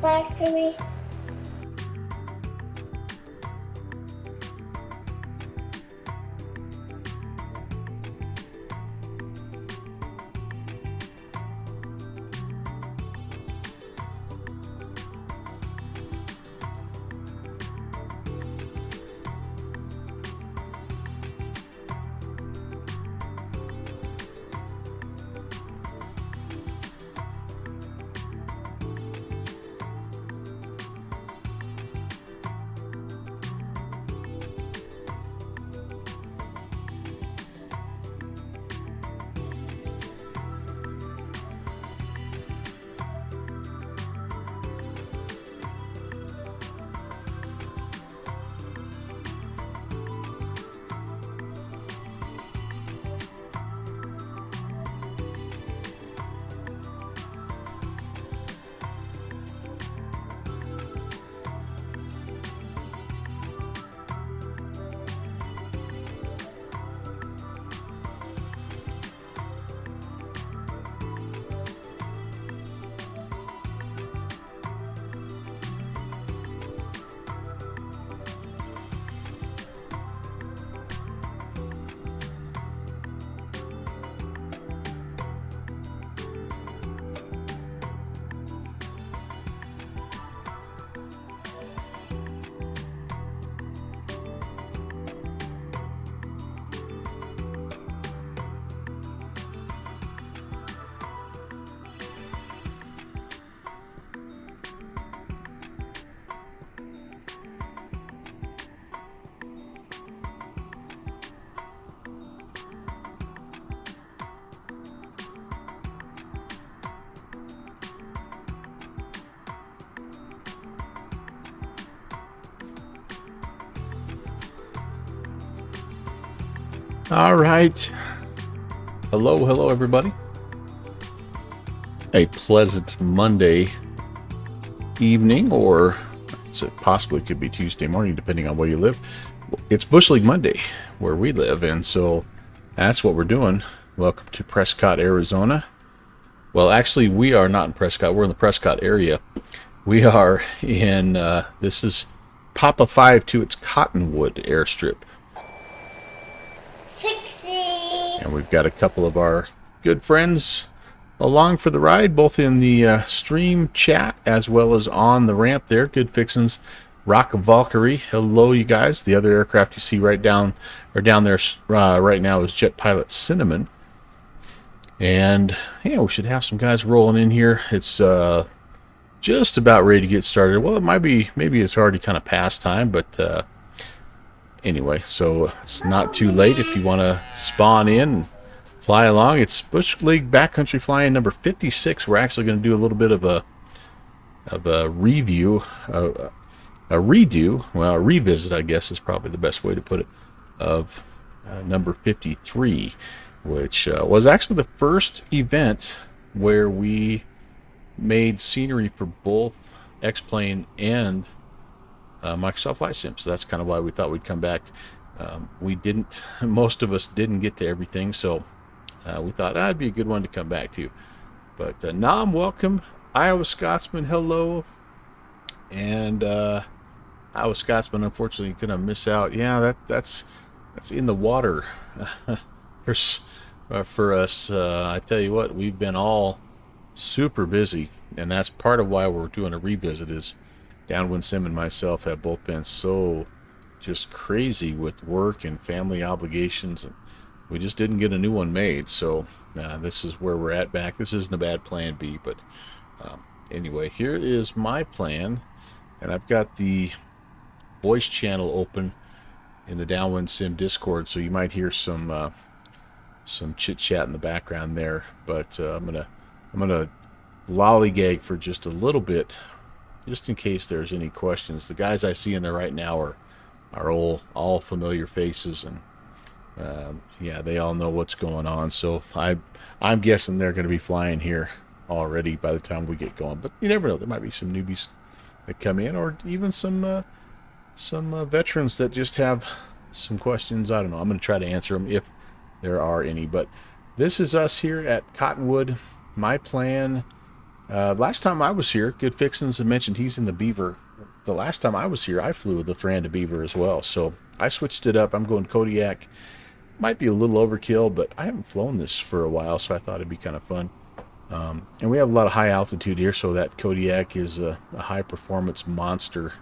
back to me? All right. Hello, everybody. A pleasant Monday evening, or it possibly could be Tuesday morning, depending on where you live. It's Bush League Monday where we live, and so that's what we're doing. Welcome to Prescott, Arizona. Well, actually, we are not in Prescott. We're in the Prescott area. We are in, this is Papa 5 to its Cottonwood airstrip. And we've got a couple of our good friends along for the ride, both in the stream chat as well as on the ramp there. Good fixins. Rock Valkyrie. Hello, you guys. The other aircraft you see right down there right now is Jet Pilot Cinnamon. And yeah, we should have some guys rolling in here. It's just about ready to get started. Well, it might be, maybe it's already kind of past time, but anyway, so it's not too late if you want to spawn in and fly along. It's Bush League Backcountry Flying number 56. We're actually going to do a little bit of a review, a redo, well, a revisit, I guess is probably the best way to put it, of number 53, which was actually the first event where we made scenery for both X-Plane and Microsoft Flight Sim, so that's kind of why we thought we'd come back. Most of us didn't get to everything, so we thought that'd be a good one to come back to. But Nam, welcome. Iowa Scotsman, hello. And Iowa Scotsman, unfortunately, gonna miss out. Yeah, that's in the water for us. I tell you what, we've been all super busy, and that's part of why we're doing a revisit. Is Downwind Sim and myself have both been so just crazy with work and family obligations, and we just didn't get a new one made. So this is where we're at back. This isn't a bad plan B, but anyway, here is my plan, and I've got the voice channel open in the Downwind Sim Discord, so you might hear some chit chat in the background there. But I'm gonna lollygag for just a little bit, just in case there's any questions. The guys I see in there right now are all familiar faces, and yeah, they all know what's going on. So I'm guessing they're going to be flying here already by the time we get going. But you never know; there might be some newbies that come in, or even some veterans that just have some questions. I don't know. I'm going to try to answer them if there are any. But this is us here at Cottonwood. My plan Last time I was here, Good Fixins had mentioned he's in the Beaver. The last time I was here, I flew with the Thuranda Beaver as well. So I switched it up. I'm going Kodiak. Might be a little overkill, but I haven't flown this for a while, so I thought it'd be kind of fun. And we have a lot of high altitude here, so that Kodiak is a high performance monster,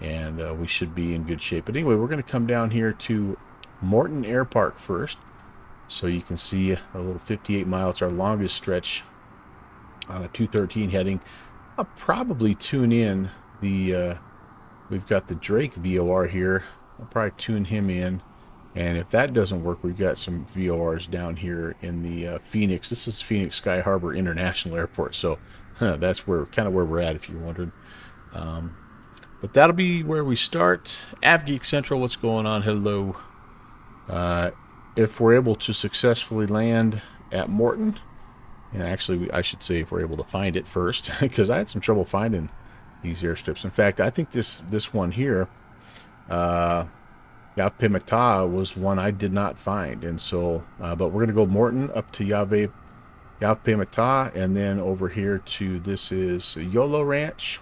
and we should be in good shape. But anyway, we're going to come down here to Moreton Airpark first, so you can see a little 58 mile. It's our longest stretch on a 213 heading. I'll probably tune in the, we've got the Drake VOR here. I'll probably tune him in. And if that doesn't work, we've got some VORs down here in the Phoenix. This is Phoenix Sky Harbor International Airport. So that's where kind of where we're at, if you're wondering. But that'll be where we start. AvGeek Central, what's going on? Hello. If we're able to successfully land at Moreton, and actually I should say if we're able to find it first, because I had some trouble finding these airstrips. In fact, I think this one here, Yav'Pe Ma'Ta, was one I did not find. And so, but we're going to go Moreton up to Yav'Pe Ma'Ta, and then over here to, this is Yolo Ranch,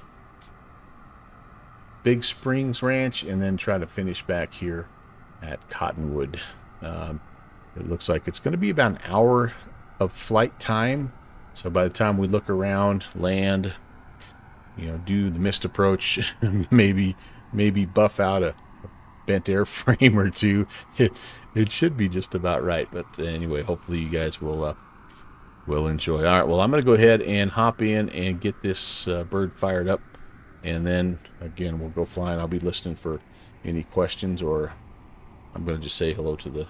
Big Springs Ranch, and then try to finish back here at Cottonwood. It looks like it's going to be about an hour of flight time. So by the time we look around, land, do the missed approach, maybe buff out a bent airframe or two, it should be just about right. But anyway, hopefully you guys will enjoy. All right, well, I'm going to go ahead and hop in and get this bird fired up, and then again we'll go flying. I'll be listening for any questions, or I'm going to just say hello to the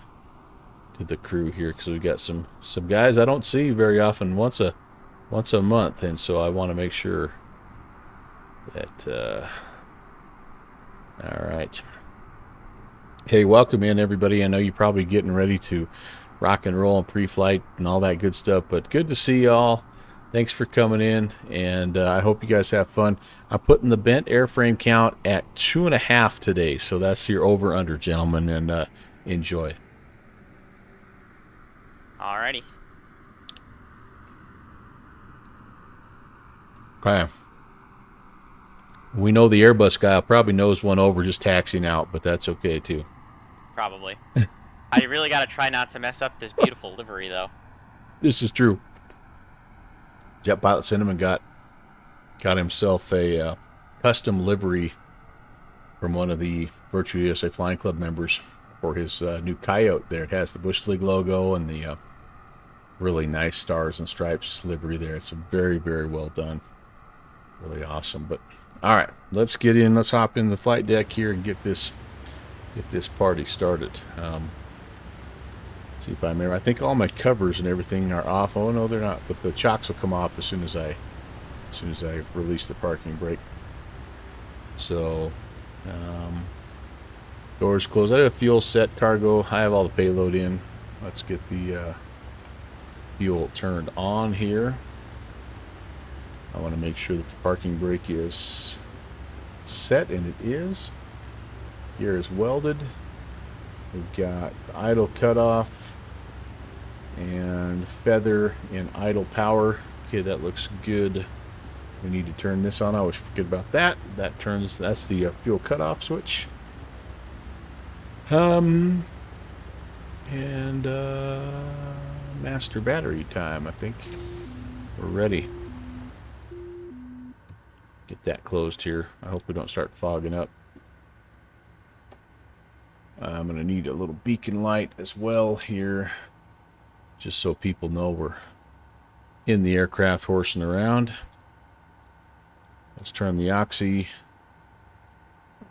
crew here, because we've got some guys I don't see very often, once a month, and so I want to make sure that all right. Hey, welcome in everybody. I know you're probably getting ready to rock and roll and pre-flight and all that good stuff, but good to see y'all. Thanks for coming in, and I hope you guys have fun. I'm putting the bent airframe count at 2.5 today, so that's your over-under, gentlemen, and enjoy. Alrighty. Okay. We know the Airbus guy probably knows one over just taxiing out, but that's okay too. Probably. I really gotta try not to mess up this beautiful livery, though. This is true. Jet Pilot Cinnamon got himself a custom livery from one of the Virtual USA Flying Club members for his new Coyote there. It has the Bush League logo and the really nice stars and stripes livery there. It's very, very well done. Really awesome. But all right, let's get in. Let's hop in the flight deck here and get this party started. See if I remember. I think all my covers and everything are off. Oh no, they're not. But the chocks will come off as soon as I release the parking brake. So, doors closed. I have fuel set, cargo. I have all the payload in. Let's get the fuel turned on here. I want to make sure that the parking brake is set, and it is. Gear is welded. We've got the idle cutoff and feather in idle power. Okay, that looks good. We need to turn this on. I always forget about that. That's the fuel cutoff switch. And master battery time. I think we're ready. Get that closed here. I hope we don't start fogging up. I'm going to need a little beacon light as well here, just so people know we're in the aircraft horsing around. Let's turn the oxy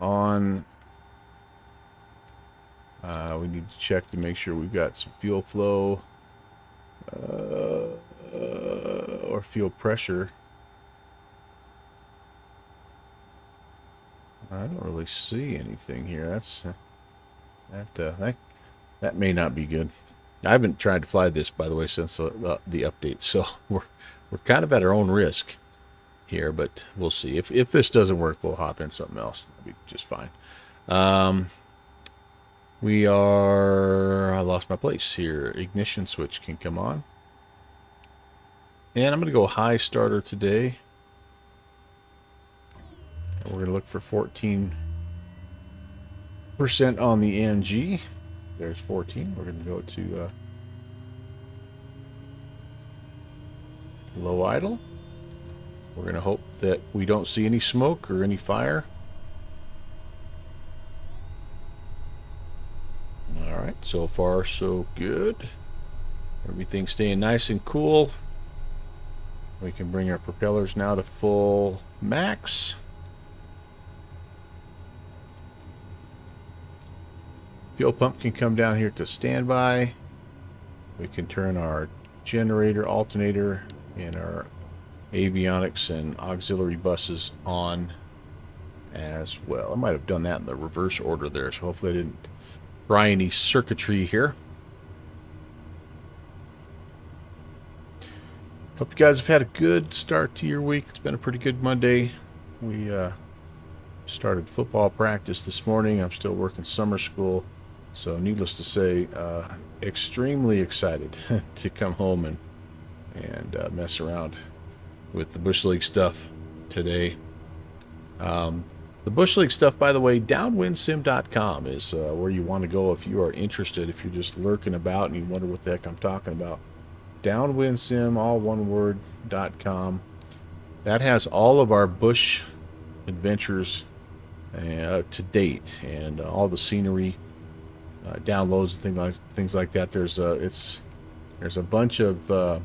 on. We need to check to make sure we've got some fuel flow or fuel pressure. I don't really see anything here. That may not be good. I haven't tried to fly this, by the way, since the update, so we're kind of at our own risk here, but we'll see. If this doesn't work, we'll hop in something else. That'll be just fine. I lost my place here. Ignition switch can come on. And I'm going to go high starter today. And we're going to look for 14% on the NG. There's 14. We're going to go to low idle. We're going to hope that we don't see any smoke or any fire. Alright, so far so good. Everything's staying nice and cool. We can bring our propellers now to full max. Fuel pump can come down here to standby. We can turn our generator, alternator, and our avionics and auxiliary buses on as well. I might have done that in the reverse order there, so hopefully I didn't fry any circuitry here. Hope you guys have had a good start to your week. It's been a pretty good Monday. We started football practice this morning. I'm still working summer school, so needless to say, extremely excited to come home and mess around with the Bush League stuff today. The Bush League stuff, by the way, downwindsim.com is where you want to go if you are interested, if you're just lurking about and you wonder what the heck I'm talking about. Downwindsim, all one word, .com. That has all of our bush adventures to date and all the scenery, downloads and things like that. There's a bunch of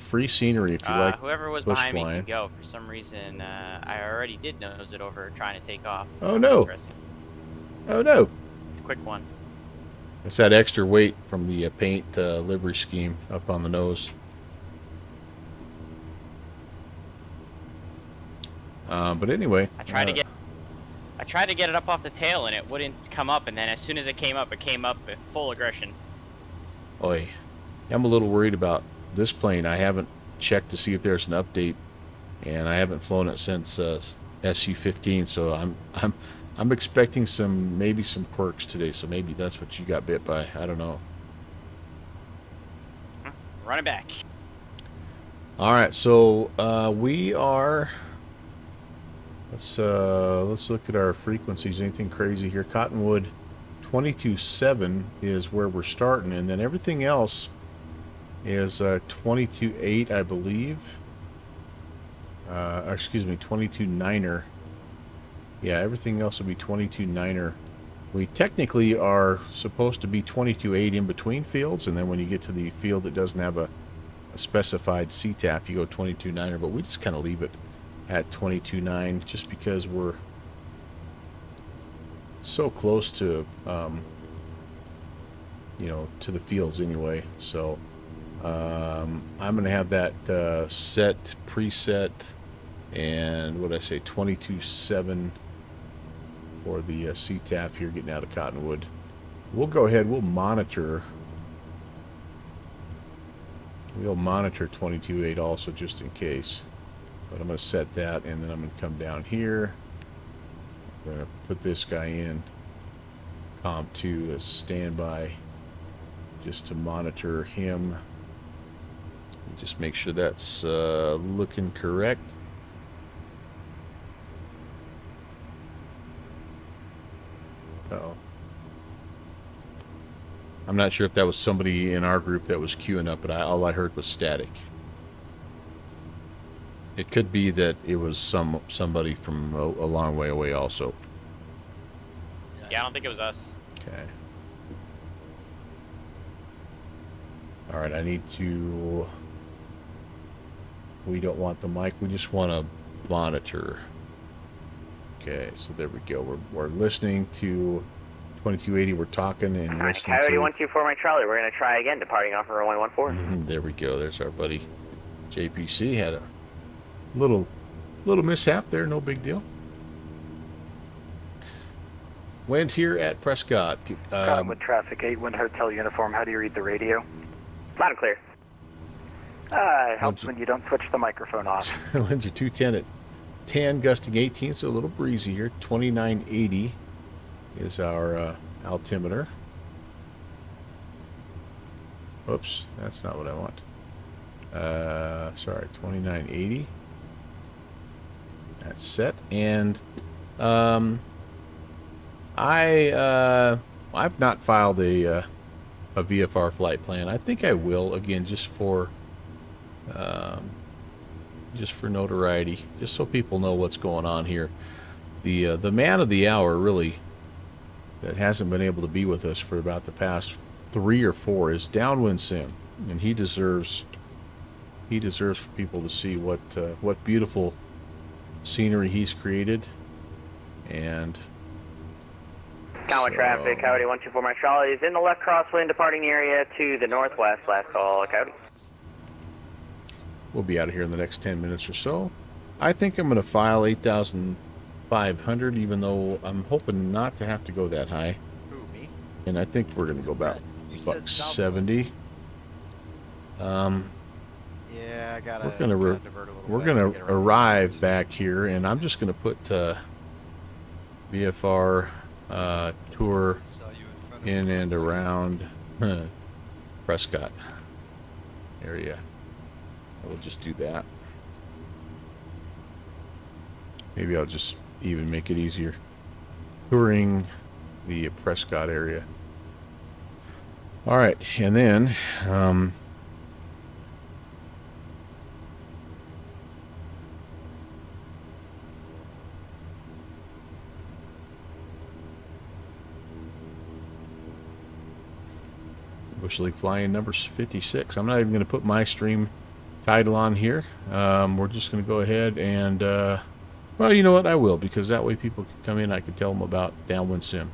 free scenery if you like whoever was bush behind me flying. can go. For some reason, I already did nose it over trying to take off. Oh no! Interesting. Oh no! It's a quick one. It's that extra weight from the paint livery scheme up on the nose. But anyway, I tried to get it up off the tail and it wouldn't come up, and then as soon as it came up with full aggression. Oi, I'm a little worried about this plane. I haven't checked to see if there's an update, and I haven't flown it since SU-15. So I'm expecting maybe some quirks today. So maybe that's what you got bit by. I don't know. Running back. All right, so we are. Let's look at our frequencies. Anything crazy here? Cottonwood 22.7 is where we're starting, and then everything else is 22.8, I believe. Or excuse me, 22.9er. Yeah, everything else will be 22.9er. We technically are supposed to be 22.8 in between fields, and then when you get to the field that doesn't have a specified CTAF, you go 22.9er, but we just kind of leave it at 22.9 just because we're so close to, to the fields anyway. So I'm going to have that preset, and what did I say, 22.7 for the CTAF here getting out of Cottonwood. We'll go ahead, we'll monitor 22.8 also just in case. But I'm going to set that, and then I'm going to come down here. I'm going to put this guy in comp 2 as standby just to monitor him. Just make sure that's looking correct. Uh-oh. I'm not sure if that was somebody in our group that was queuing up, but all I heard was static. It could be that it was somebody from a long way away also. Yeah, I don't think it was us. Okay. All right, I need to... We don't want the mic. We just want to monitor. Okay, so there we go. We're listening to 2280. We're talking and listening to... Coyote 124 my Charlie. We're going to try again, departing off of runway 14. There we go. There's our buddy JPC. Had a little mishap there. No big deal. Wind here at Prescott. With traffic 8, Wind Hotel Uniform. How do you read the radio? Loud and clear. It helps when you don't switch the microphone off. Winds are 210 at 10, gusting 18, so a little breezy here. 2980 is our altimeter. Oops, that's not what I want. Sorry, 2980. That's set. And I've not filed a VFR flight plan. I think I will, again, just for notoriety, just so people know what's going on here. The man of the hour, really, that hasn't been able to be with us for about the past 3 or 4 is Downwind Sim, and he deserves for people to see what beautiful scenery he's created. And Common traffic, Coyote 124 Mike Charlie is in the left crosswind departing the area to the northwest. Last call, Coyote. we'll be out of here in the next 10 minutes or so. I think I'm going to file 8,500, even though I'm hoping not to have to go that high. Who, me? And I think we're going to go about You said buck 70. Yeah, I gotta. We're gonna arrive back here, and I'm just gonna put VFR tour in and around Prescott area. I will just do that. Maybe I'll just even make it easier. Touring the Prescott area. All right, and then Bush League flying number 56. I'm not even going to put my stream title on here. We're just going to go ahead and, well, you know what? I will, because that way people can come in. I can tell them about Downwind Sim.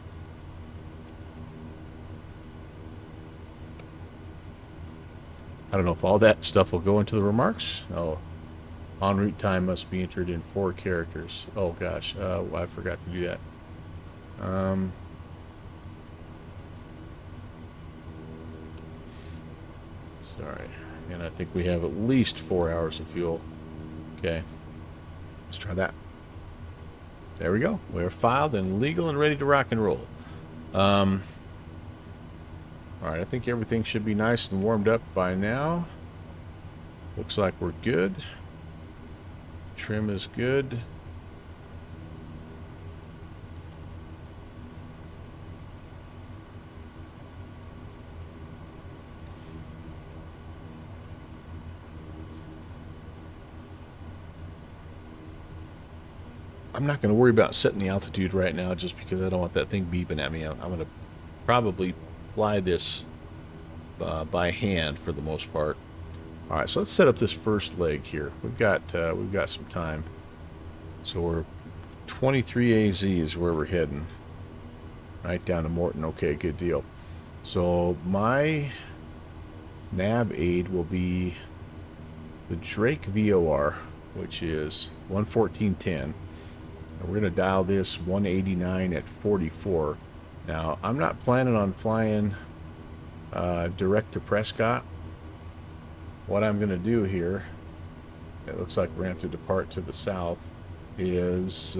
I don't know if all that stuff will go into the remarks. Oh, en route time must be entered in 4 characters. Oh gosh, I forgot to do that. Sorry, and I think we have at least 4 hours of fuel. Okay, let's try that. There we go. We're filed and legal and ready to rock and roll. All right, I think everything should be nice and warmed up by now. Looks like we're good. Trim is good. I'm not going to worry about setting the altitude right now just because I don't want that thing beeping at me. I'm going to probably fly this by hand for the most part. All right, so let's set up this first leg here. We've got some time. So we're 23 AZ is where we're heading. Right down to Moreton. Okay, good deal. So my nav aid will be the Drake VOR, which is 114.10. And we're going to dial this 189 at 44. Now, I'm not planning on flying direct to Prescott. What I'm going to do here, it looks like we're going to have to depart to the south, is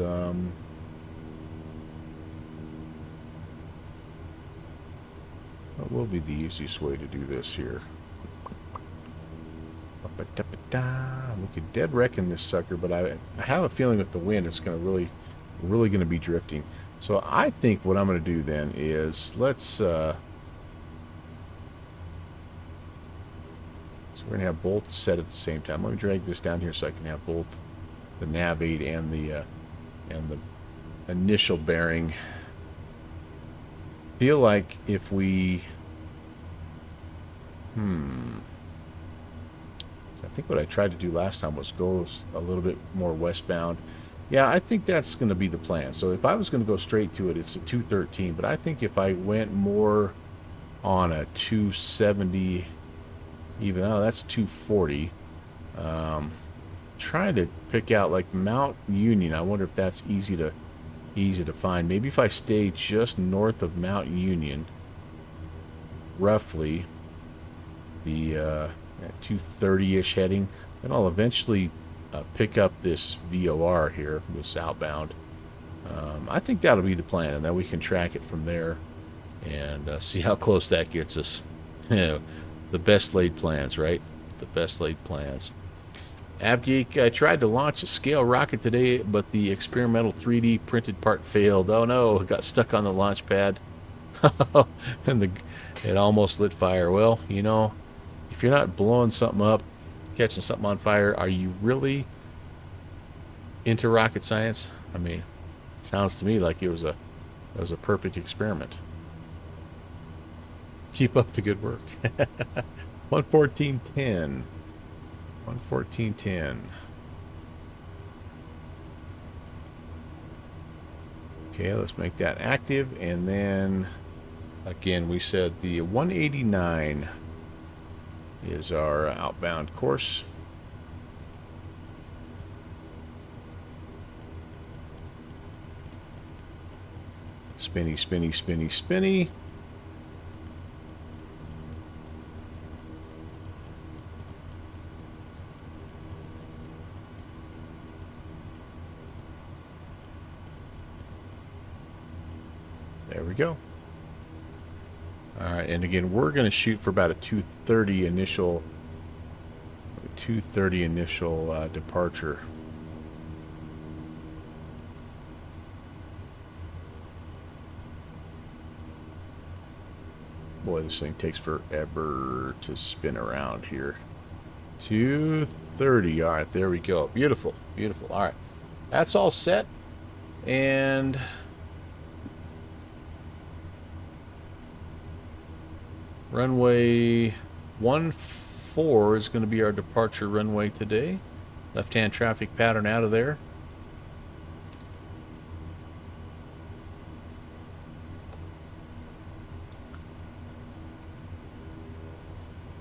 what will be the easiest way to do this here? We could dead reckon this sucker, but I have a feeling with the wind it's going to really going to be drifting. So I think what I'm going to do then is so we're going to have both set at the same time. Let me drag this down here so I can have both the nav aid and the initial bearing. Feel like if we I think what I tried to do last time was go a little bit more westbound. Yeah, I think that's going to be the plan. So if I was going to go straight to it, it's a 213. But I think if I went more on a 270, even that's 240. Trying to pick out like Mount Union. I wonder if that's easy to find. Maybe if I stay just north of Mount Union, roughly the 230-ish heading, then I'll eventually pick up this VOR here, this outbound. I think that'll be the plan, and then we can track it from there and see how close that gets us. The best laid plans, right? the best laid plans. AvGeek, I tried to launch a scale rocket today, but the experimental 3D printed part failed. Oh no, it got stuck on the launch pad. And it almost lit fire. Well, you know, if you're not blowing something up, catching something on fire, are you really into rocket science? I mean, sounds to me like it was a perfect experiment. Keep up the good work. 114.10. 114.10. Okay, let's make that active, and then again we said the 189 is our outbound course. Spinny, spinny, spinny, spinny. There we go. All right, and again, we're going to shoot for about a 2:30 initial departure. Boy, this thing takes forever to spin around here. 2:30. All right, there we go. Beautiful, beautiful. All right, that's all set, and runway 14 is going to be our departure runway today. Left-hand traffic pattern out of there.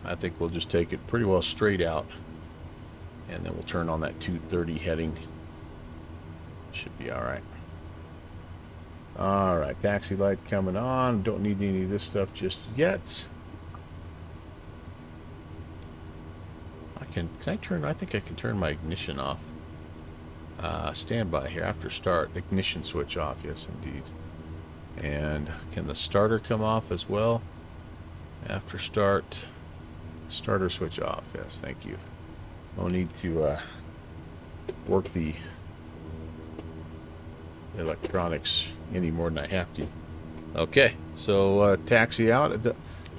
I think we'll just take it pretty well straight out, and then we'll turn on that 2:30 heading. Should be all right. All right, taxi light coming on. Don't need any of this stuff just yet. Can I turn? I think I can turn my ignition off. Standby here after start. Ignition switch off. Yes, indeed. And can the starter come off as well? After start, starter switch off. Yes, thank you. No need to work the electronics any more than I have to. Okay, so taxi out.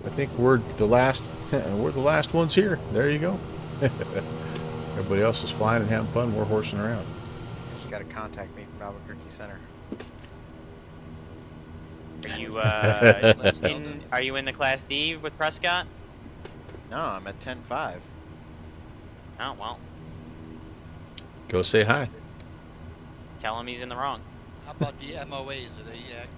I think we're the last. We're the last ones here. There you go. Everybody else is flying and having fun. We're horsing around. You got to contact me from Albuquerque Center. Are you are you in the Class D with Prescott? No, I'm at 10.5. Oh well. Go say hi. Tell him he's in the wrong. How about the MOAs? Are they active?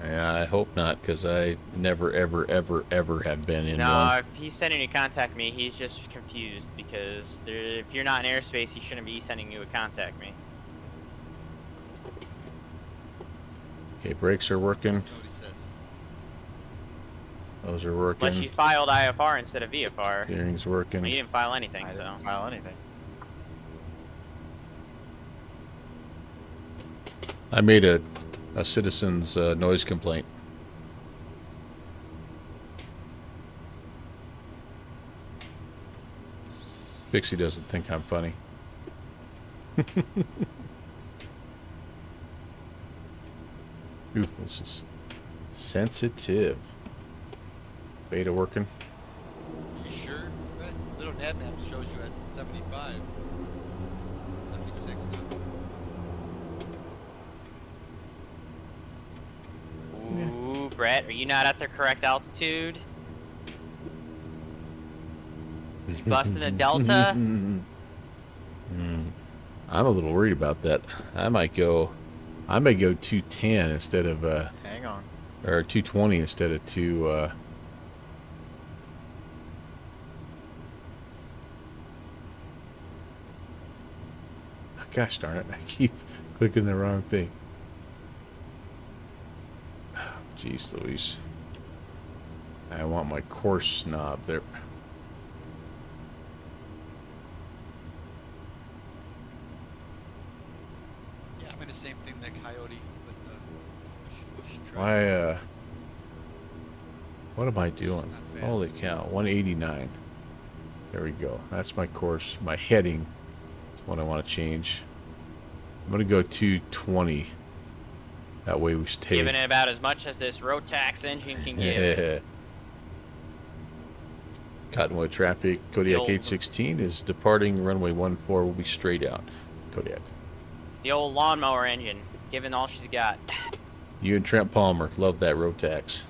Yeah, I hope not, because I never, ever, ever, ever have been in No, one. if he's sending you to contact me, he's just confused because if you're not in airspace, he shouldn't be sending you a contact me. Okay, brakes are working. That's what he says. Those are Unless you working. filed IFR instead of VFR. Steering's Well, you working. didn't file anything, I so. didn't file anything. I made a citizen's noise complaint. Pixie doesn't think I'm funny. Ooh, this is sensitive. Beta working. You sure? Right. Little nav map shows you at 75. 76 now. Ooh, Brett, are you not at the correct altitude? Busting the Delta? I'm a little worried about that. I may go 210 instead of Hang on. or 220 instead of gosh darn it, I keep clicking the wrong thing. Jeez Louise. I want my course knob there. Yeah, I'm in the same thing that Coyote with the bush truck. Why what am I doing? Not fast. Holy cow, 189. There we go. That's my course. My heading is what I want to change. I'm going to go 220. That way we stay. Giving it about as much as this Rotax engine can give. Cottonwood traffic. Kodiak 816 is departing runway 14. Will be straight out. Kodiak. The old lawnmower engine, giving all she's got. You and Trent Palmer. Love that Rotax.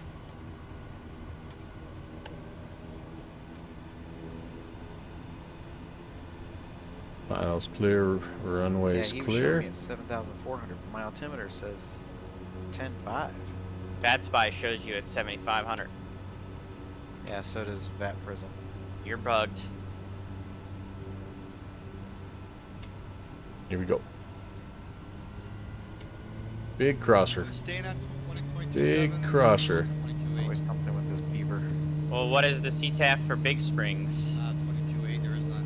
Miles clear. Runway is yeah, he clear. Was showing me it's 7,400. My altimeter says 10.5. VATSPI shows you at 7,500. Yeah, so does VAT Prism. You're bugged. Here we go. Big crosser. Staying at 20.27. Big crosser. Always something with this beaver. Well, what is the CTAF for Big Springs? 22.8, there is none.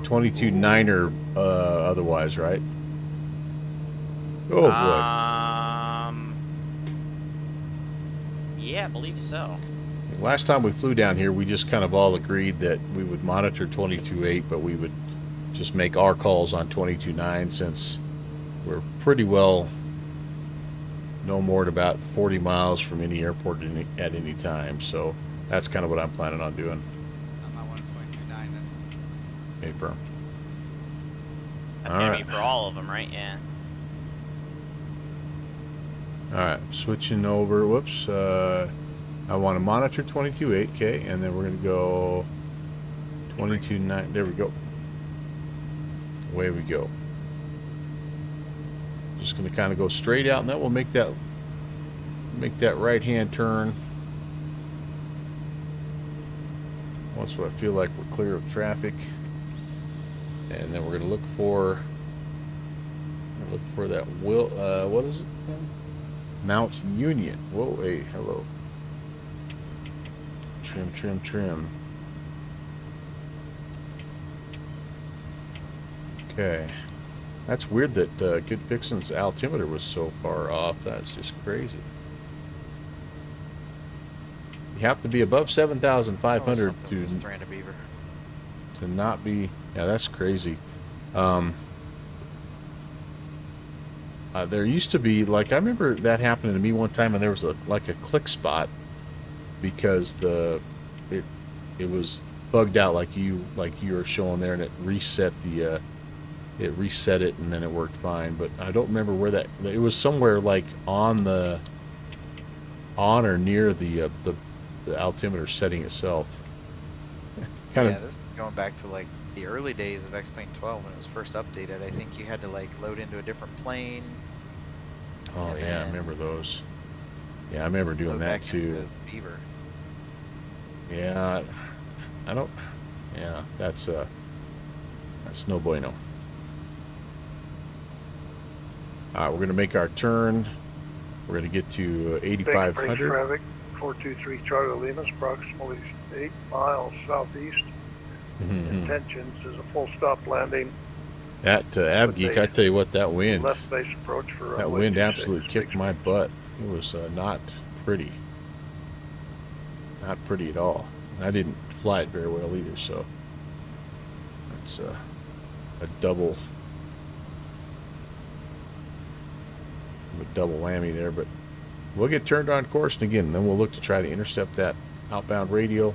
22.9er otherwise, right? Oh boy. Yeah, I believe so. Last time we flew down here, we just kind of all agreed that we would monitor 22.8, but we would just make our calls on 22.9 since we're pretty well no more than about 40 miles from any airport at any time. So that's kind of what I'm planning on doing. I'm not 1.29 then. Okay, firm. That's All gonna right. be for all of them, right? Yeah. All right, switching over. Whoops. I want to monitor 22.8, okay, and then we're going to go 22.9. There we go. Away we go. Just going to kind of go straight out, and then we'll make that right-hand turn. Once I feel like we're clear of traffic, and then we're going to look for that what is it? Mount Union. Whoa, hey, hello. Trim, trim, trim. Okay. That's weird that Good Fixin's altimeter was so far off. That's just crazy. You have to be above 7,500 to not be. Yeah, that's crazy. There used to be, like, I remember that happening to me one time, and there was a click spot because it was bugged out like you were showing there, and it reset it, and then it worked fine. But I don't remember where it was, somewhere like on or near the altimeter setting itself. Yeah, this is going back to like the early days of X-Plane 12 when it was first updated. I think you had to like load into a different plane. Oh yeah, I remember those. Yeah, I remember doing that too. Beaver. Yeah, I don't. Yeah, that's no bueno. All right, we're gonna make our turn. We're gonna get to 8,500. Traffic 423 Charlie Lima, approximately 8 miles southeast. Intentions is a full stop landing. That Abgeek, I tell you what, that wind. Left base approach for That wind absolutely kicked my butt. It was not pretty. Not pretty at all. I didn't fly it very well either, so that's a double whammy there. But we'll get turned on course, and again, then we'll look to try to intercept that outbound radial.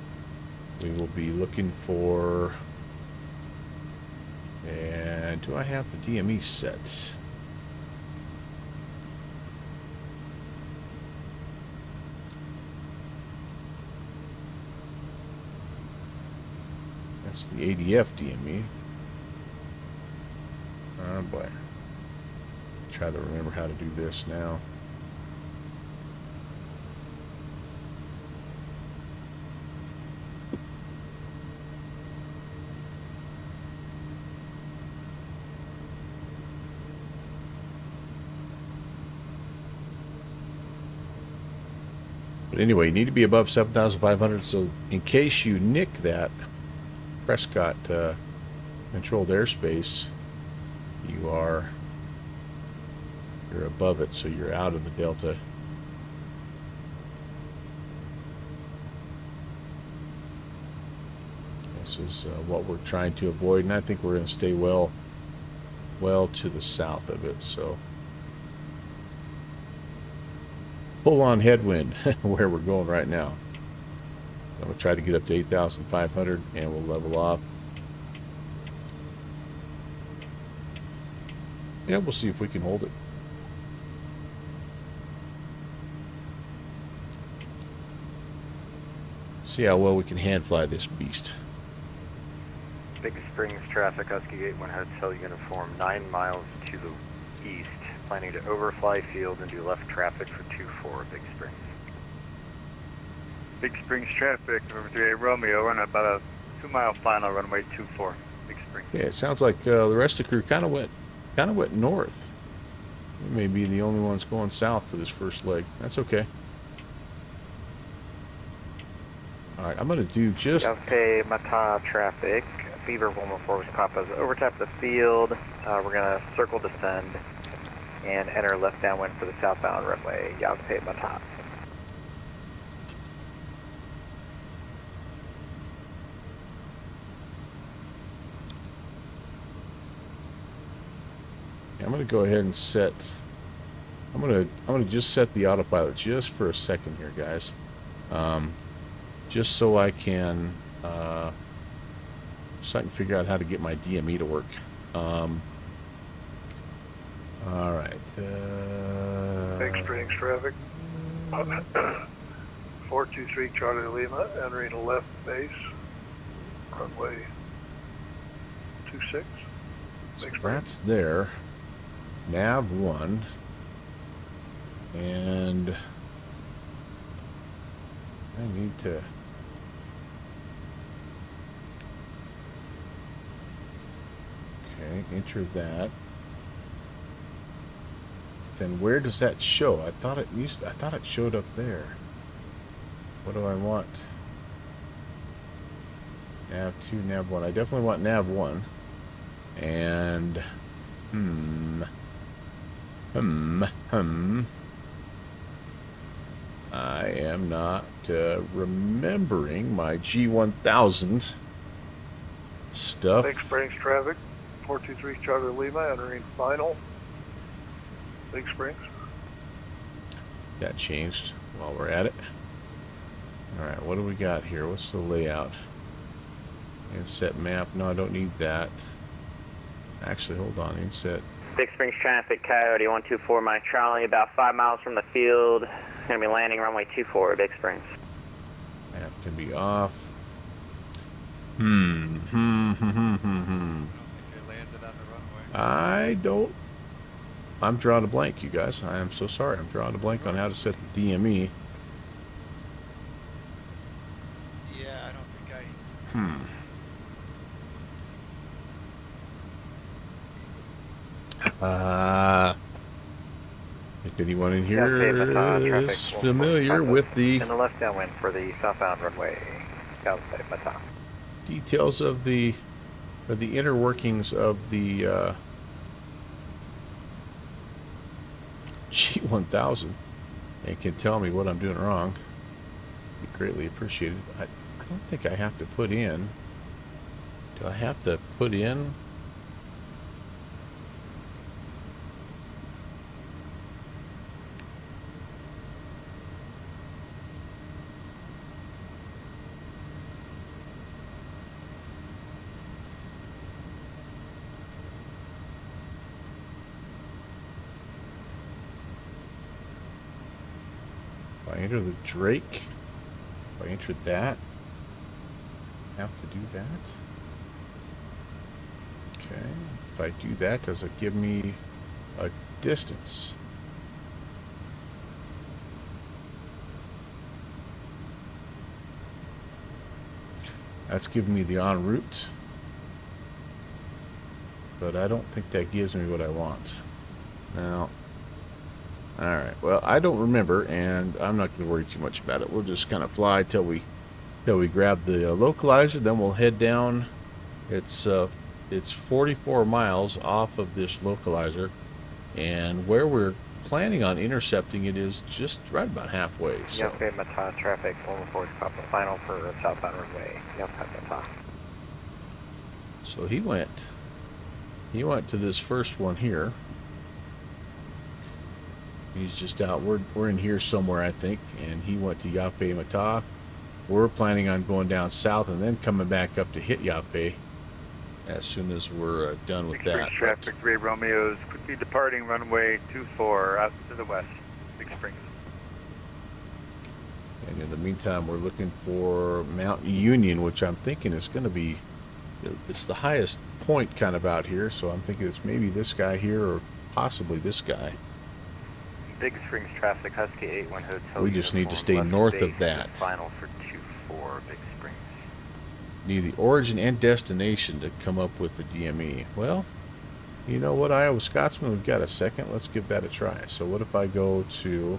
We will be looking for. And do I have the DME set? That's the ADF DME. Oh boy. Try to remember how to do this now. But anyway, you need to be above 7,500, so in case you nick that Prescott controlled airspace, you're above it, so you're out of the delta. miles is what we're trying to avoid, and I think we're going to stay well to the south of it. So full on headwind where we're going right now. I'm going to try to get up to 8,500 and we'll level off. Yeah, we'll see if we can hold it. See how well we can hand fly this beast. Big Springs traffic, Husky Gate 1 Hotel uniform, 9 miles to the east. Planning to overfly field and do left traffic for 24 Big Springs. Big Springs traffic, over 3A Romeo, run about a 2-mile final runway 24, Big Springs. Yeah, it sounds like the rest of the crew kind of went north. We may be the only ones going south for this first leg. That's okay. All right, I'm going to do just... Yav'Pe Ma'Ta traffic, Beaver 114 Papa's overtap the field. We're going to circle descend and enter left downwind for the southbound runway, Yav'Pe Ma'Ta. I'm going to go ahead and set... I'm going to just set the autopilot just for a second here, guys. Just so I can figure out how to get my DME to work. All right. Big Springs traffic. 423 Charlie Lima, entering left base, runway 26. So that's there. Nav 1. And I need to... Okay, enter that. Then where does that show? I thought it showed up there. What do I want? Nav 2, Nav 1. I definitely want Nav 1. And I am not remembering my G1000 stuff. Big Springs traffic. 423 Charlie Lima, entering final. Big Springs. That changed while we're at it. Alright, what do we got here? What's the layout? Inset map. No, I don't need that. Actually, hold on. Inset. Big Springs traffic, Coyote 124, my Charlie, about 5 miles from the field. Going to be landing runway 24, Big Springs. Map can be off. I don't think they landed on the runway. I don't. I'm drawing a blank, you guys. I am so sorry. I'm drawing a blank on how to set the DME. Yeah, I don't think I... If anyone in here Yav'Pe Ma'Ta traffic, is familiar with the in the left downwind for the southbound runway, Yav'Pe Ma'Ta. details of the inner workings of the G1000 and can tell me what I'm doing wrong, be greatly appreciated. I don't think I have to put in. Do I have to put in? If I enter the Drake, if I enter that, I have to do that. Okay, if I do that, does it give me a distance? That's giving me the en route, but I don't think that gives me what I want. Now, alright, well, I don't remember, and I'm not going to worry too much about it. We'll just kind of fly till we grab the localizer, then we'll head down. It's 44 miles off of this localizer, and where we're planning on intercepting it is just right about halfway. So. Yav'Pe Ma'Ta traffic, 114 Papa final for southbound runway, Yav'Pe Ma'Ta. So he went to this first one here. He's just out. We're in here somewhere, I think, and he went to Yav'Pe Ma'Ta. We're planning on going down south and then coming back up to hit Yav'Pe as soon as we're done with Big Springs that. traffic, 3 Romeos, quickly departing runway 24 out to the west, Big Springs. And in the meantime, we're looking for Mount Union, which I'm thinking is going to be, it's the highest point kind of out here, so I'm thinking it's maybe this guy here or possibly this guy. Big Springs traffic, Husky 81 Hotel. We just need to stay left north base of that. is Final for 24 Big Springs. Need the origin and destination to come up with the DME. Well, you know what, Iowa Scotsman, we've got a second. Let's give that a try. So what if I go to,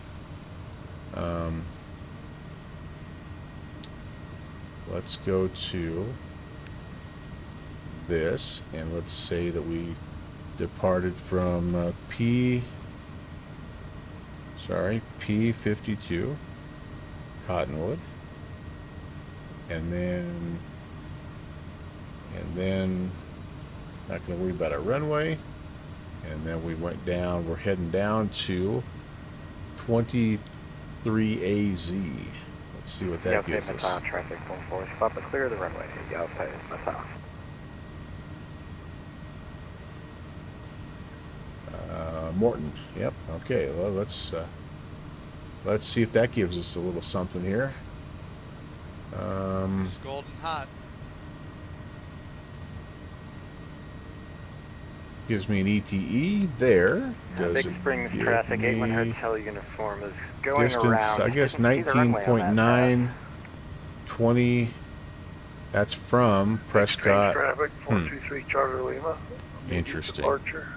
let's go to this, and let's say that we departed from P52, Cottonwood, and then not going to worry about our runway, and then we went down, we're heading down to 23AZ. Let's see what that gives us. Yav'Pe Ma'Ta traffic 14, stop and clear the runway, Yav'Pe Ma'Ta. Moreton, yep, okay, well, let's see if that gives us a little something here. It's golden hot. Gives me an ETE there. Big Springs traffic, 81 Hotel uniform is going distance, around. I guess You can see the runway on that 19.9, 20. That's from Prescott. Traffic, 423 Charter Lima. Interesting. Departure.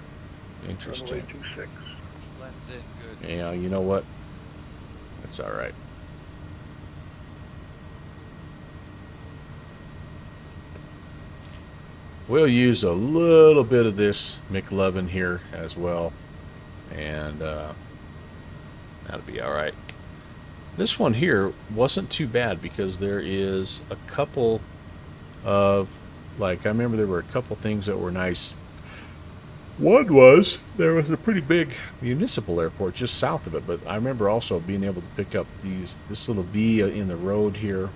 Interesting. Runway 26. Blends in good. Yeah, you know what? That's all right. We'll use a little bit of this McLovin here as well, and that'll be all right. This one here wasn't too bad because there is a couple of, like, I remember there were a couple things that were nice. One was, there was a pretty big municipal airport just south of it, but I remember also being able to pick up this little V in the road here.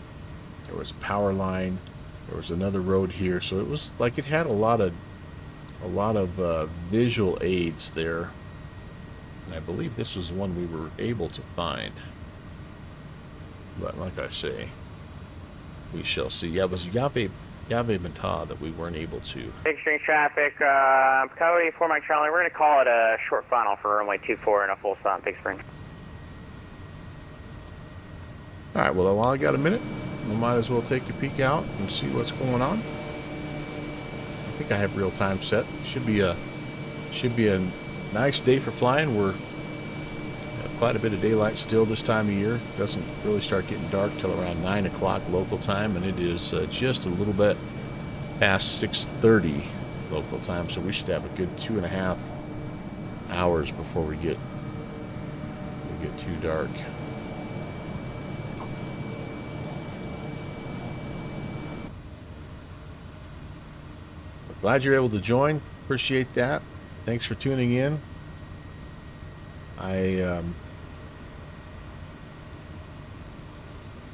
There was a power line. There was another road here, so it was like it had a lot of visual aids there. And I believe this was one we were able to find. But like I say, we shall see. Yeah, it was Yav'Pe Ma'Ta that we weren't able to. Big Springs traffic, Cody 4 Mike Charlie. We're going to call it a short final for runway 24 and a full stop in Big Springs. All right, well, while I got a minute, we might as well take a peek out and see what's going on. I think I have real time set. Should be a nice day for flying. We're quite a bit of daylight still this time of year. Doesn't really start getting dark till around 9 o'clock local time, and it is just a little bit past 6:30 local time. So we should have a good 2.5 hours before we get too dark. Glad you're able to join. Appreciate that. Thanks for tuning in. I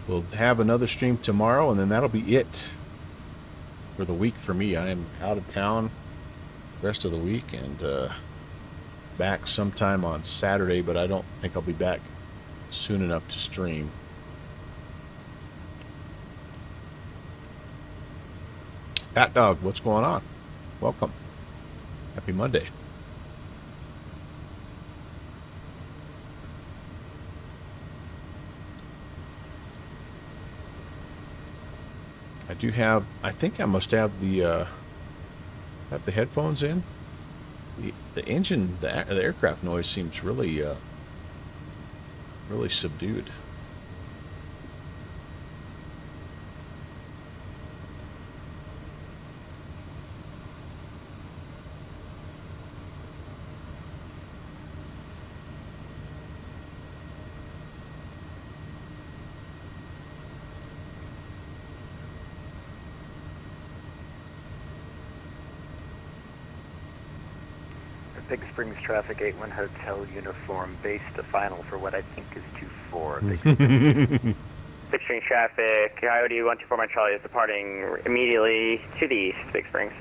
will have another stream tomorrow, and then that'll be it for the week for me. I am out of town the rest of the week and back sometime on Saturday, but I don't think I'll be back soon enough to stream. Pat Dog, what's going on? Welcome. Happy Monday. I do have, I think I must have the headphones in. The engine, the aircraft noise seems really really subdued. Big Springs traffic, 81 Hotel uniform, base to final for what I think is 24. Big Big Springs traffic, Coyote 124 Mike Charlie is departing immediately to the east, Big Springs.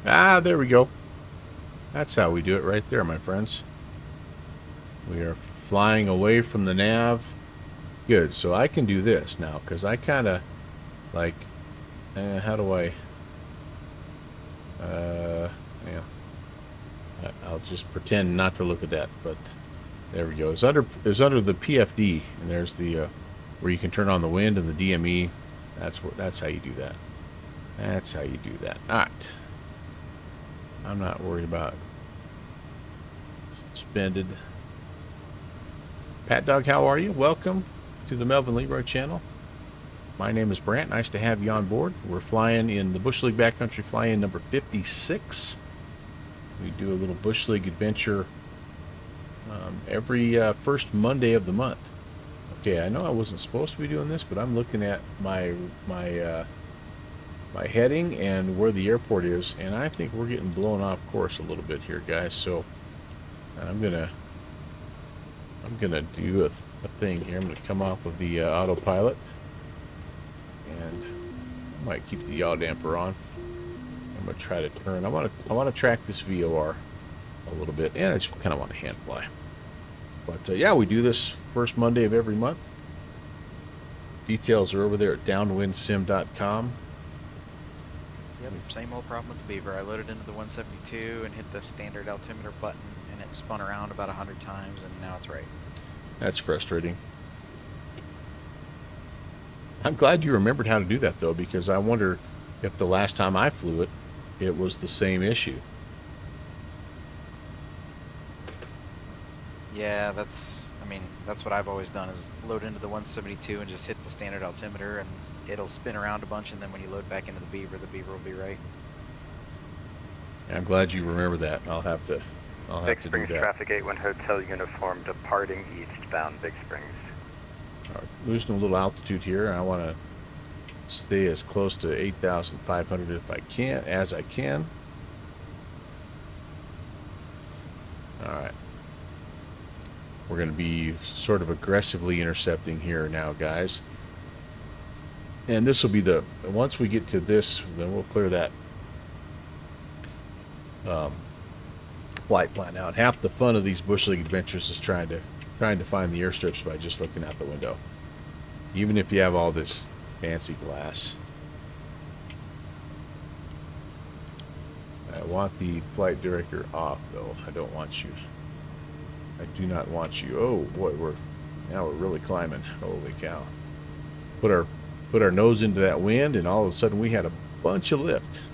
Ah, there we go. That's how we do it right there, my friends. We are flying away from the nav. Good, so I can do this now, because I kind of, like, how do I, yeah. I'll just pretend not to look at that, but there we go. It's under the PFD, and there's the, where you can turn on the wind and the DME. That's how you do that. That's how you do that. All right. I'm not worried about suspended. Pat Dog, how are you? Welcome to the Melvin Leroy channel. My name is Brant. Nice to have you on board. We're flying in the Bush League Backcountry Fly-In number 56. We do a little Bush League adventure every first Monday of the month. Okay, I know I wasn't supposed to be doing this, but I'm looking at my heading and where the airport is, and I think we're getting blown off course a little bit here, guys. So I'm gonna do a thing here. I'm gonna come off of the autopilot, and I might keep the yaw damper on. I'm gonna try to turn. I want to track this VOR a little bit, and I just kind of want to hand fly. But yeah, we do this first Monday of every month. Details are over there at downwindsim.com. Yep, same old problem with the Beaver. I loaded into the 172 and hit the standard altimeter button, and it spun around about 100 times, and now it's right. That's frustrating. I'm glad you remembered how to do that, though, because I wonder if the last time I flew it, it was the same issue. Yeah, I mean, that's what I've always done, is load into the 172 and just hit the standard altimeter, and it'll spin around a bunch, and then when you load back into the Beaver will be right. I'm glad you remember that. I'll have to Big do Springs that. traffic, 81 Hotel uniform, departing eastbound Big Springs. All right, losing a little altitude here. I want to stay as close to 8,500 as I can. All right. We're going to be sort of aggressively intercepting here now, guys. And this will be once we get to this, then we'll clear that flight plan out. Half the fun of these Bush League adventures is trying to find the airstrips by just looking out the window. Even if you have all this fancy glass. I want the flight director off, though. I don't want you. I do not want you. Oh boy, now we're really climbing. Holy cow! Put our nose into that wind, and all of a sudden we had a bunch of lift.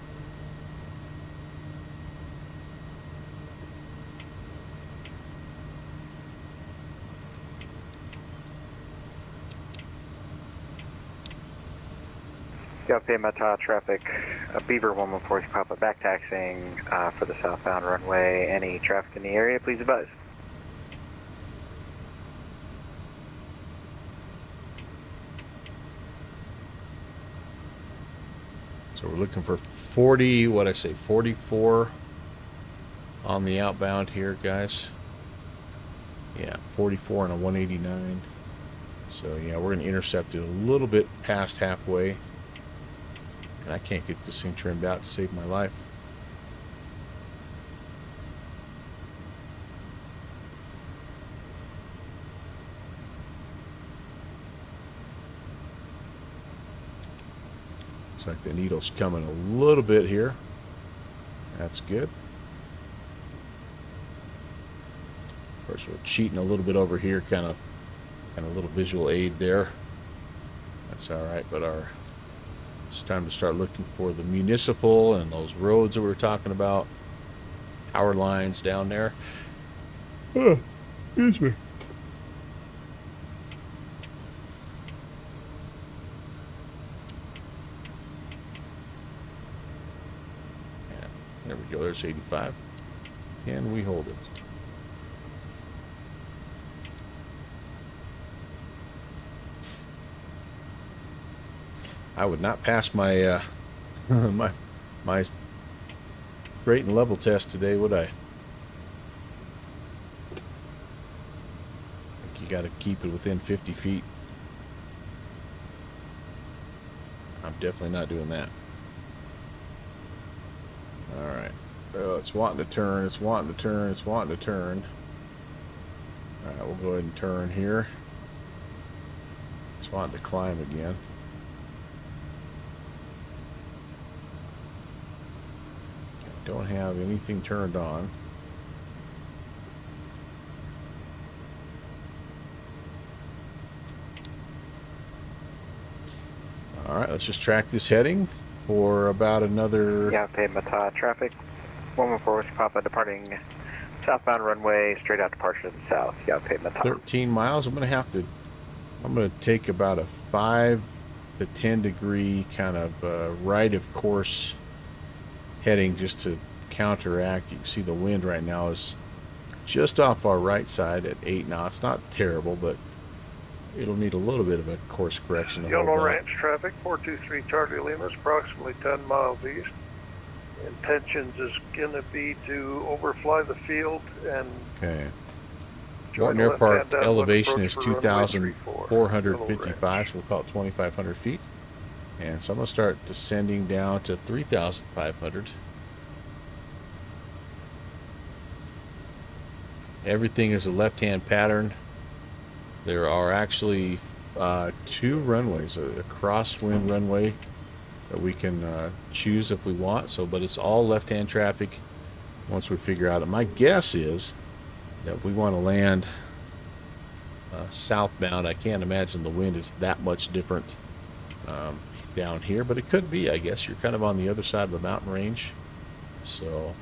Yav'Pe Ma'Ta traffic, Beaver 114 Papa back taxiing for the southbound runway. Any traffic in the area, please advise. So we're looking for 44 on the outbound here, guys. Yeah, 44 and a 189. So yeah, we're going to intercept it a little bit past halfway. And I can't get this thing trimmed out to save my life. Looks like the needle's coming a little bit here. That's good. Of course, we're cheating a little bit over here, kind of a little visual aid there. That's all right, but it's time to start looking for the municipal and those roads that we were talking about. Power lines down there. Oh, excuse me. Yeah, there we go. There's 85. Can we hold it? I would not pass my my straight and level test today, would I? I think you got to keep it within 50 feet. I'm definitely not doing that. Alright. Oh, it's wanting to turn, it's wanting to turn, it's wanting to turn. Alright, we'll go ahead and turn here. It's wanting to climb again. Don't have anything turned on. Alright, let's just track this heading for about another... Yav'Pe Ma'Ta traffic. 114 Whiskey Papa departing southbound runway, straight out departure to the south. Yav'Pe Ma'Ta. 13 miles. I'm going to take about a 5 to 10 degree kind of right of course heading just to counteract. You can see the wind right now is just off our right side at 8 knots. Not terrible, but it'll need a little bit of a course correction. Yolo Ranch traffic, 423 Charlie Lima, approximately 10 miles east. Intentions is going to be to overfly the field and Okay. join Moreton the left-hand Airpark downwind elevation approach is for runway 2,455, so we'll call it 2,500 feet. And so I'm going to start descending down to 3,500. Everything is a left-hand pattern. There are actually 2 runways, a crosswind runway that we can choose if we want. So, but it's all left-hand traffic once we figure out it. My guess is that if we want to land southbound, I can't imagine the wind is that much different down here, but it could be. I guess you're kind of on the other side of the mountain range, so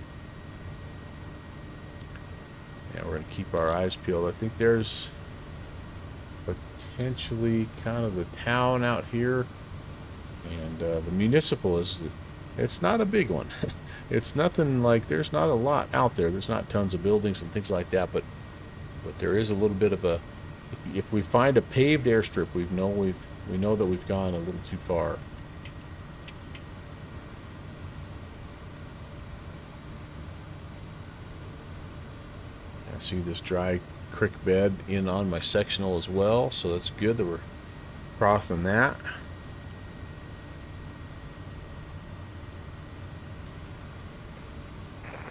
yeah, we're going to keep our eyes peeled. I think there's potentially kind of the town out here, and the municipal is, it's not a big one. It's nothing like, there's not a lot out there. There's not tons of buildings and things like that, but there is a little bit of a, if we find a paved airstrip, we know that we've gone a little too far. I see this dry creek bed in on my sectional as well, so that's good that we're crossing that.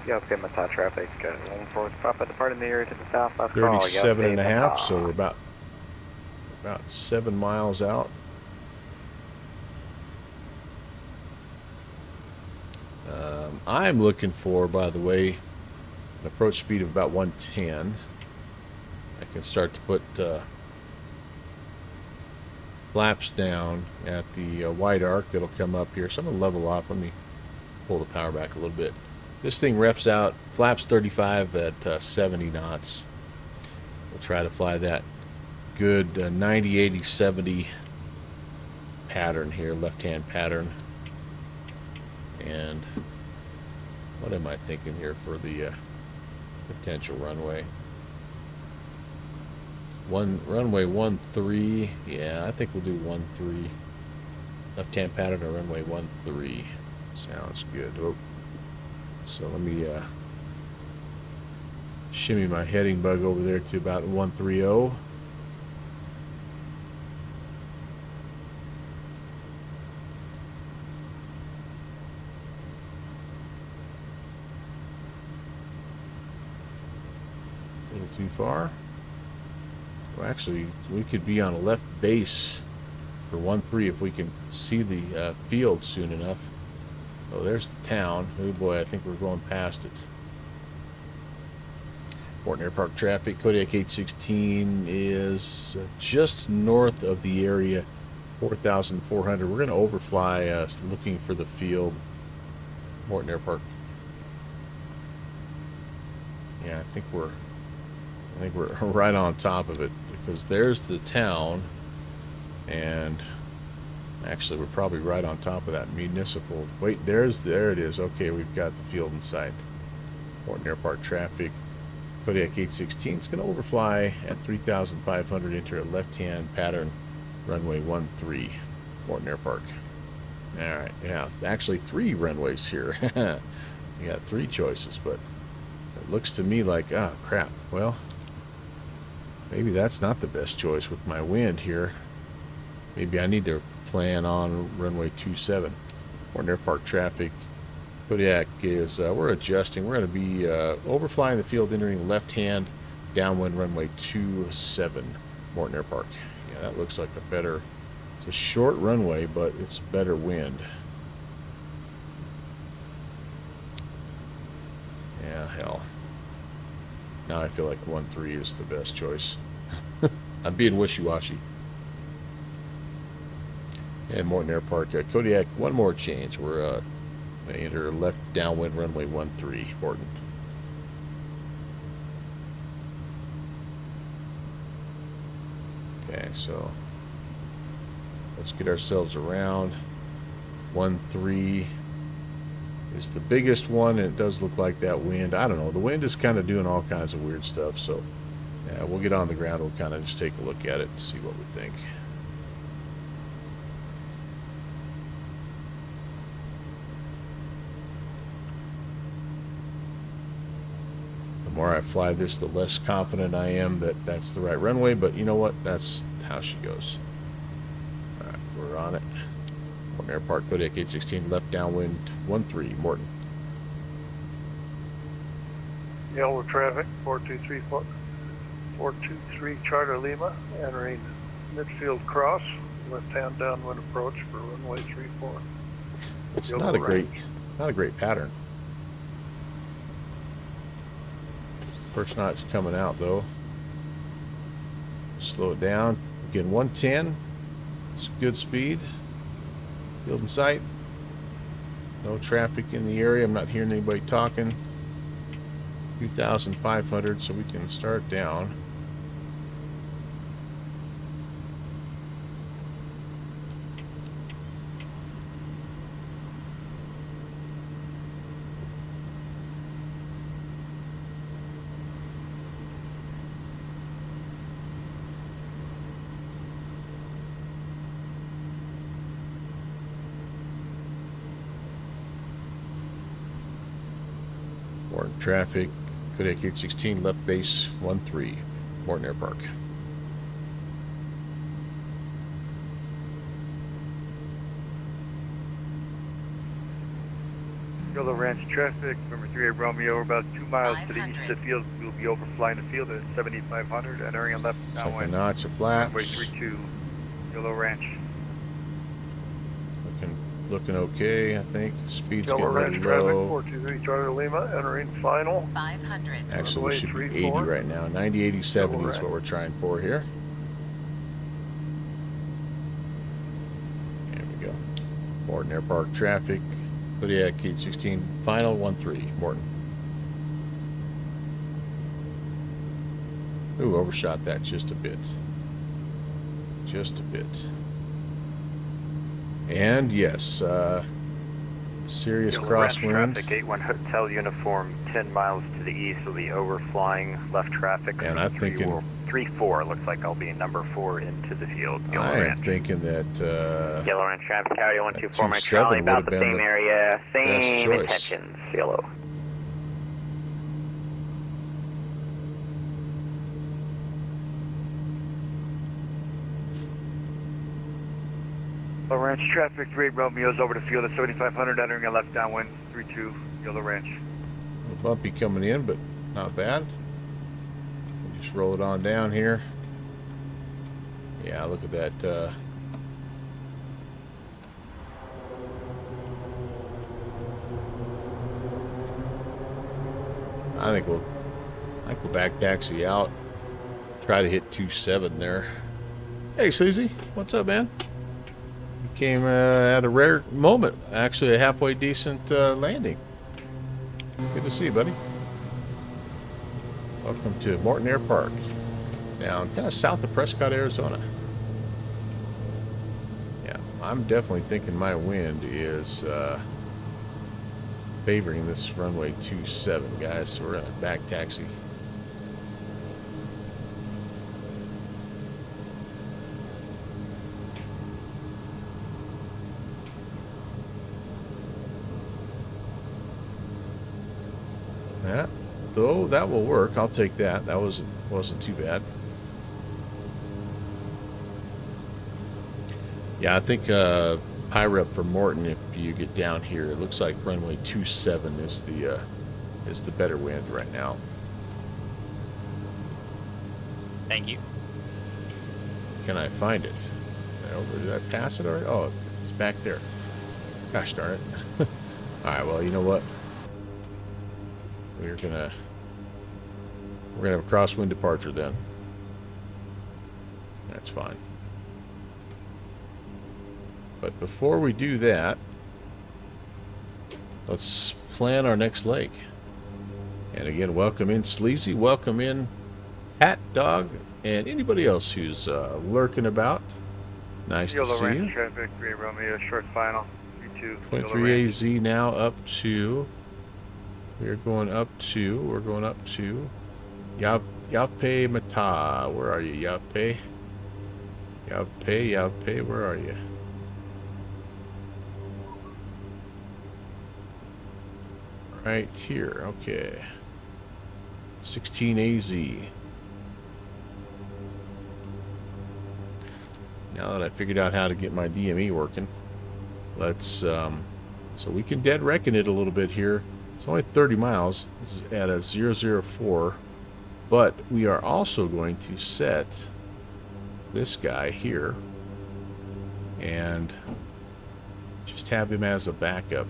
Yav'Pe Ma'Ta traffic. 114 Whiskey Papa departing the area to the south. Last call. 37.5, Yav'Pe so we're Ma'Ta. about 7 miles out. I'm looking for, by the way, an approach speed of about 110. I can start to put flaps down at the white arc that'll come up here. So I'm going to level off. Let me pull the power back a little bit. This thing refs out, flaps 35 at 70 knots. We'll try to fly that good 90, 80, 70 pattern here, left-hand pattern. And what am I thinking here for the potential runway? Runway 13. Yeah, I think we'll do 13. Left-hand pattern or runway 13. Sounds good. Oh. So let me shimmy my heading bug over there to about 130. A little too far. Well, actually, we could be on a left base for 13 if we can see the field soon enough. Oh, there's the town. Oh boy, I think we're going past it. Moreton Airpark traffic. Kodiak 816 is just north of the area, 4,400. We're going to overfly looking for the field. Moreton Airpark. Yeah, I think we're right on top of it, because there's the town, and actually we're probably right on top of that municipal. Wait, there it is. Okay, we've got the field in sight. Moreton Airpark traffic. Kodiak 816 is going to overfly at 3,500 into a left-hand pattern, runway 13. Moreton Airpark. All right, yeah, actually 3 runways here. You got 3 choices, but it looks to me like, oh crap, well, maybe that's not the best choice with my wind here. Maybe I need to plan on runway 27. Moreton Airpark traffic. Kodiak is, we're adjusting. We're going to be overflying the field, entering left-hand, downwind runway 27, Moreton Airpark. Yeah, that looks like a better, it's a short runway, but it's better wind. Yeah, hell. Now I feel like 1-3 is the best choice. I'm being wishy-washy. And Moreton Airpark, Kodiak, one more change. We're enter left downwind runway 13, Moreton. Okay, so let's get ourselves around. 13 is the biggest one, and it does look like that wind. I don't know. The wind is kind of doing all kinds of weird stuff, so yeah, we'll get on the ground. We'll kind of just take a look at it and see what we think. The more I fly this, the less confident I am that that's the right runway, but you know what? That's how she goes. All right, we're on it. Moreton Airpark, Kodiak 816, left downwind 13, Moreton. Yellow traffic, 423 Charter Lima, entering midfield cross, left-hand downwind approach for runway 34. It's Yolo not a Ranch. great pattern. First notch coming out though. Slow it down. Again, 110. It's good speed. Field in sight. No traffic in the area. I'm not hearing anybody talking. 2,500, so we can start down. Moreton traffic, Kodiak 816, left base 13, Moreton Airpark. Yolo Ranch traffic, number 38 Romeo, we're about 2 miles to the east of the field. We'll be overflying the field at 7,500, entering a left Second downwind. notch of flaps. Runway 32, Yolo Ranch. Looking okay, I think. Speed's Yellow getting Ranch really traffic, low. 423 Charter Lima, entering final. 500. Actually, we should be 80 34. right now. 90, 80, 70 Yellow is what Ranch. we're trying for here. There we go. Moreton Airpark traffic. Kodiak 816, final 13, Moreton. Ooh, overshot that just a bit. Just a bit. And yes, serious Yolo Ranch crosswind. traffic, 81 Hotel Uniform, 10 miles to the east will be overflying left traffic. And I'm thinking 3-4, looks like I'll be number 4 into the field. Yolo I am Ranch. thinking that Yellow Ranch traffic, Coyote 124, my 27 Charlie, about the would've been same the area, best same choice. intentions, Yellow. Yolo Ranch traffic, 38 Romeo's over the field at 7,500, entering a left downwind 32, Yolo Ranch. a little bumpy coming in, but not bad. We'll just roll it on down here. Yeah, look at that. I think we'll back taxi out. Try to hit 2.7 there. Hey, Sleazy, what's up, man? You came at a rare moment. Actually, a halfway decent landing. Good to see you, buddy. Welcome to Moreton Airpark, down kind of south of Prescott, Arizona. Yeah, I'm definitely thinking my wind is favoring this runway 27, guys. So we're gonna back taxi. though. That will work. I'll take that. That wasn't too bad. Yeah, I think high rep for Moreton. If you get down here, it looks like runway 27 is the better wind right now. Thank you. Can I find it? Did I pass it already? Oh, it's back there. Gosh darn it. Alright, well, you know what? We're gonna have a crosswind departure then. That's fine. But before we do that, let's plan our next leg. And again, welcome in Sleazy, welcome in Hat Dog, and anybody else who's lurking about. Nice to Yolo see Ranch you. traffic, 3 Romeo, short final. 3-2. 0.3 AZ now up to. We're going up to Yav'Pe Ma'Ta. Where are you, Yav'Pe? Yav'Pe, where are you? Right here, okay. 16 AZ. Now that I figured out how to get my DME working, let's, so we can dead reckon it a little bit here. It's only 30 miles. This is at a 004, but we are also going to set this guy here and just have him as a backup.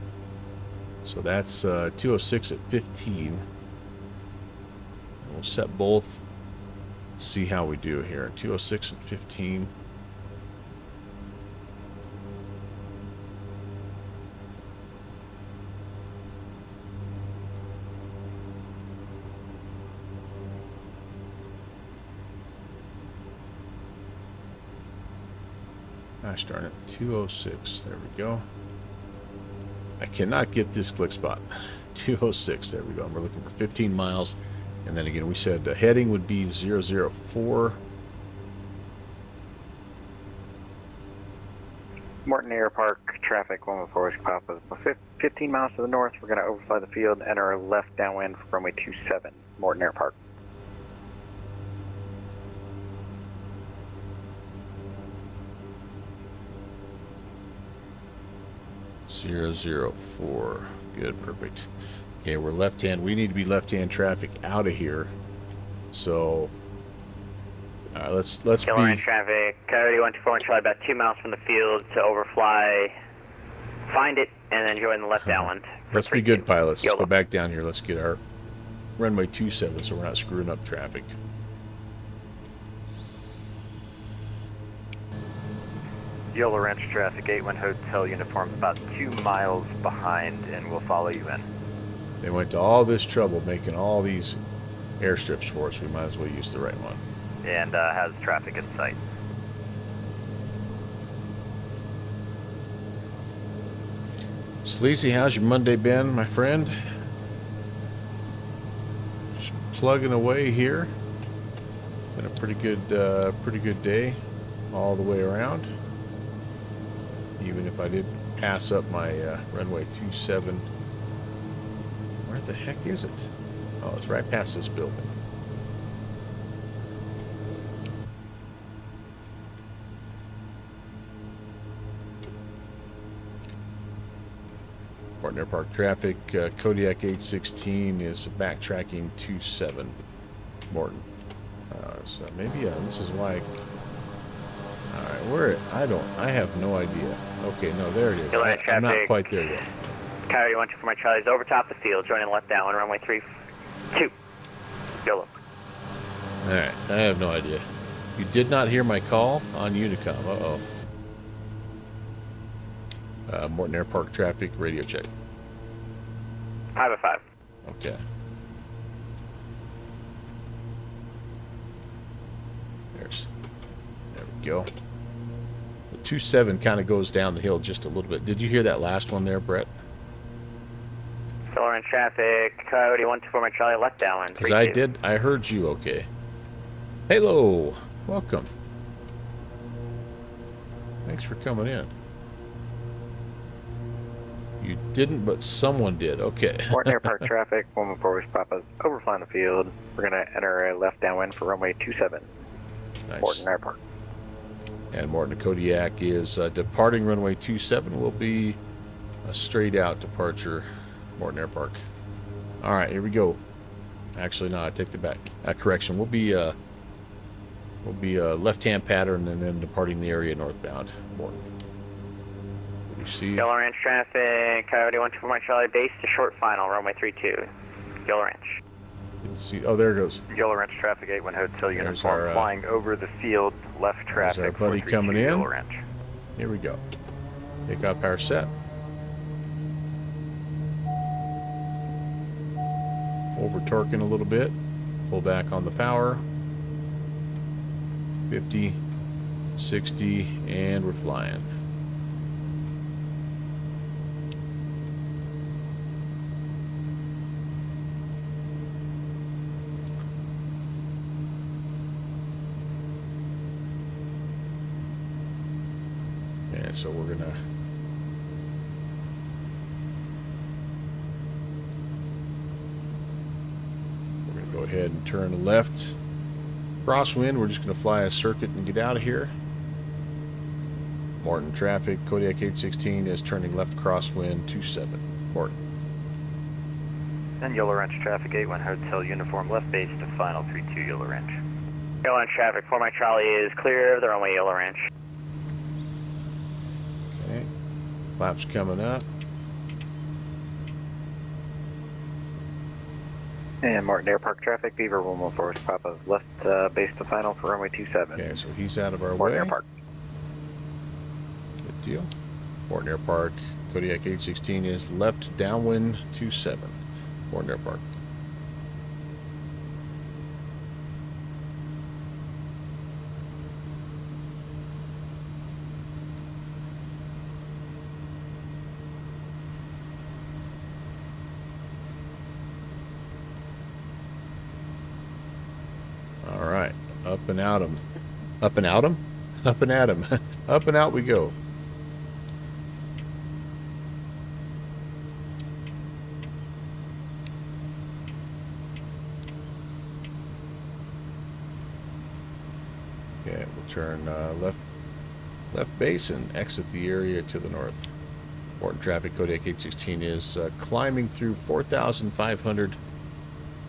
So that's 206 at 15. We'll set both, see how we do here. 206 at 15. Gosh darn it. 206. There we go. I cannot get this click spot. 206. There we go. We're looking for 15 miles. And then again, we said the heading would be 004. Moreton Airpark traffic 114 Papa. 15 miles to the north, we're going to overfly the field, enter left downwind for runway 27, Moreton Airpark. .004. Good, perfect. Okay, we're left-hand. We need to be left-hand traffic out of here. So, let's Yolo Ranch be. traffic, Coyote 124 Charlie, about 2 miles from the field to overfly. Find it and then join the left downwind. Let's be good pilots. Let's Yolo. go back down here. Let's get our runway 27 so we're not screwing up traffic. Yolo Ranch traffic, 81 Hotel uniform, about 2 miles behind, and we'll follow you in. They went to all this trouble making all these airstrips for us. We might as well use the right one. And has traffic in sight. Sleazy, how's your Monday been, my friend? Just plugging away here. Been a pretty good day all the way around. Even if I did pass up my runway 27. Where the heck is it? Oh, it's right past this building. Moreton Airpark traffic, Kodiak 816 is backtracking 27 Moreton. So maybe this is why. Alright, where? I have no idea. Okay, no, there it is. Yolo Ranch I'm not traffic. quite there yet. Coyote 124 Charlie's over top the field, joining left downwind, runway 32. Yolo. Alright, I have no idea. You did not hear my call on Unicom. Uh-oh. Moreton Airpark traffic, radio check. 505. Okay. There we go. The 27 kind of goes down the hill just a little bit. Did you hear that last one there, Brett? Yolo Ranch traffic, Coyote 124 Charlie, left downwind. Because I heard you okay. Hello, welcome. Thanks for coming in. You didn't, but someone did. Okay. Moreton Airpark traffic, 114 West Papa's overflying the field. We're going to enter a left downwind for runway 27. Nice. Moreton Airpark. And Moreton to Kodiak is departing runway 27 will be a straight out departure, Moreton Airpark. All right, here we go. Actually, no, I take the back. Correction. We'll be left-hand pattern and then departing the area northbound. Moreton. You see? Yolo Ranch traffic, Coyote 124 Mike Charlie, base to short final, runway 32. Yolo Ranch. You see? Oh, there it goes. Yolo Ranch traffic, 81 Hotel There's uniform, our, flying over the field, left traffic. our buddy 432 coming in. Yolo Ranch. Here we go. Takeoff power set. Over torquing a little bit. Pull back on the power. 50, 60, and we're flying. And so we're gonna go ahead and turn left. Crosswind, we're just going to fly a circuit and get out of here. Moreton traffic, Kodiak 816 is turning left crosswind 27. Moreton. And Yolo Ranch traffic, 81 Hotel uniform, left base to final 32 Yolo Ranch. Yolo Ranch traffic, 4 Mike Charlie is clear of the runway Yolo Ranch. Okay. Flaps coming up. And Moreton Airpark traffic, Beaver 114 West Papa's left base to final for runway 27. Okay, so he's out of our Moreton way. Airpark. Good deal. Moreton Airpark, Kodiak 816 is left downwind 27. Moreton Airpark. All right, up and out 'em. Up and out 'em? Up and at 'em. Up and out we go. Okay, we'll turn left base and exit the area to the north. Moreton traffic, Kodiak 816 is climbing through 4,500.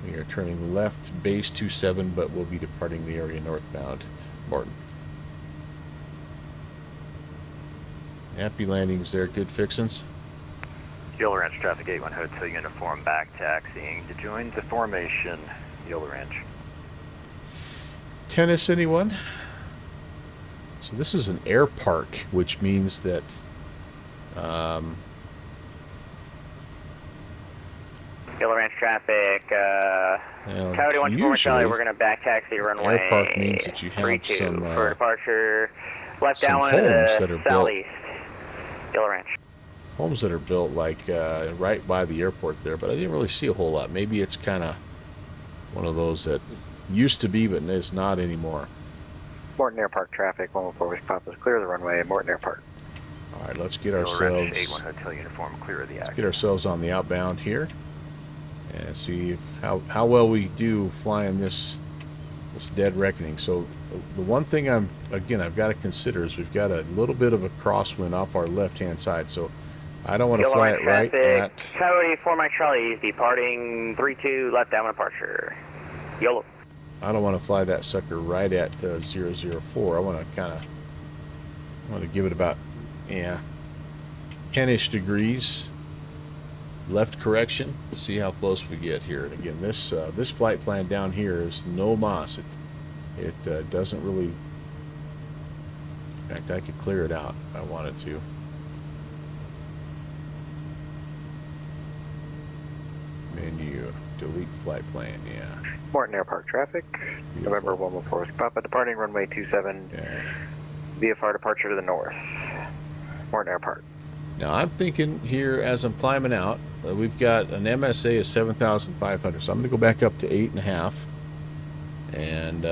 We are turning left base 27, but we'll be departing the area northbound. Moreton. Happy landings there, good fixins. Yolo Ranch traffic, 81 Hotel uniform, back taxiing to join the formation. Yolo Ranch. Tennis, anyone? So this is an air park, which means that Yolo Ranch traffic, well, Coyote 124 Charlie, we're going to back taxi runway air park means that you have 32 some for departure left some downwind homes to that the are built. southeast. Yolo Ranch. homes that are built like right by the airport there, but I didn't really see a whole lot. Maybe it's kind of one of those that used to be, but is not anymore. Moreton Airpark traffic, 114 West Papa's clear of the runway, Moreton Airpark. All right, let's get Yolo Ranch, ourselves 81 Hotel uniform, clear of the let's act. get ourselves on the outbound here and see if, how well we do flying this dead reckoning. So the one thing I've got to consider is we've got a little bit of a crosswind off our left-hand side, so I don't want to fly it right at. Coyote 4 Mike Charlie is departing 32 left downwind departure. YOLO. I don't want to fly that sucker right at 004. I want to give it about 10-ish degrees left correction. Let's see how close we get here. And again, this flight plan down here is no mas. It doesn't really. In fact, I could clear it out if I wanted to. Menu, delete flight plan. Yeah. Moreton Airpark traffic, Beautiful. November 114 West Papa, departing runway 27, Yeah. VFR departure to the north. Moreton Airpark. Now I'm thinking here as I'm climbing out, we've got an MSA of 7,500, so I'm going to go back up to 8.5, and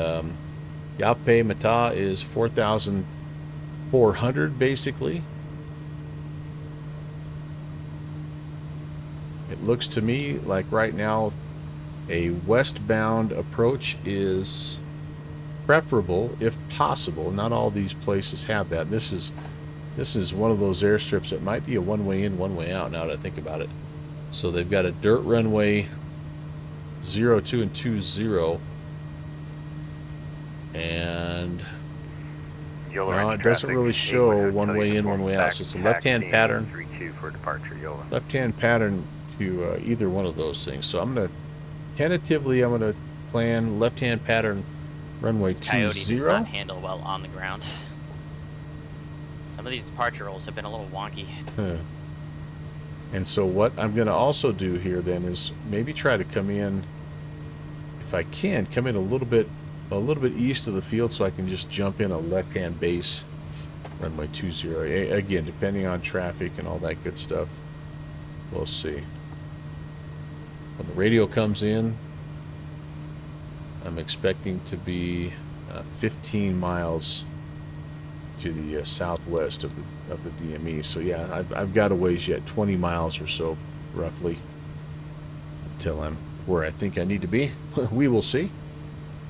Yav'Pe Ma'Ta is 4,400 basically. It looks to me like right now a westbound approach is preferable if possible. Not all these places have that. This is one of those airstrips that might be a one-way in, one-way out, now that I think about it. So they've got a dirt runway 02 and 20, and Yolo no, Ranch it doesn't traffic, really show 81 one Hotel way in, one uniform way out. back So it's a to left-hand taxi pattern. 32 for departure, Yolo. Left-hand pattern to either one of those things. So I'm gonna tentatively plan left-hand pattern runway Coyote 20. does not handle well on the ground. Some of these departure rolls have been a little wonky. Huh. And so what I'm going to also do here then is maybe try to come in, if I can, come in a little bit east of the field so I can just jump in a left-hand base runway 20. Again, depending on traffic and all that good stuff, we'll see. When the radio comes in, I'm expecting to be 15 miles to the southwest of the DME. So yeah, I've got a ways yet, 20 miles or so, roughly, until I'm where I think I need to be. We will see.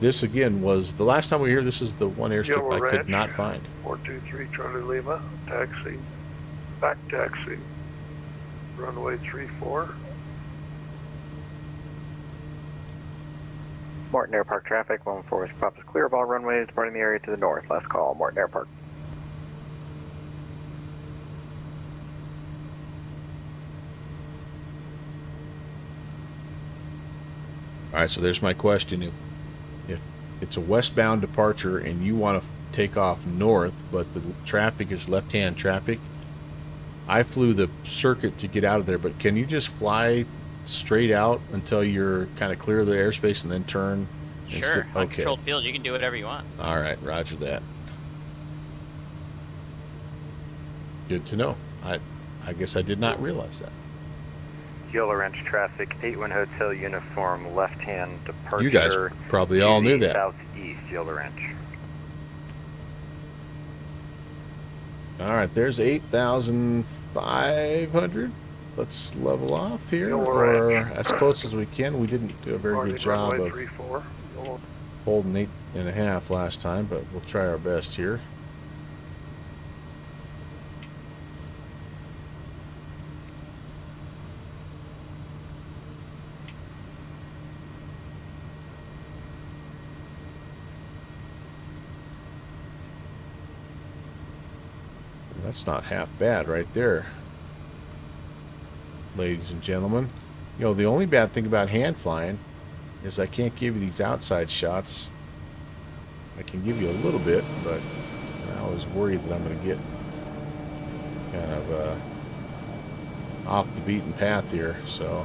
This again was the last time we were here. This is the one airstrip Yolo I could Ranch, not find. 423 Charlie Lima, taxi, back taxi, runway 34. Moreton Airpark traffic, 114 Whiskey Papa is clear of all runways, departing the area to the north. Last call, Moreton Airpark. All right, so there's my question. If it's a westbound departure and you want to take off north, but the traffic is left-hand traffic, I flew the circuit to get out of there, but can you just fly straight out until you're kind of clear of the airspace and then turn? Sure, Okay. uncontrolled field, you can do whatever you want. All right, roger that. Good to know. I guess I did not realize that. Yolo Ranch traffic, 81 Hotel uniform, left-hand departure. You guys probably all knew that. Southeast, Yolo Ranch. All right, there's 8,500. Let's level off here, Yolo or Ranch. as close as we can. We didn't do a very good job runway of 34. Yolo. holding 8.5 last time, but we'll try our best here. That's not half bad right there, ladies and gentlemen. You know, the only bad thing about hand flying is I can't give you these outside shots. I can give you a little bit, but I always worry that I'm going to get kind of off the beaten path here. So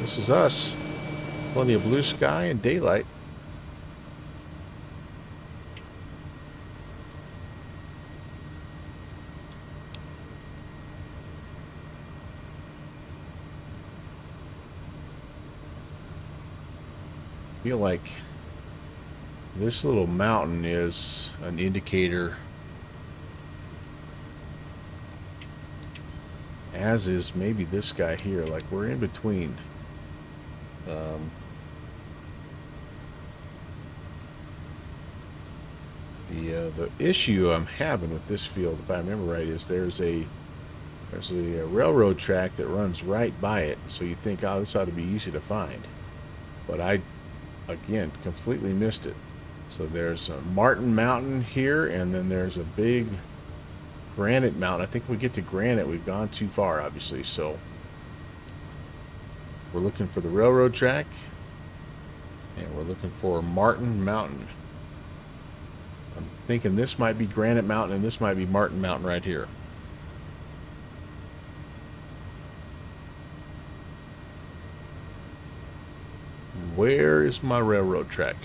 this is us. Plenty of blue sky and daylight. Feel like this little mountain is an indicator, as is maybe this guy here. Like we're in between. The issue I'm having with this field, if I remember right, is there's a railroad track that runs right by it. So you think, oh, this ought to be easy to find, but I again completely missed it. So there's a Martin Mountain here, and then there's a big Granite Mountain. I think we get to Granite, we've gone too far, obviously. So we're looking for the railroad track, and we're looking for Martin Mountain. I'm thinking this might be Granite Mountain and this might be Martin Mountain right here. Where is my railroad track?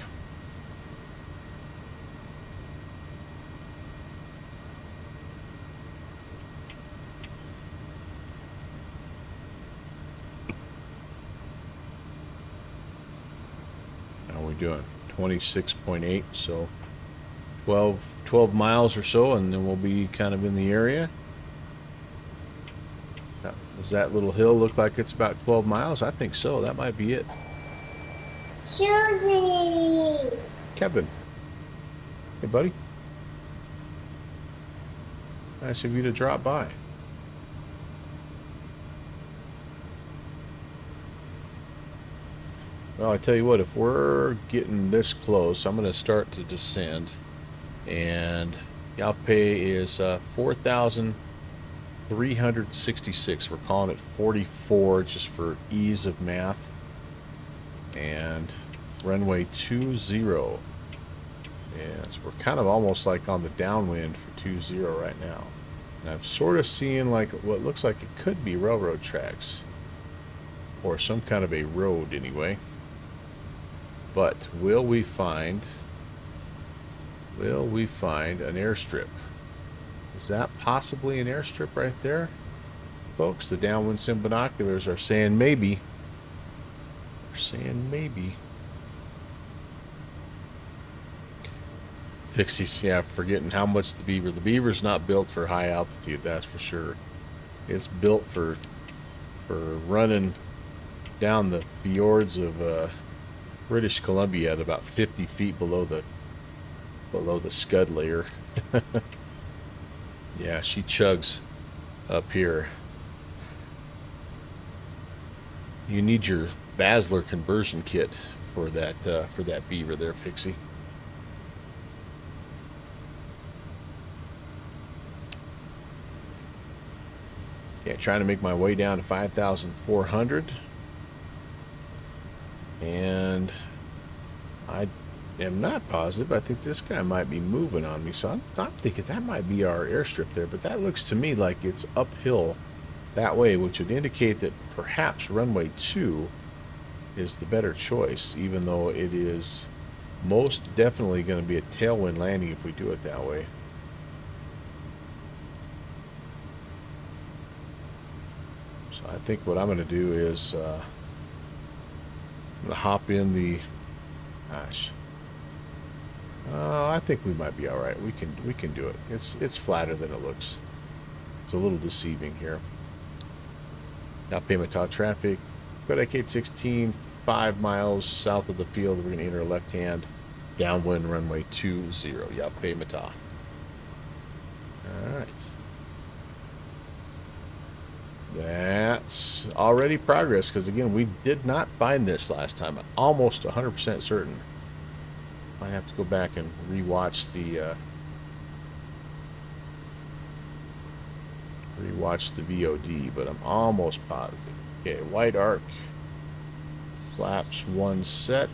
How are we doing? 26.8, so 12 miles or so, and then we'll be kind of in the area. Does that little hill look like it's about 12 miles? I think so. That might be it. Susie! Kevin. Hey, buddy. Nice of you to drop by. Well, I tell you what, if we're getting this close, I'm going to start to descend. And Yav'Pe is 4,366. We're calling it 44 just for ease of math. And runway 20. And so we're kind of almost like on the downwind for 20 right now. And I'm sort of seeing like what looks like it could be railroad tracks. Or some kind of a road anyway. But will we find an airstrip? Is that possibly an airstrip right there? Folks, the downwind sim binoculars are saying maybe. They're saying maybe. Fixies, yeah, forgetting how much the beaver's not built for high altitude, that's for sure. It's built for running down the fjords of British Columbia at about 50 feet below the scud layer. Yeah, she chugs up here. You need your Basler conversion kit for that beaver there, Fixie. Yeah, trying to make my way down to 5,400. And I am not positive. I think this guy might be moving on me. So I'm thinking that might be our airstrip there. But that looks to me like it's uphill that way, which would indicate that perhaps runway 2 is the better choice, even though it is most definitely going to be a tailwind landing if we do it that way. So I think what I'm going to do is I'm going to hop in the, gosh, I think we might be all right. We can do it. It's flatter than it looks. It's a little deceiving here. Yav'Pe Ma'Ta traffic. Kodiak 816, 5 miles south of the field. We're going to enter left hand, downwind runway 20. Yav'Pe Ma'Ta. All right. That's already progress, because again, we did not find this last time. I'm almost 100% certain. Might have to go back and rewatch the VOD, but I'm almost positive. Okay, white arc, flaps 1 set.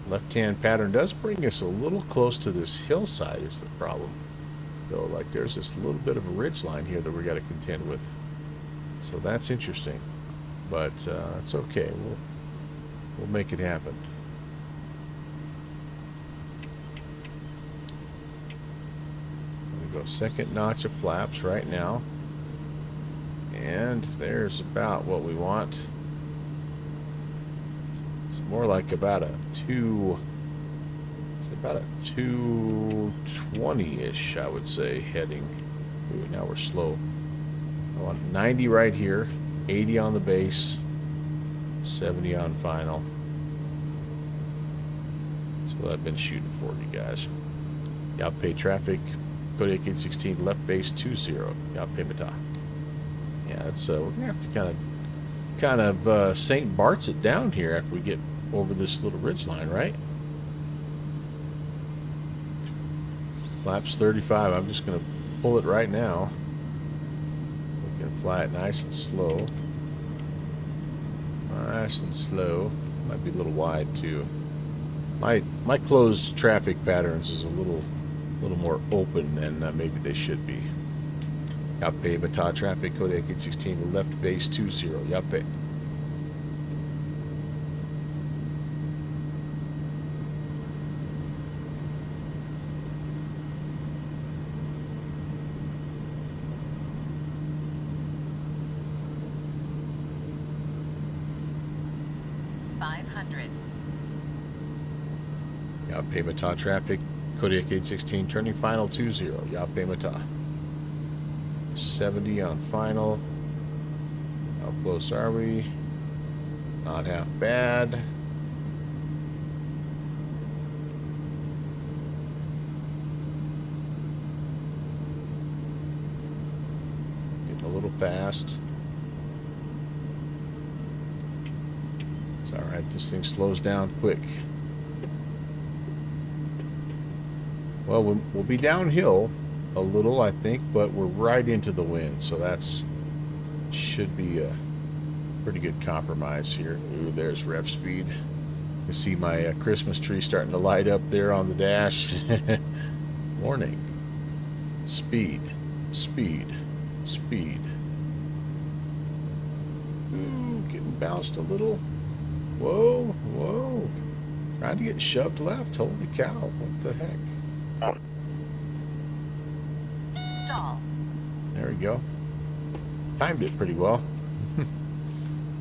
Left-hand pattern does bring us a little close to this hillside is the problem. Though, like, there's this little bit of a ridge line here that we got to contend with. So that's interesting. But it's okay. We'll make it happen. Go second notch of flaps right now, and there's about what we want. It's more like about a 220-ish, I would say, heading. Ooh, now we're slow. I want 90 right here, 80 on the base, 70 on final. That's what I've been shooting for, you guys. Yav'Pe traffic. Kodiak 816 left base 20. Yav'Pe Ma'Ta. Yeah, that's we're gonna have to kind of St. Bart's it down here after we get over this little ridge line, right? Flaps 35. I'm just gonna pull it right now. We can fly it nice and slow. Nice and slow. Might be a little wide too. My closed traffic patterns is a little more open than maybe they should be. Yav'Pe Ma'Ta traffic, Kodiak 816, left base 20. Yav'Pe. Yav'Pe Ma'Ta traffic, Kodiak 816, turning final 20. Yav'Pe Ma'Ta. 70 on final. How close are we? Not half bad. Getting a little fast. It's alright, this thing slows down quick. Well, we'll be downhill a little, I think, but we're right into the wind, so that's should be a pretty good compromise here. Ooh, there's rev speed. You see my Christmas tree starting to light up there on the dash. Warning. Speed, speed, speed. Ooh, getting bounced a little. Whoa, whoa. Trying to get shoved left. Holy cow, what the heck? Stall. There we go. Timed it pretty well.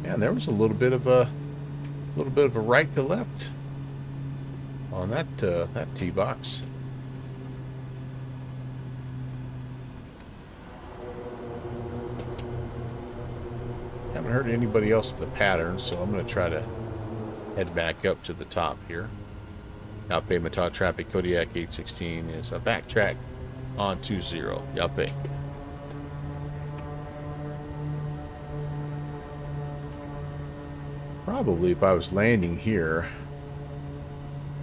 Yeah, there was a little bit of a right to left on that tee box. Haven't heard anybody else in the pattern, so I'm going to try to head back up to the top here. Yav'Pe Ma'Ta traffic, Kodiak 816 is a backtrack on 20. Yav'Pe. Probably if I was landing here,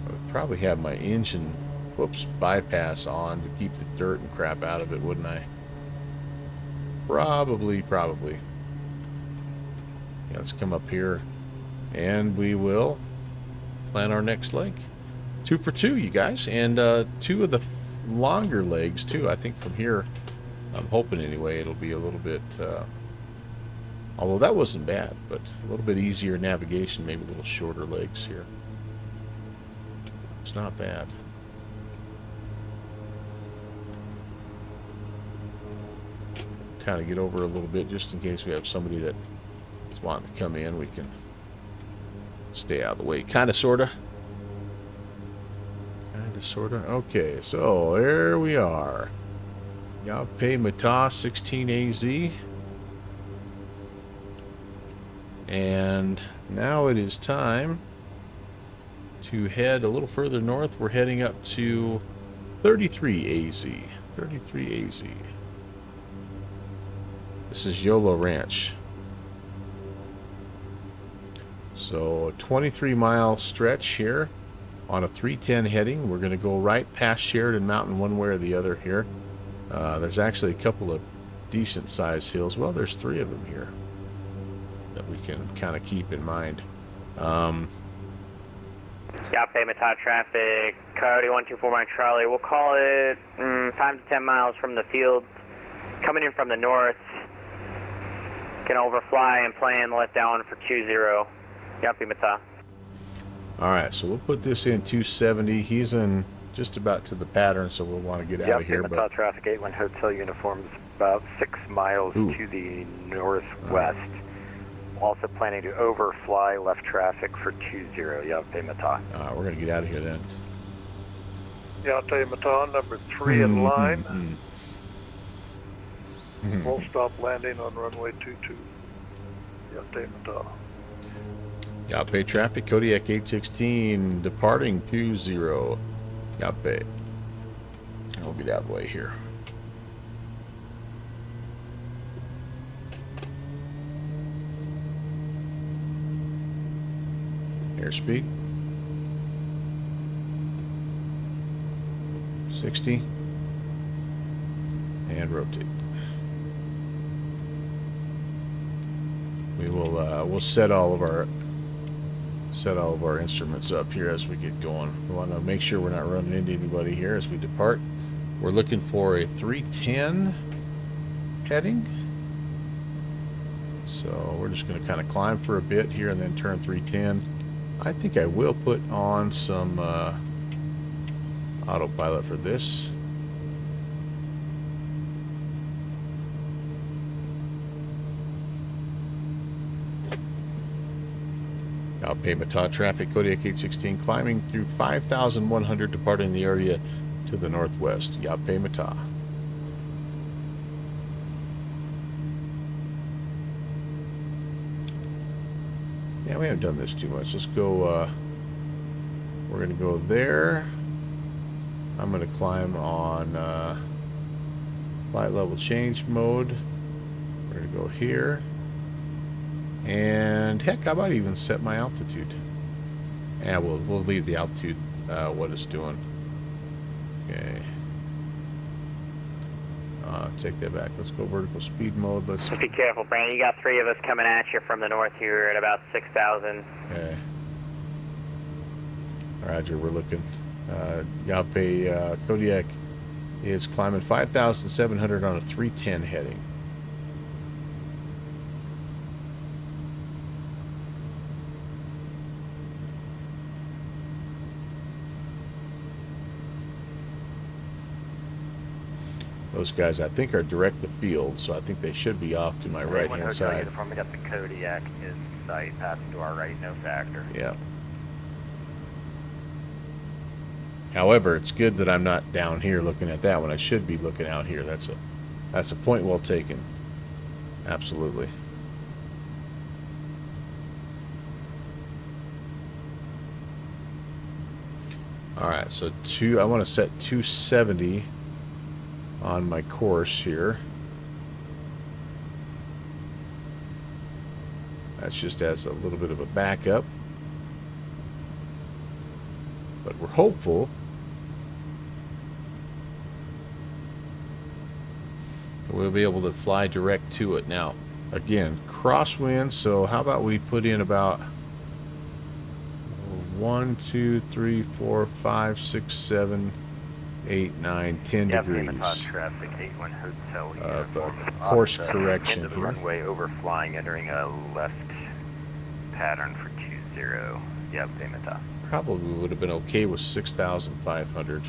I would probably have my engine, bypass on to keep the dirt and crap out of it, wouldn't I? Probably. Yeah, let's come up here and we will plan our next leg. 2 for 2, you guys, and 2 of the longer legs too. I think from here, I'm hoping anyway, it'll be a little bit, although that wasn't bad, but a little bit easier navigation, maybe a little shorter legs here. It's not bad. Kind of get over a little bit just in case we have somebody that is wanting to come in. We can stay out of the way. Kind of, sort of. Okay, so there we are. Yav'Pe Ma'Ta 16AZ. And now it is time to head a little further north. We're heading up to 33AZ. 33AZ. This is Yolo Ranch. So a 23-mile stretch here on a 310 heading. We're going to go right past Sheridan Mountain one way or the other here. There's actually a couple of decent sized hills. Well, there's 3 of them here that we can kind of keep in mind. Yav'Pe Ma'Ta traffic, Coyote 124 Mike Charlie. We'll call it 5 to 10 miles from the field. Coming in from the north. Can overfly and plan left down for 20. Yav'Pe Ma'Ta. Alright, so we'll put this in 270. He's in just about to the pattern, so we'll want to get out of here. Yav'Pe Ma'Ta traffic, 81 Hotel uniforms, about 6 miles to the northwest. Also planning to overfly left traffic for 20, Yav'Pe Ma'Ta. We're going to get out of here then. Yav'Pe Ma'Ta, number 3 in line. Full stop landing on runway 22. Yav'Pe Ma'Ta. Yav'Pe traffic, Kodiak 816, departing 20. Yav'Pe. We'll get out of the way here. Airspeed 60 and rotate. We will we'll set all of our instruments up here as we get going. We want to make sure we're not running into anybody here as we depart. We're looking for a 310 heading. So we're just going to kind of climb for a bit here and then turn 310. I think I will put on some autopilot for this. Yav'Pe Ma'Ta traffic, Kodiak 816, climbing through 5,100, departing the area to the northwest. Yav'Pe Ma'Ta. Yeah, we haven't done this too much. Let's go, we're going to go there. I'm going to climb on flight level change mode. We're going to go here. And heck, how about even set my altitude? Yeah, we'll leave the altitude what it's doing. Okay. Take that back. Let's go vertical speed mode. Let's Just be careful, Brandon. You got 3 of us coming at you from the north here at about 6,000. Okay. Roger, we're looking. Yav'Pe Kodiak is climbing 5,700 on a 310 heading. Those guys, I think, are direct to field, so I think they should be off to my right-hand side. From got the Kodiak in sight, passing to our right, no factor. Yeah. However, it's good that I'm not down here looking at that one. I should be looking out here. That's a point well taken. Absolutely. All right, so I want to set 270 on my course here. That's just as a little bit of a backup. But we're hopeful that we'll be able to fly direct to it. Now, again, crosswind, so how about we put in about 1, 2, 3, 4, 5, 6, 7, 8, 9, 10 degrees Traffic 81 Hotel of course correction into the here. runway overflying, entering a left pattern for 20. Yav'Pe Ma'Ta. Probably would have been okay with 6,500.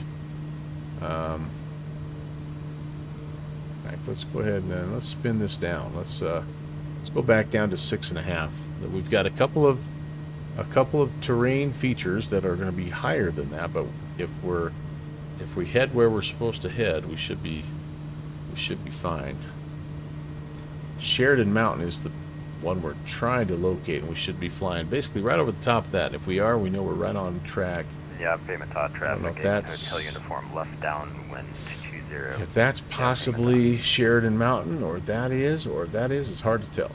Right, let's go ahead and let's spin this down. Let's go back down to 6.5. We've got a couple of terrain features that are going to be higher than that, but if we head where we're supposed to head, we should be fine. Sheridan Mountain is the one we're trying to locate, and we should be flying basically right over the top of that. If we are, we know we're right on track. Yav'Pe Ma'Ta traffic, that's hotel uniform left downwind 20. If that's possibly Sheridan Mountain, or that is, it's hard to tell.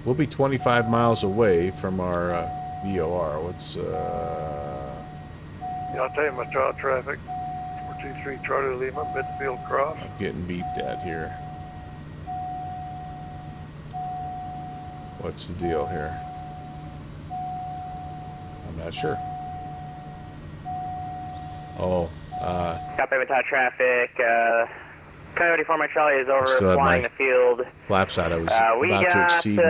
We'll be 25 miles away from our VOR. What's Yav'Pe Ma'Ta traffic, 423 Charlie Lima, midfield cross. I'm getting beeped at here. What's the deal here? I'm not sure. Oh, Yav'Pe Ma'Ta traffic, Coyote 4 Mike Charlie is still have overflying my the field. flap side. I was We about to got exceed my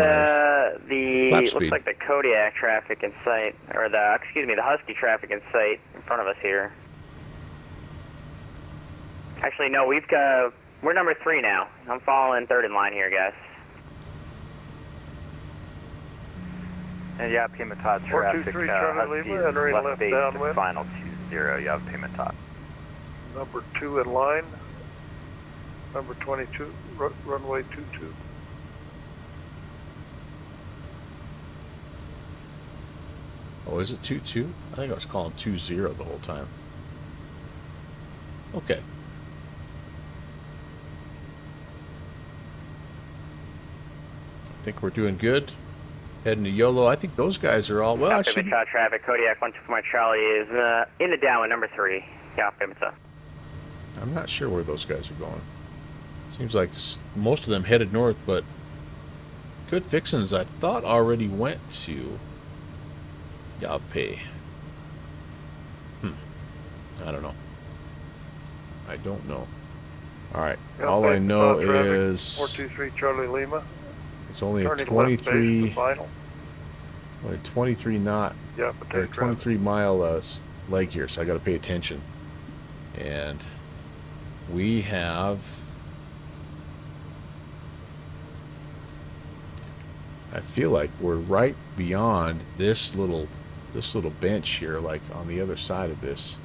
the lap looks speed. like the Kodiak traffic in sight, or the Husky traffic in sight in front of us here. Actually, no, we're number 3 now. I'm following 3rd in line here, guys. And Yav'Pe Ma'Ta traffic, 423 Charlie Husky Lima, entering left left base downwind. final 20, Yav'Pe Ma'Ta. Number 2 in line. Number 22, runway 22. Oh, is it 2-2? I think I was calling 2-0 the whole time. Okay. I think we're doing good. Heading to Yolo. I think those guys are all well. I Yav'Pe should. Ma'Ta traffic, Kodiak 124 Mike Charlie is in the downwind, number 3. Yav'Pe Ma'Ta. I'm not sure where those guys are going. Seems like most of them headed north, but Good Fixins I thought already went to Yav'Pe. I don't know. I don't know. Alright, all I know is 423 Charlie Lima. it's only a Turning left base to 23, final. only 23 knot, Yeah, or but take 23 mile leg here, so I got to pay attention. And we have, I feel like we're right beyond this little bench here, like on the other side of this.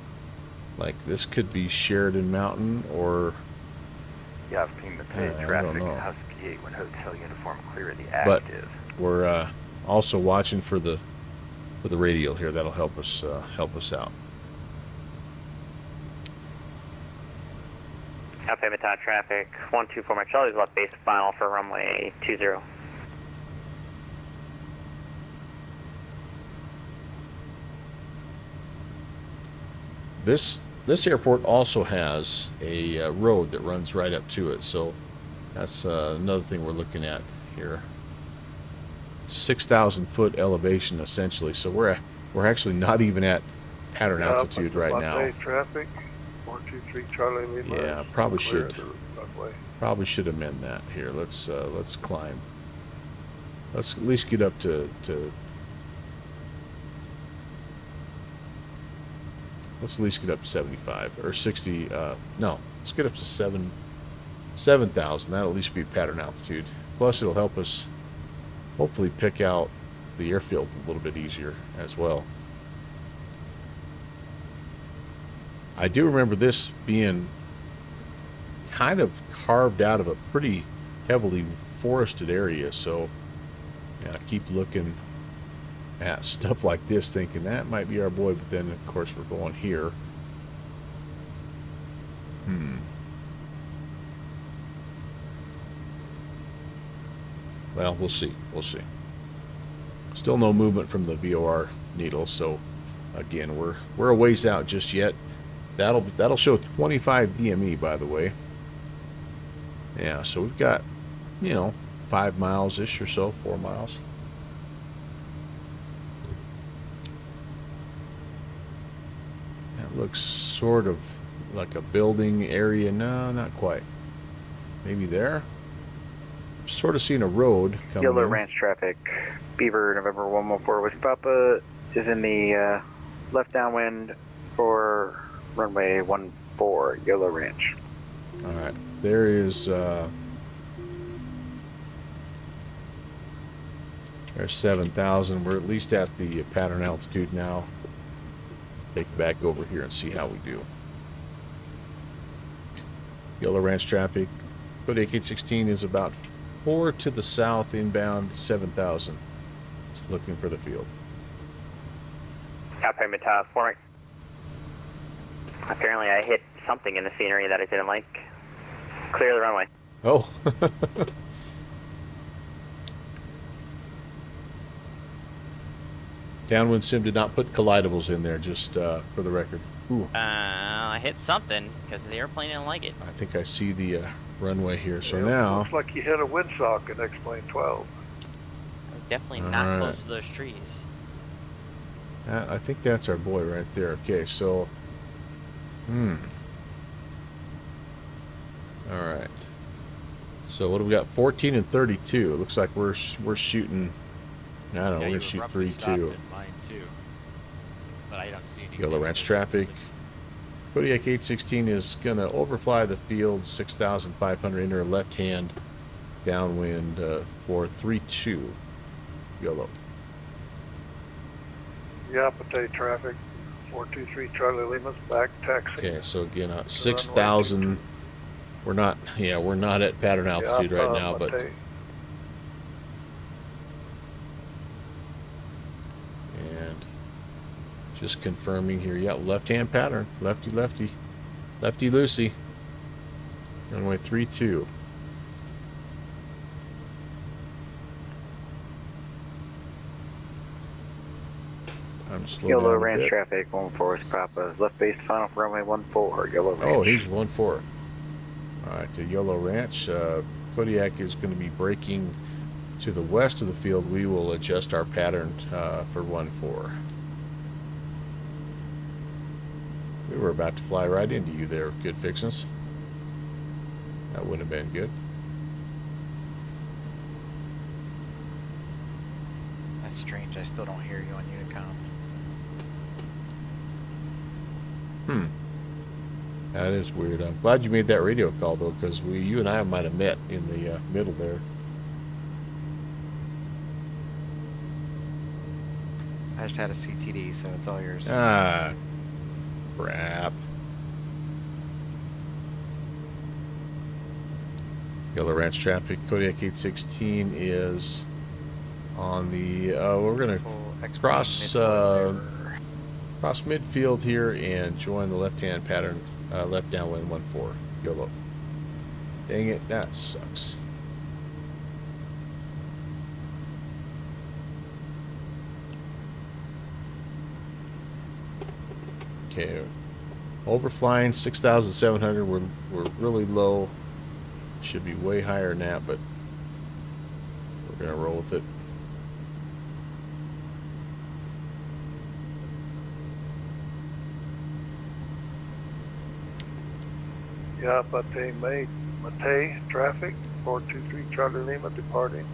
Like this could be Sheridan Mountain, or Yav'Pe I Ma'Ta don't traffic, know. Husky 28 when Hotel Uniform clear the But active. we're also watching for the radial here. That'll help us out. Yav'Pe Ma'Ta traffic 124 Mike Charlie's left base final for runway 20. This airport also has a road that runs right up to it, so that's another thing we're looking at here. 6,000 foot elevation essentially, so we're actually not even at pattern altitude right now. Traffic 423 Charlie Lima. Yeah, probably clear should. the runway. Probably should amend that here. Let's climb. Let's at least get up to let's at least get up to 75 or 60. No, let's get up to 7,000. That'll at least be pattern altitude. Plus, it'll help us hopefully pick out the airfield a little bit easier as well. I do remember this being kind of carved out of a pretty heavily forested area, so yeah, keep looking at stuff like this thinking that might be our boy, but then of course we're going here. Well, we'll see. Still no movement from the VOR needle, so again, we're a ways out just yet. That'll show 25 DME, by the way. Yeah, so we've got, 5 miles-ish or so, 4 miles. That looks sort of like a building area. No, not quite. Maybe there? Sort of seeing a road coming Yolo in. Ranch traffic, Beaver November 114 Whiskey Papa is in the left downwind for runway 14 Yolo Ranch. All right, there is there's 7,000. We're at least at the pattern altitude now. Take back over here and see how we do. Yolo Ranch traffic. Kodiak 816 is about 4 to the south, inbound 7,000. Just looking for the field. Yav'Pe Ma'Ta 4. Apparently I hit something in the scenery that I didn't like. Clear the runway. Oh. Downwind Sim did not put collidables in there, just for the record. Ooh. I hit something because the airplane didn't like it. I think I see the runway here. So Yeah, now, looks like you hit a windsock in X-Plane 12. I was definitely All not right. close to those trees. I think that's our boy right there. Okay, so, all right. So what do we got? 14 and 32. It looks like we're shooting. I don't know. Yeah, We're you gonna shoot abruptly 3-2. stopped at mine too. But I don't see anything. Yolo Ranch traffic. Kodiak 816 is going to overfly the field 6,500 into left hand downwind for 3-2. Yolo. Yav'Pe traffic 423 Charlie Lima's back taxi. Okay, so again, 6,000. We're not at pattern altitude right now, but and just confirming here. Yeah, left hand pattern, lefty loosey. Runway 32. I'm slowing Yolo down a Ranch bit. traffic 14 Whiskey Papa left base final for runway 14 Yolo Ranch. Oh, he's 1-4. All right, to Yolo Ranch. Kodiak is going to be braking to the west of the field. We will adjust our pattern for 1-4. We were about to fly right into you there, good fixins. That would have been good. That's strange. I still don't hear you on Unicom. That is weird. I'm glad you made that radio call though, because you and I might have met in the middle there. I just had a CTD, so it's all yours. Ah, crap. Yolo Ranch traffic. Kodiak 816 is on the. We're gonna cross cross midfield here and join the left-hand pattern. Left downwind 14. Yolo. Dang it, that sucks. Okay, overflying 6,700. We're really low. Should be way higher than that, but we're gonna roll with it. Yav'Pe Ma'Ta traffic, 423 Charlie Lima departing,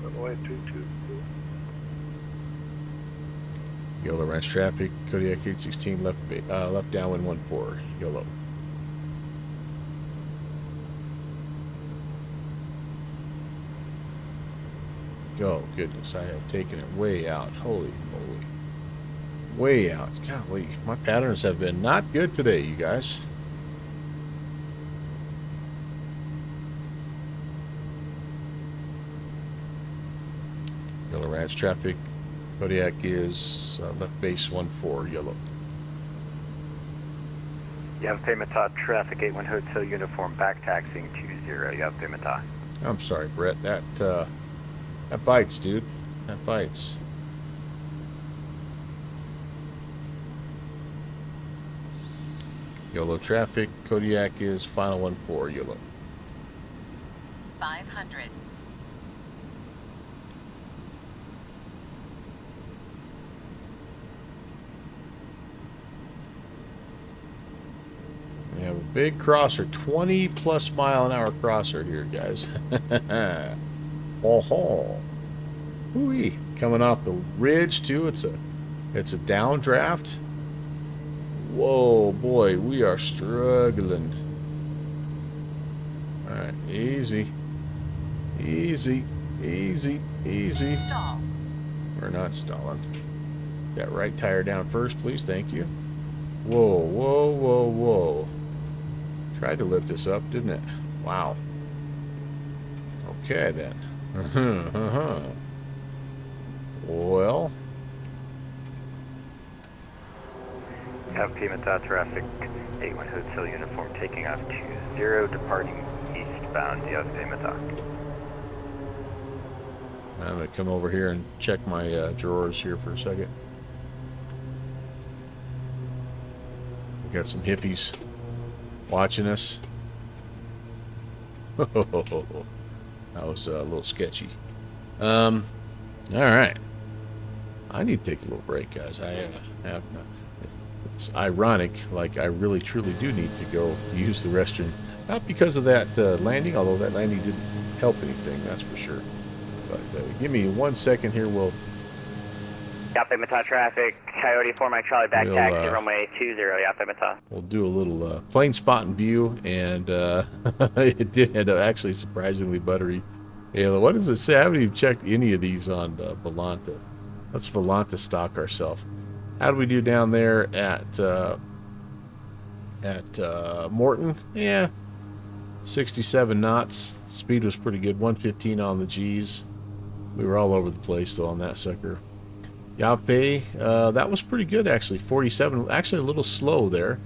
runway 22. Yolo Ranch traffic, Kodiak 816 left downwind 14. Yolo. Oh goodness, I have taken it way out. Holy moly. Way out. Golly, my patterns have been not good today, you guys. Yolo Ranch traffic, Kodiak is left base 14, Yolo. Yav'Pe Ma'Ta traffic 81 Hotel uniform back taxiing 20 Yav'Pe Ma'Ta. I'm sorry, Brett. That bites, dude. That bites. Yolo traffic, Kodiak is final 14, Yolo. 500. We have a big crosser, 20 plus mile an hour crosser here, guys. Oh, hoo-wee. Coming off the ridge too. It's a downdraft. Whoa, boy, we are struggling. All right, easy, easy, easy, easy. Stall. We're not stalling. That right tire down first, please. Thank you. Whoa, whoa, whoa, whoa. Tried to lift us up, didn't it? Wow. Okay, then. Well. Yav'Pe Ma'Ta traffic 81 Hotel uniform taking off 20 departing eastbound Yav'Pe Ma'Ta. I'm going to come over here and check my drawers here for a second. We got some hippies watching us. That was a little sketchy. All right. I need to take a little break, guys. It's ironic, like I really truly do need to go use the restroom. Not because of that landing, although that landing didn't help anything, that's for sure. But give me 1 second here. We'll Yav'Pe Ma'Ta traffic, Coyote 4 Mike Charlie back taxi, runway 20, Yav'Pe Ma'Ta. We'll do a little plane spot and view, and it did end up actually surprisingly buttery. Halo, what does it say? I haven't even checked any of these on Volanta. Let's Volanta stock ourselves. How do we do down there at Moreton? Yeah, 67 knots. Speed was pretty good. 115 on the G's. We were all over the place though on that sucker. Yav'Pe, that was pretty good actually. 47, actually a little slow there.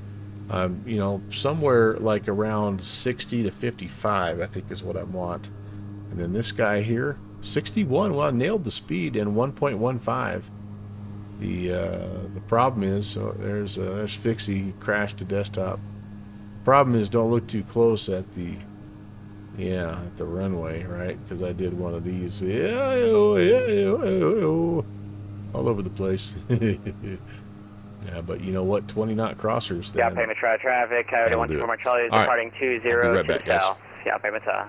You know, somewhere like around 60 to 55, I think is what I want. And then this guy here, 61. Well, I nailed the speed in 1.15. The problem is, there's Fixie. He crashed to desktop. Problem is, don't look too close at the runway, right? Because I did one of these. All over the place. Yeah, but you know what? 20 knot crossers. Yav'Pe Ma'Ta traffic, Coyote 124 Mike Charlie is departing 20 right back, guys. south. Yav'Pe Ma'Ta.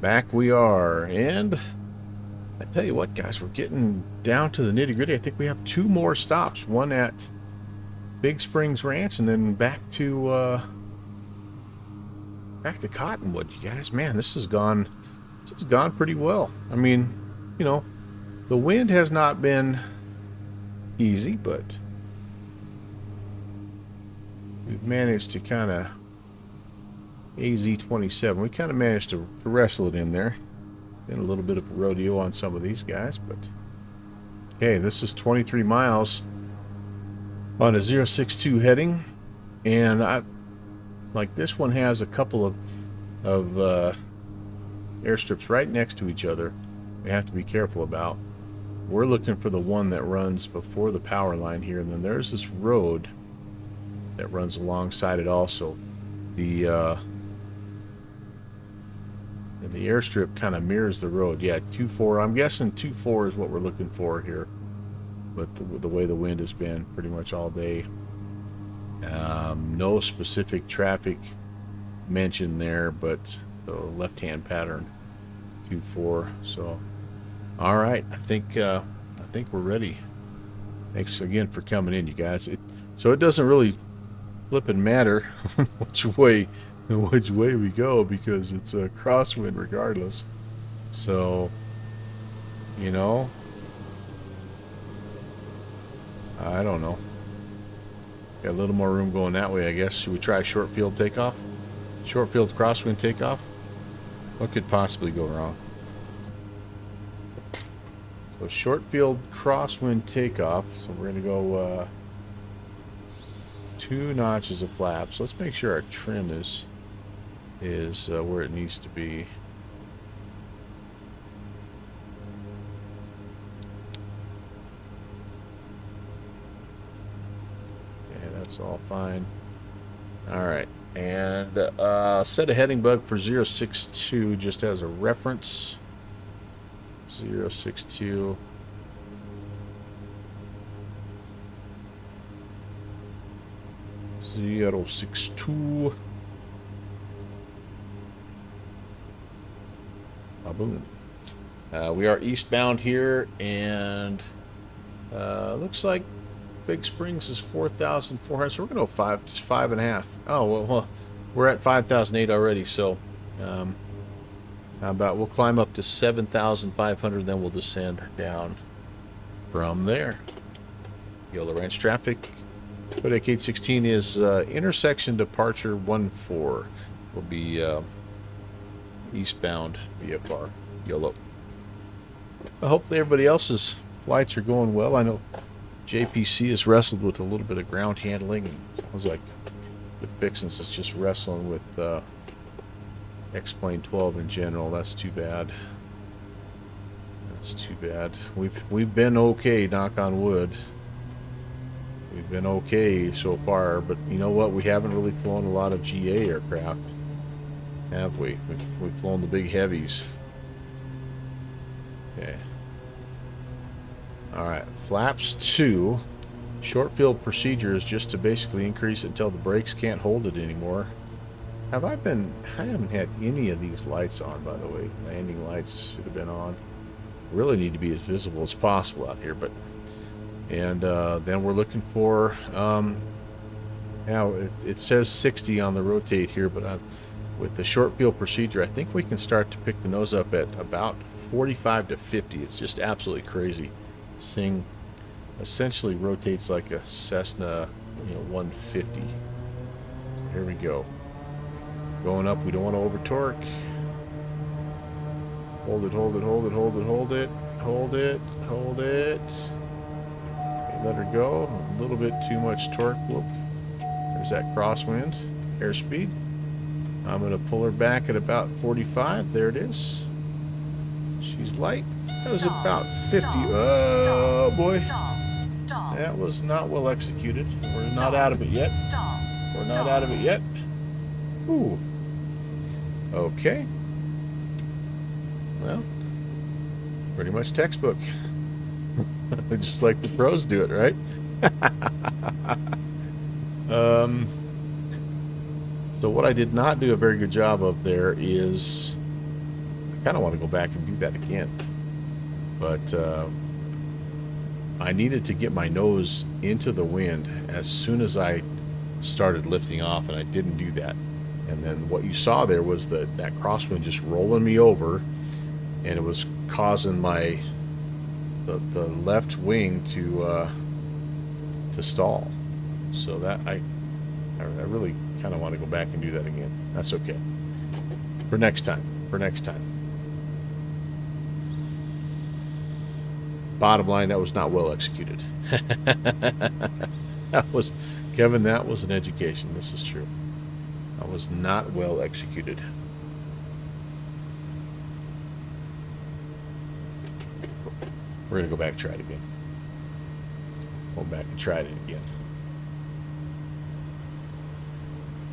back we are, and I tell you what, guys, we're getting down to the nitty-gritty. I think we have 2 more stops, one at Big Springs Ranch and then back to Cottonwood. You guys, man, this has gone pretty well. I mean, you know, the wind has not been easy, but we've managed to kind of AZ-27. We kind of managed to wrestle it in there. Been a little bit of a rodeo on some of these guys, but okay, this is 23 miles on a 062 heading, and like this one has a couple of airstrips right next to each other. We have to be careful about. We're looking for the one that runs before the power line here, and then there's this road that runs alongside it also. The airstrip kind of mirrors the road. Yeah, 2-4. I'm guessing 2-4 is what we're looking for here, with the way the wind has been pretty much all day. No specific traffic mentioned there, but the left-hand pattern 2-4. So, all right, I think we're ready. Thanks again for coming in, you guys. So it doesn't really flipping matter which way we go, because it's a crosswind regardless. So, you know, I don't know. Got a little more room going that way, I guess. Should we try short field takeoff? Short field crosswind takeoff? What could possibly go wrong? So short field crosswind takeoff. So we're going to go 2 notches of flaps. Let's make sure our trim is where it needs to be. Okay, that's all fine. All right, and set a heading bug for 062 just as a reference. 062. .062. Boom. We are eastbound here, and looks like Big Springs is 4,400, so we're gonna go just 5.5. Oh well, we're at 5,008 already. So how about we'll climb up to 7,500, then we'll descend down from there. Yolo Ranch traffic. Kodiak 816 is intersection departure 14. Will be eastbound VFR Yolo. Well, hopefully everybody else's flights are going well. I know JPC has wrestled with a little bit of ground handling, and sounds like the Fixins is just wrestling with X-Plane 12 in general. That's too bad. That's too bad. We've been okay, knock on wood. We've been okay so far, but you know what? We haven't really flown a lot of GA aircraft, have we? We've flown the big heavies. Okay. Alright, flaps 2. Short field procedure is just to basically increase it until the brakes can't hold it anymore. I haven't had any of these lights on, by the way. Landing lights should have been on. Really need to be as visible as possible out here, but and then we're looking for now it says 60 on the rotate here, but with the short field procedure, I think we can start to pick the nose up at about 45 to 50. It's just absolutely crazy. This thing essentially rotates like a Cessna, 150. Here we go. Going up, we don't want to over torque. Hold it, hold it, hold it, hold it, hold it, hold it, hold it. Okay, let her go. A little bit too much torque. Whoop. There's that crosswind. Airspeed. I'm going to pull her back at about 45. There it is. She's light. That was about 50. Oh boy. That was not well executed. We're not out of it yet. We're not out of it yet. Ooh. Okay. Well, pretty much textbook. Just like the pros do it, right? So what I did not do a very good job of there is kind of want to go back and do that again. But I needed to get my nose into the wind as soon as I started lifting off, and I didn't do that. And then what you saw there was that crosswind just rolling me over, and it was causing my the left wing to stall. So that I really kind of want to go back and do that again. That's okay. For next time. Bottom line, that was not well executed. That was, Kevin, that was an education. This is true. That was not well executed. We're going to go back and try it again. Go back and try it again.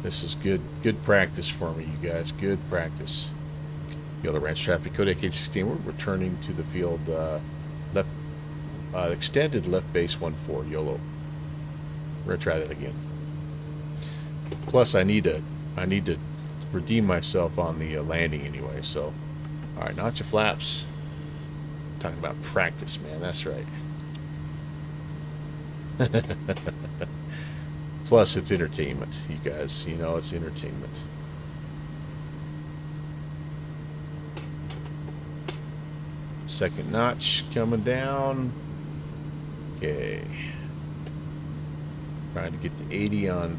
This is good practice for me, you guys. Good practice. Yolo Ranch traffic, Kodiak 816. We're returning to the field left, extended left base 14, Yolo. We're gonna try that again. Plus, I need to redeem myself on the landing anyway. So, all right, notch your flaps. I'm talking about practice, man. That's right. Plus, it's entertainment, you guys. You know, it's entertainment. Second notch coming down. Okay. Trying to get the 80 on.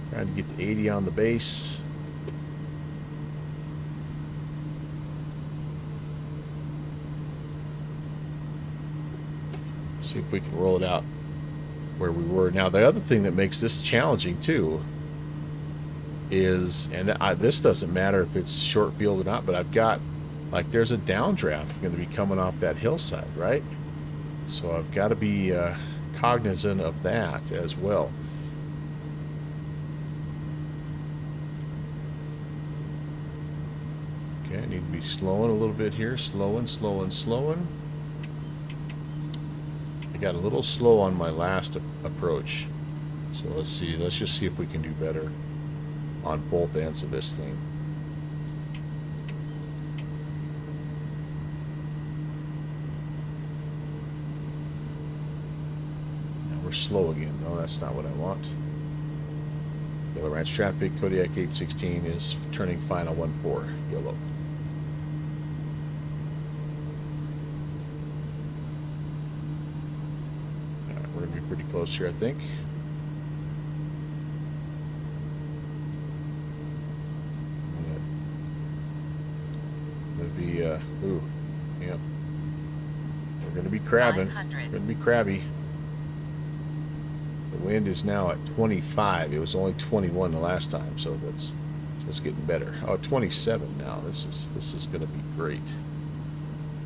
Trying to get the 80 on the base. See if we can roll it out where we were. Now, the other thing that makes this challenging too is, and this doesn't matter if it's short field or not, but I've got, like, there's a downdraft going to be coming off that hillside, right? So I've got to be cognizant of that as well. Okay, I need to be slowing a little bit here. Slowing. I got a little slow on my last approach. So let's see. Let's just see if we can do better on both ends of this thing. Now we're slow again. No, that's not what I want. Yolo Ranch traffic, Kodiak 816 is turning final 14, Yolo. We're going to be pretty close here, I think. Going to be, ooh, yep. We're going to be crabbing. We're going to be crabby. The wind is now at 25. It was only 21 the last time, so it's getting better. Oh, 27 now. This is going to be great.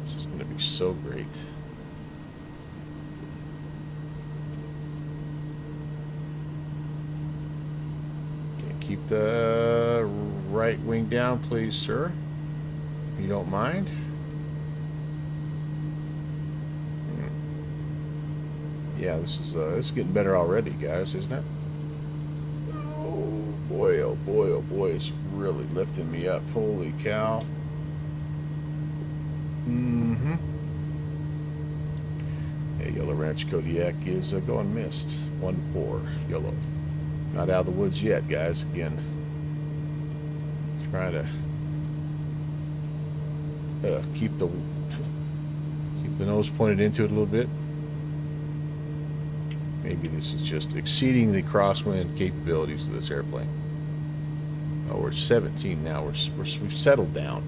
This is going to be so great. Keep the right wing down, please, sir. If you don't mind. Yeah, this is getting better already, guys, isn't it? Oh boy, oh boy, oh boy, it's really lifting me up. Holy cow. Mm-hmm. Hey, Yolo Ranch Kodiak is going missed. 1-4, Yolo. Not out of the woods yet, guys. Again, try to keep the nose pointed into it a little bit. Maybe this is just exceeding the crosswind capabilities of this airplane. Oh, we're 17 now. We've settled down.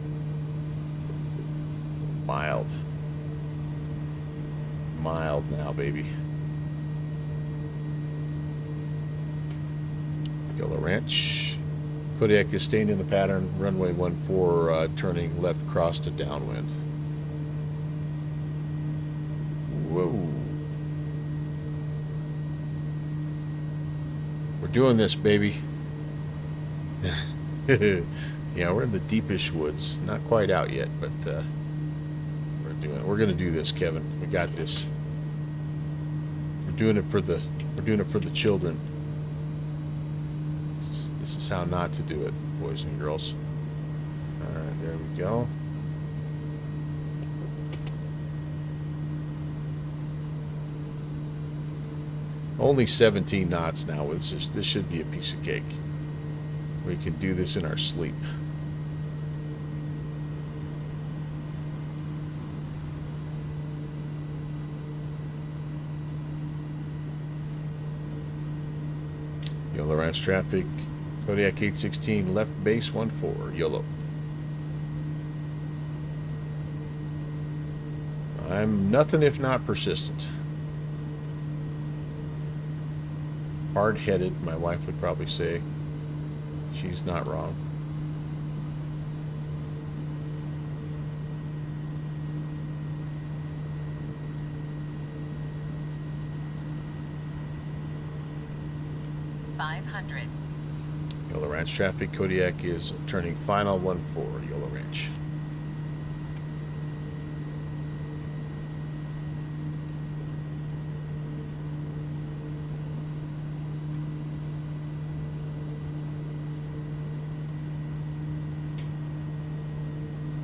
Mild now, baby. Yolo Ranch. Kodiak is staying in the pattern. Runway 14, turning left cross to downwind. Whoa. We're doing this, baby. Yeah, we're in the deepish woods. Not quite out yet, but we're gonna do this, Kevin. We got this. We're doing it for the children. This is how not to do it, boys and girls. Alright, there we go. Only 17 knots now. This should be a piece of cake. We can do this in our sleep. Yolo Ranch traffic. Kodiak 816 left base 14 Yolo. I'm nothing if not persistent. Hard-headed, my wife would probably say. She's not wrong. Yolo Ranch traffic. Kodiak is turning final 14 Yolo Ranch.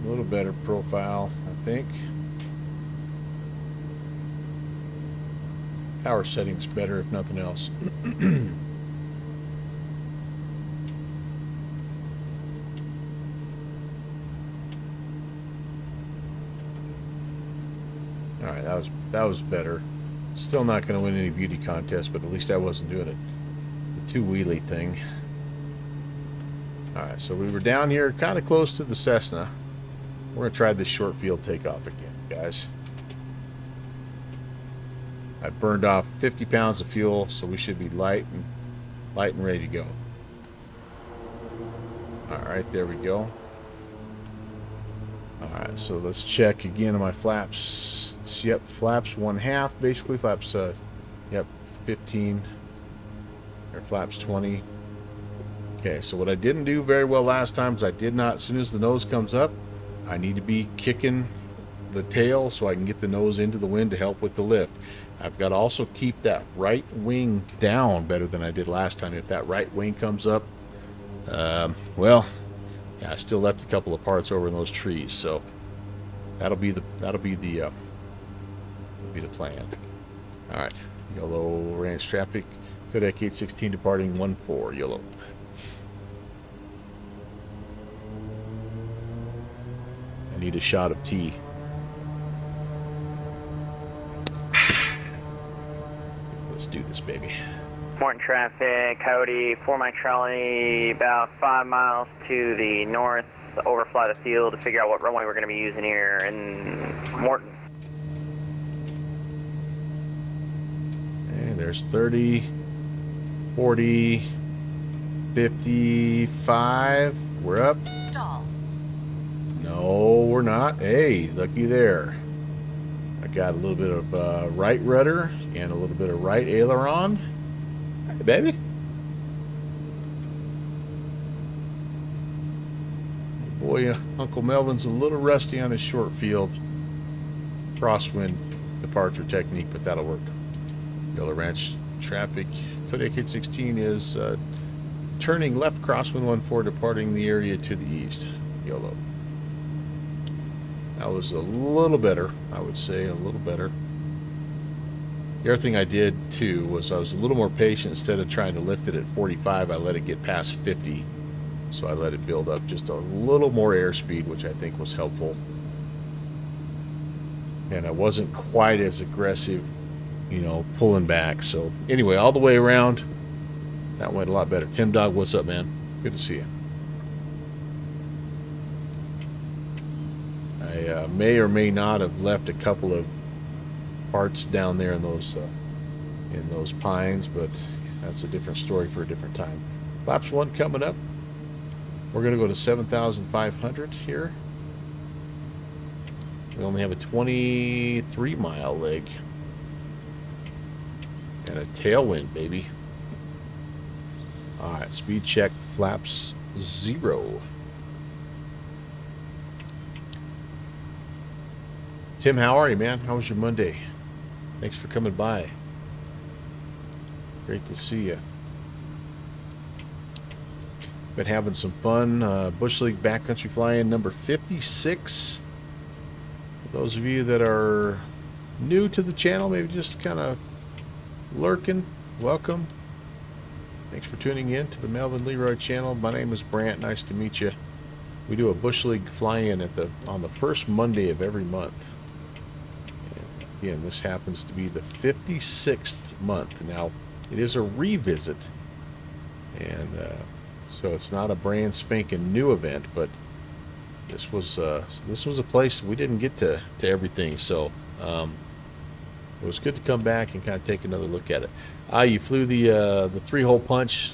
A little better profile, I think. Power settings better if nothing else. Alright, that was better. Still not going to win any beauty contest, but at least I wasn't doing it. The two-wheelie thing. Alright, so we were down here kind of close to the Cessna. We're going to try this short field takeoff again, guys. I burned off 50 pounds of fuel, so we should be light and ready to go. Alright, there we go. Alright, so let's check again on my flaps. Yep, flaps 1/2, basically. Flaps, yep, 15. Or flaps 20. Okay, so what I didn't do very well last time is I did not, as soon as the nose comes up, I need to be kicking the tail so I can get the nose into the wind to help with the lift. I've got to also keep that right wing down better than I did last time. If that right wing comes up, well, yeah, I still left a couple of parts over in those trees, so that'll be the plan. All right, Yolo Ranch traffic. Kodiak 816 departing 14 Yolo. I need a shot of tea. Let's do this, baby. Moreton traffic, Coyote, 4 Mike Charlie, about 5 miles to the north. Overfly the field to figure out what runway we're going to be using here in Moreton. Okay, there's 30, 40, 55. We're up. Stall. No, we're not. Hey, looky there. I got a little bit of right rudder and a little bit of right aileron. Hey, baby. Boy, Uncle Melvin's a little rusty on his short field crosswind departure technique, but that'll work. Yolo Ranch traffic. Kodiak 816 is turning left crosswind 14, departing the area to the east. Yolo. That was a little better, I would say, a little better. The other thing I did, too, was I was a little more patient. Instead of trying to lift it at 45, I let it get past 50. So I let it build up just a little more airspeed, which I think was helpful. And I wasn't quite as aggressive, you know, pulling back. So anyway, all the way around, that went a lot better. Tim Dog, what's up, man? Good to see you. I may or may not have left a couple of parts down there in those pines, but that's a different story for a different time. Flaps 1 coming up. We're going to go to 7,500 here. We only have a 23-mile leg. And a tailwind, baby. Alright, speed check, flaps 0. Tim, how are you, man? How was your Monday? Thanks for coming by. Great to see you. Been having some fun. Bush League Backcountry Flying number 56. For those of you that are new to the channel, maybe just kind of lurking, welcome. Thanks for tuning in to the Melvin Leroy channel. My name is Brant. Nice to meet you. We do a Bush League fly-in on the first Monday of every month. And again, this happens to be the 56th month. Now, it is a revisit, and so it's not a brand spanking new event, but this was a place we didn't get to everything, so it was good to come back and kind of take another look at it. You flew the 3-hole punch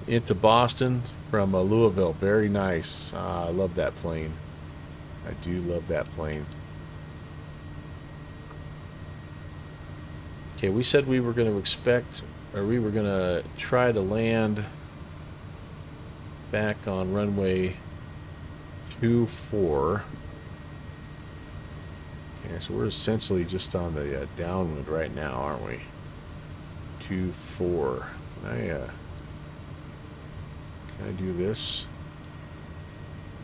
into Boston from Louisville. Very nice. I love that plane. I do love that plane. Okay, we said we were going to expect, or we were going to try to land back on runway 24. Okay, so we're essentially just on the downwind right now, aren't we? 24. Can I do this?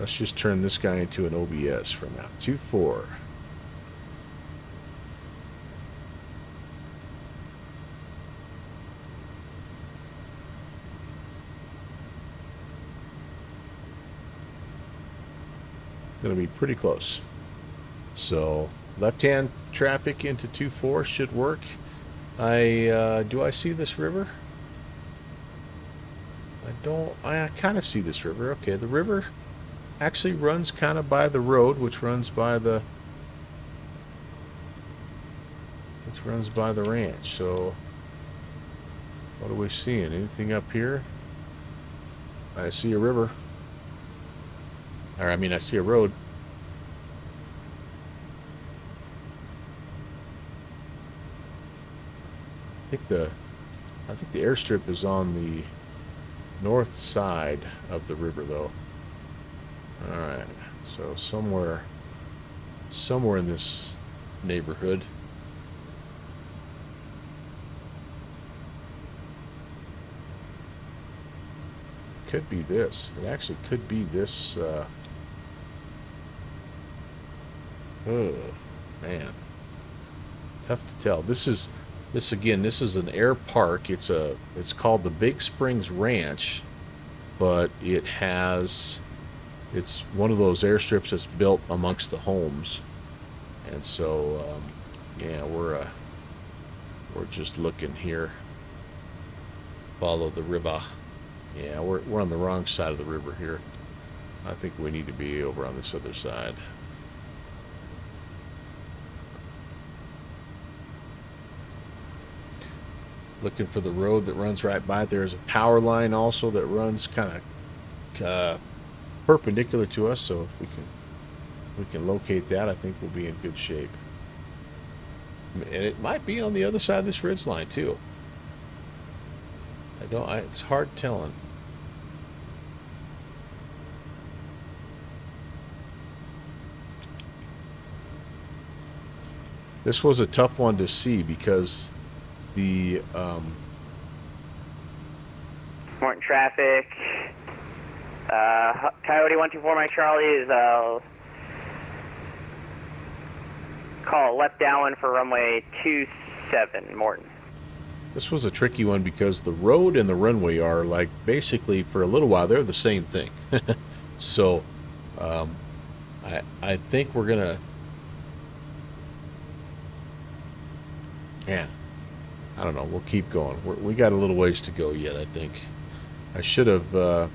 Let's just turn this guy into an OBS for now. 24. Going to be pretty close. So left-hand traffic into 24 should work. Do I see this river? I kind of see this river. Okay, the river actually runs kind of by the road, which runs by the ranch. So what are we seeing? Anything up here? I see a river. Or I mean, I see a road. I think the airstrip is on the north side of the river, though. All right, so somewhere in this neighborhood. Could be this. It actually could be this. Oh man, tough to tell. This is an air park. It's called the Big Springs Ranch, but it's one of those airstrips that's built amongst the homes, and so yeah, we're just looking here. Follow the river. Yeah, we're on the wrong side of the river here. I think we need to be over on this other side. Looking for the road that runs right by. There's a power line also that runs kind of perpendicular to us, so if we can locate that, I think we'll be in good shape. And it might be on the other side of this ridge line too. It's hard telling. This was a tough one to see because the Moreton traffic. Coyote 124 Mike Charlie is call left downwind for runway 27 Moreton. This was a tricky one because the road and the runway are like basically for a little while they're the same thing. So I think we're gonna, yeah, I don't know, we'll keep going. We got a little ways to go yet. I think I should have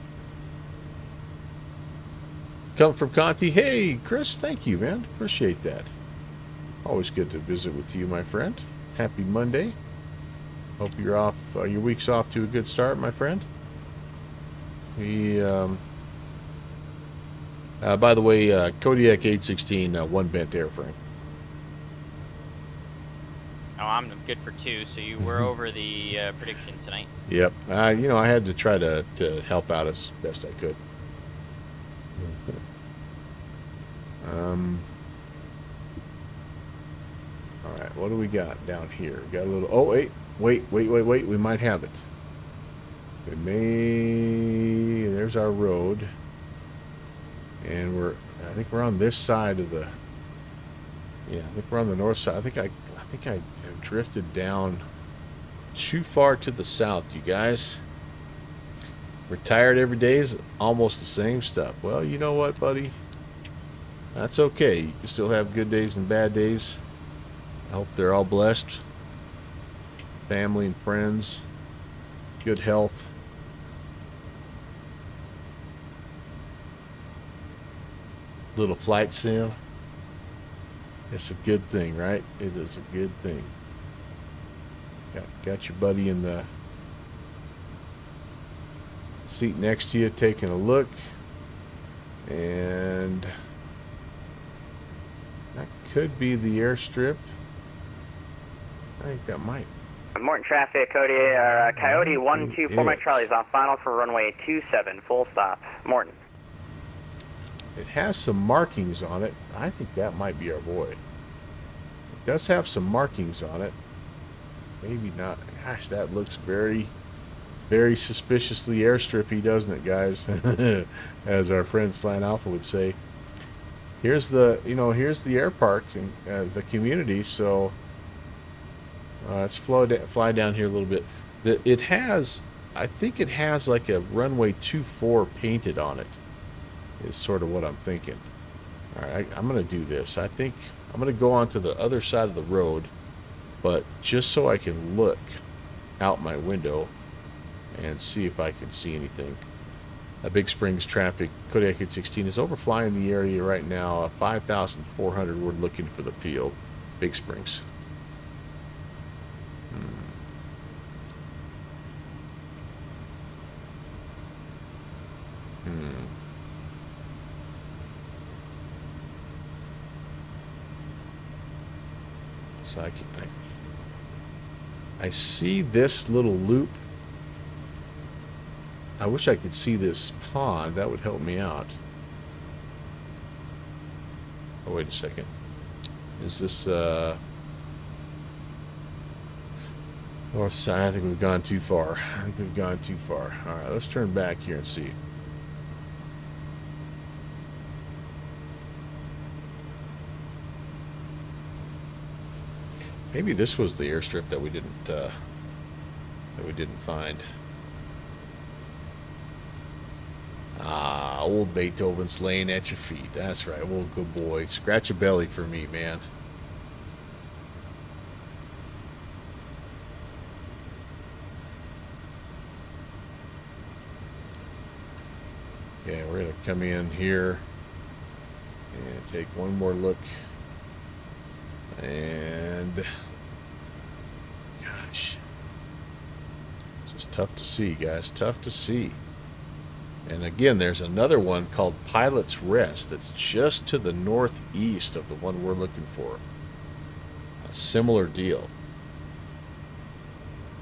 come from Conti. Hey Chris, thank you, man, appreciate that. Always good to visit with you, my friend. Happy Monday. Hope you're off. Your week's off to a good start, my friend. We, by the way, Kodiak 816, one bent airframe. Oh, I'm good for 2, so you were over the prediction tonight. Yep. You know, I had to try to help out as best I could. All right, what do we got down here? Got a little. Oh, wait. We might have it. We may. there's our road. And I think we're on this side of the, yeah, I think we're on the north side. I think I have drifted down too far to the south, you guys. Retired every day is almost the same stuff. Well, you know what, buddy? That's okay. You can still have good days and bad days. I hope they're all blessed. Family and friends. Good health. Little flight sim. It's a good thing, right? It is a good thing. Got your buddy in the seat next to you taking a look. And that could be the airstrip. I think that might. Moreton traffic, Coyote 124 Mike Charlie is on final for runway 27, full stop. Moreton. It has some markings on it. I think that might be our boy. It does have some markings on it. Maybe not. Gosh, that looks very, very suspiciously airstrippy, doesn't it, guys? As our friend Slant Alpha would say. Here's the, here's the airpark and the community. So let's fly down here a little bit. It has, I think it has like a runway 24 painted on it. Is sort of what I'm thinking. All right, I'm going to do this. I think I'm going to go onto the other side of the road, but just so I can look out my window and see if I can see anything. Big Springs traffic, Kodiak 816 is overflying the area right now. 5,400. We're looking for the field. Big Springs. So I see this little loop. I wish I could see this pond. That would help me out. Oh, wait a second. Is this north side? I think we've gone too far. All right, let's turn back here and see. Maybe this was the airstrip that we didn't find. Ah, old Beethoven's laying at your feet. That's right, old good boy. Scratch a belly for me, man. Okay, we're gonna come in here and take one more look. And gosh, it's just tough to see, guys. Tough to see. And again, there's another one called Pilot's Rest that's just to the northeast of the one we're looking for. A similar deal.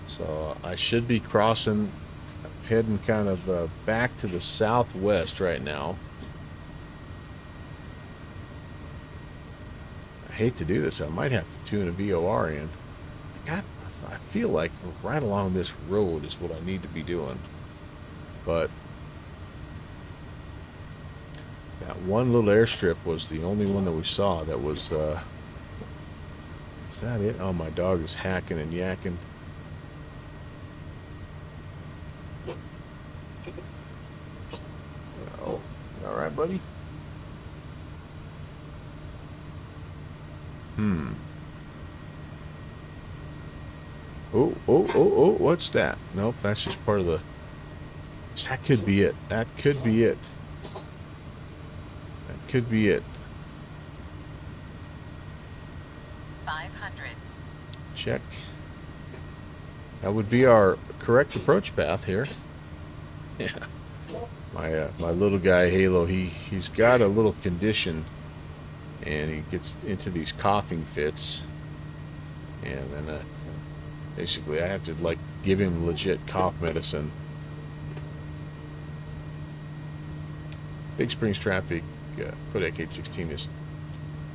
So I should be crossing, heading kind of back to the southwest right now. I hate to do this. I might have to tune a VOR in. I feel like right along this road is what I need to be doing. But that one little airstrip was the only one that we saw that was, is that it? Oh, my dog is hacking and yakking. Oh, all right, buddy? Oh, what's that? Nope, that's just part of the... That could be it. That could be it. That could be it. 500. Check. That would be our correct approach path here. Yeah. My little guy, Halo, he's got a little condition, and he gets into these coughing fits, and then basically I have to like give him legit cough medicine. Big Springs traffic, Kodiak 816 is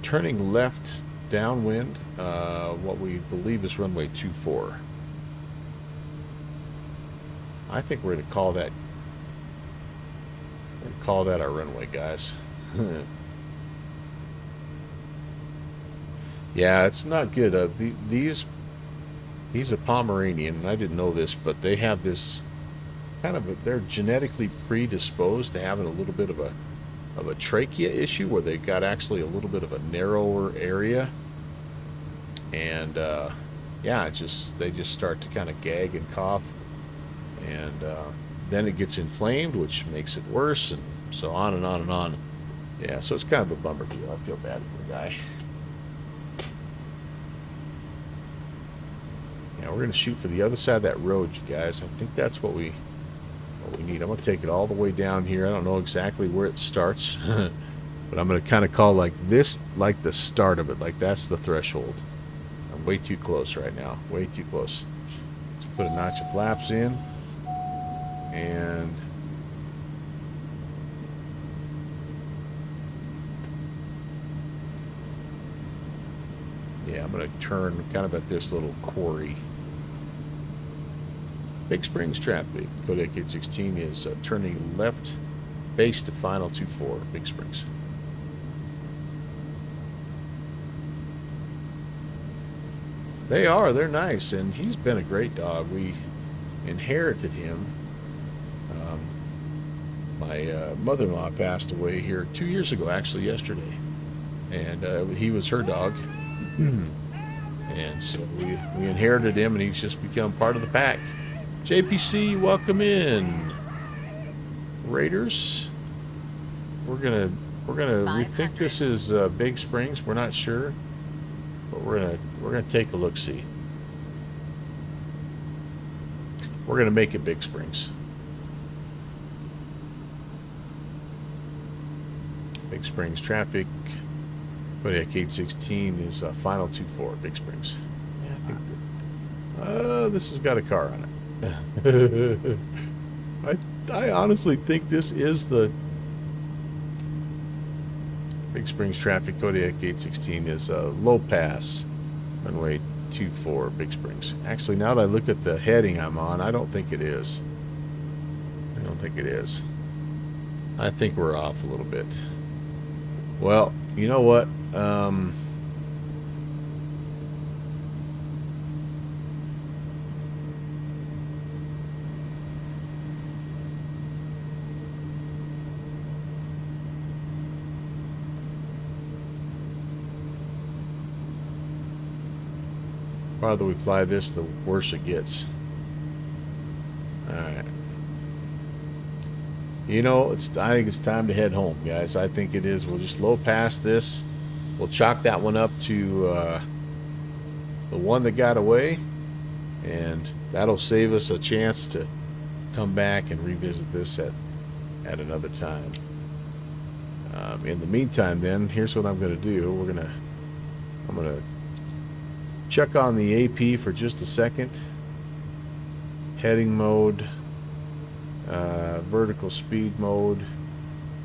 turning left downwind, what we believe is runway 24. I think we're going to call that call that our runway, guys. Yeah, it's not good. He's a Pomeranian, and I didn't know this, but they have this kind of they're genetically predisposed to having a little bit of a trachea issue, where they've got actually a little bit of a narrower area, and yeah, they just start to kind of gag and cough, and then it gets inflamed, which makes it worse, and so on and on and on. Yeah, so it's kind of a bummer deal. I feel bad for the guy. Yeah, we're going to shoot for the other side of that road, you guys. I think that's what we need. I'm going to take it all the way down here. I don't know exactly where it starts, but I'm going to kind of call like this, like the start of it, like that's the threshold. I'm way too close right now. Way too close. Let's put a notch of flaps in, and yeah, I'm going to turn kind of at this little quarry. Big Springs traffic. Kodiak 816 is turning left base to final 24, Big Springs. They're nice, and he's been a great dog. We inherited him. My mother-in-law passed away here 2 years ago, actually yesterday, and he was her dog. And so we inherited him, and he's just become part of the pack. JPC, welcome in. Raiders. We think this is Big Springs. We're not sure, but we're gonna take a look see. We're gonna make it Big Springs. Big Springs traffic. Kodiak 816 is final 24, Big Springs. Yeah, I think that, this has got a car on it. I honestly think this is the Big Springs traffic. Kodiak 816 is low pass, runway 24, Big Springs. Actually, now that I look at the heading I'm on, I don't think it is. I don't think it is. I think we're off a little bit. Well, you know what? The farther we fly this, the worse it gets. Alright. You know, I think it's time to head home, guys. I think it is. We'll just low pass this. We'll chalk that one up to the one that got away, and that'll save us a chance to come back and revisit this at another time. In the meantime, then, here's what I'm going to do. I'm going to check on the AP for just a second. Heading mode. Vertical speed mode.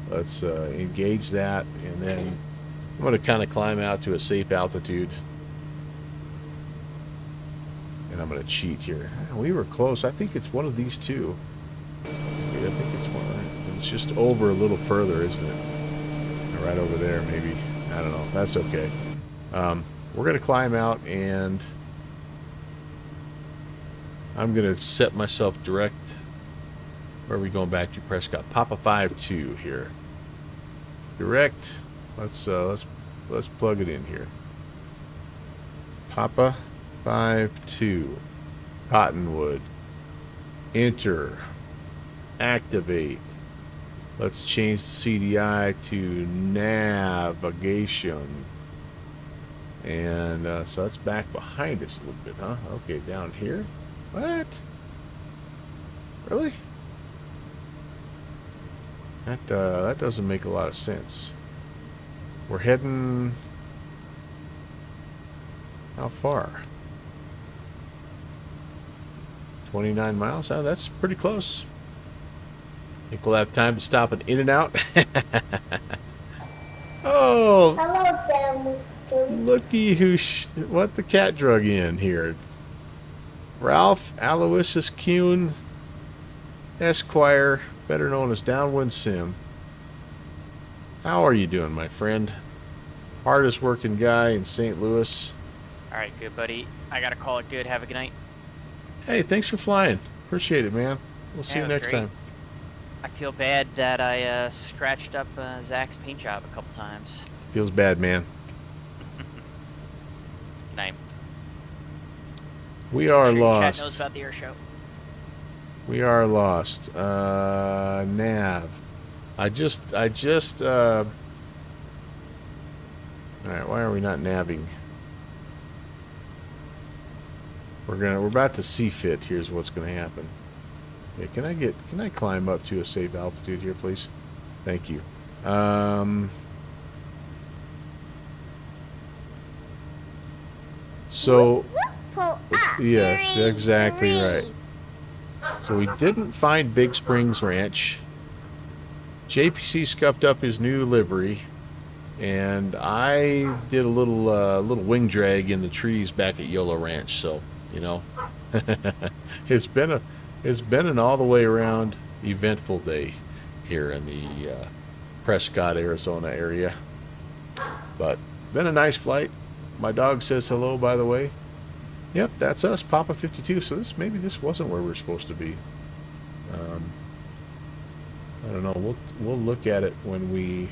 Let's engage that, and then I'm going to kind of climb out to a safe altitude, and I'm going to cheat here. We were close. I think it's one of these two. I think it's one. It's just over a little further, isn't it? Right over there, maybe. I don't know. That's okay. We're going to climb out, and I'm going to set myself direct. Where are we going back to, Prescott? Papa 5-2 here. Direct. Let's plug it in here. Papa 5-2. Cottonwood. Enter. Activate. Let's change the CDI to navigation. And so that's back behind us a little bit, huh? Okay, down here. What? Really? That doesn't make a lot of sense. We're heading... How far? 29 miles? Oh, that's pretty close. Think we'll have time to stop an In-N-Out? Oh! Hello, Sam. Looky what the cat drug in here. Ralph Aloysius Kuhn, Esquire, better known as Downwind Sim. How are you doing, my friend? Hardest working guy in St. Louis. All right, good buddy. I gotta call it good. Have a good night. Hey, thanks for flying. Appreciate it, man. We'll see Yeah, you it was next great. time. I feel bad that I scratched up Zach's paint job a couple times. Feels bad, man. Good night. We are Sure your chat knows lost. about the air show. We are lost. Nav. I just, alright, why are we not nabbing? We're about to see fit. Here's what's gonna happen. Yeah, can I climb up to a safe altitude here, please? Thank you. So, Pull up. yes, 3, exactly 3. right. So we didn't find Big Springs Ranch. JPC scuffed up his new livery, and I did a little wing drag in the trees back at Yolo Ranch. So, you know, it's been an all the way around eventful day here in the Prescott, Arizona area. But been a nice flight. My dog says hello, by the way. Yep, that's us, Papa 52. So maybe this wasn't where we're supposed to be. I don't know. We'll look at it when we.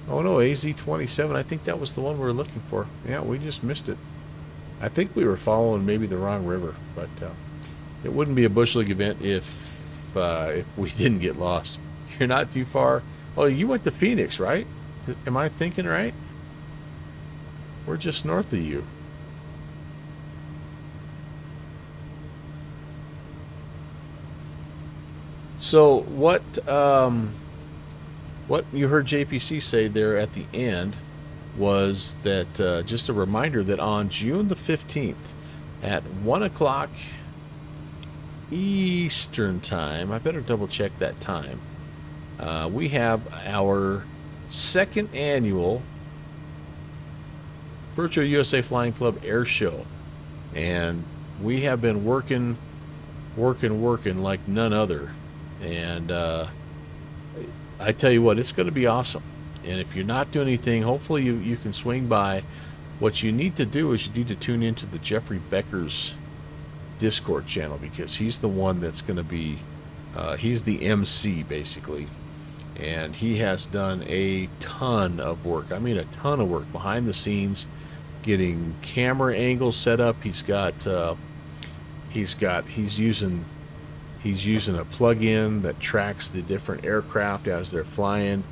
Oh no, AZ27. I think that was the one we were looking for. Yeah, we just missed it. I think we were following maybe the wrong river, but it wouldn't be a Bush League event if we didn't get lost. You're not too far. Oh, you went to Phoenix, right? Am I thinking right? We're just north of you. So what you heard JPC say there at the end was that just a reminder that on June the 15th at 1 o'clock Eastern time, I better double check that time, we have our second annual Virtual USA Flying Club Air Show, and we have been working like none other. And I tell you what, it's going to be awesome. And if you're not doing anything, hopefully you can swing by. What you need to do is you need to tune into the Jeffrey Becker's Discord channel, because he's the one that's going to be, he's the MC basically. And he has done a ton of work. I mean, a ton of work behind the scenes, getting camera angles set up. He's using a plug-in that tracks the different aircraft as they're flying.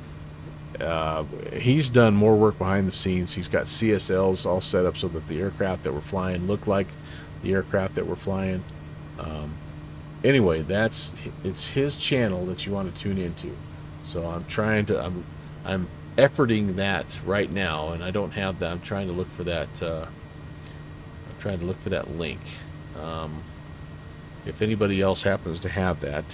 He's done more work behind the scenes. He's got CSLs all set up so that the aircraft that we're flying look like the aircraft that we're flying. Anyway, it's his channel that you want to tune into. So I'm efforting that right now, and I don't have that. I'm trying to look for that. Link. If anybody else happens to have that,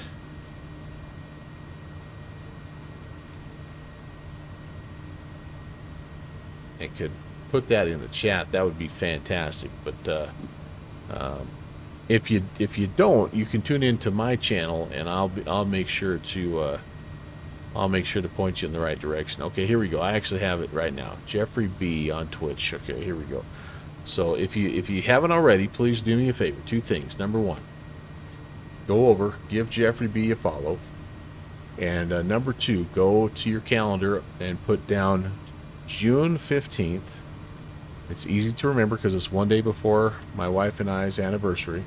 and could put that in the chat, that would be fantastic. But if you don't, you can tune into my channel, and I'll make sure to point you in the right direction. Okay, here we go. I actually have it right now. Jeffrey B on Twitch. Okay, here we go. So if you haven't already, please do me a favor. 2 things. Number 1, go over, give Jeffrey B a follow. And number 2, go to your calendar and put down June 15th. It's easy to remember because it's one day before my wife and I's anniversary.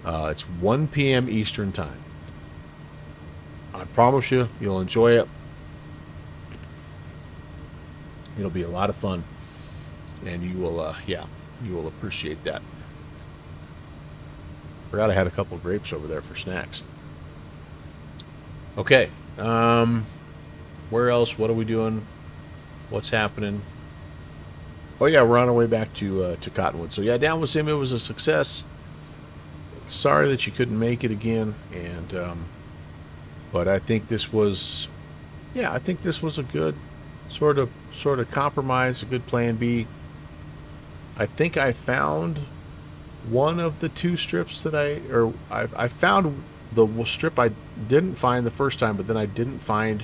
It's 1 p.m. Eastern time. I promise you'll enjoy it. It'll be a lot of fun, and you will appreciate that. Forgot I had a couple of grapes over there for snacks. Okay, where else? What are we doing? What's happening? Oh yeah, we're on our way back to Cottonwood. So yeah, down with Sim, it was a success. Sorry that you couldn't make it again, and but I think this was, a good sort of compromise, a good plan B. I think I found one of the 2 strips that I found the strip I didn't find the first time, but then I didn't find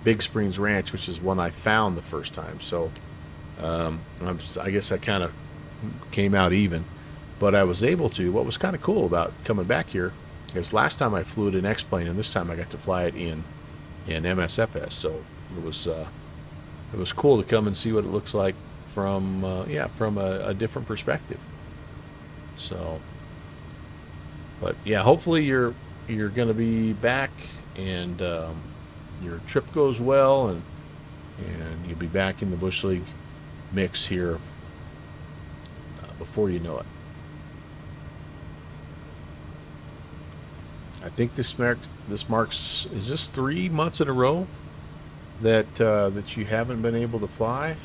Big Springs Ranch, which is one I found the first time. So I guess I kind of came out even. But I was able to. What was kind of cool about coming back here is last time I flew it in X-Plane, and this time I got to fly it in MSFS. So it was cool to come and see what it looks like from from a different perspective. So, but yeah, hopefully you're going to be back, and your trip goes well, and you'll be back in the Bush League mix here before you know it. I think this marks, is this 3 months in a row that you haven't been able to fly?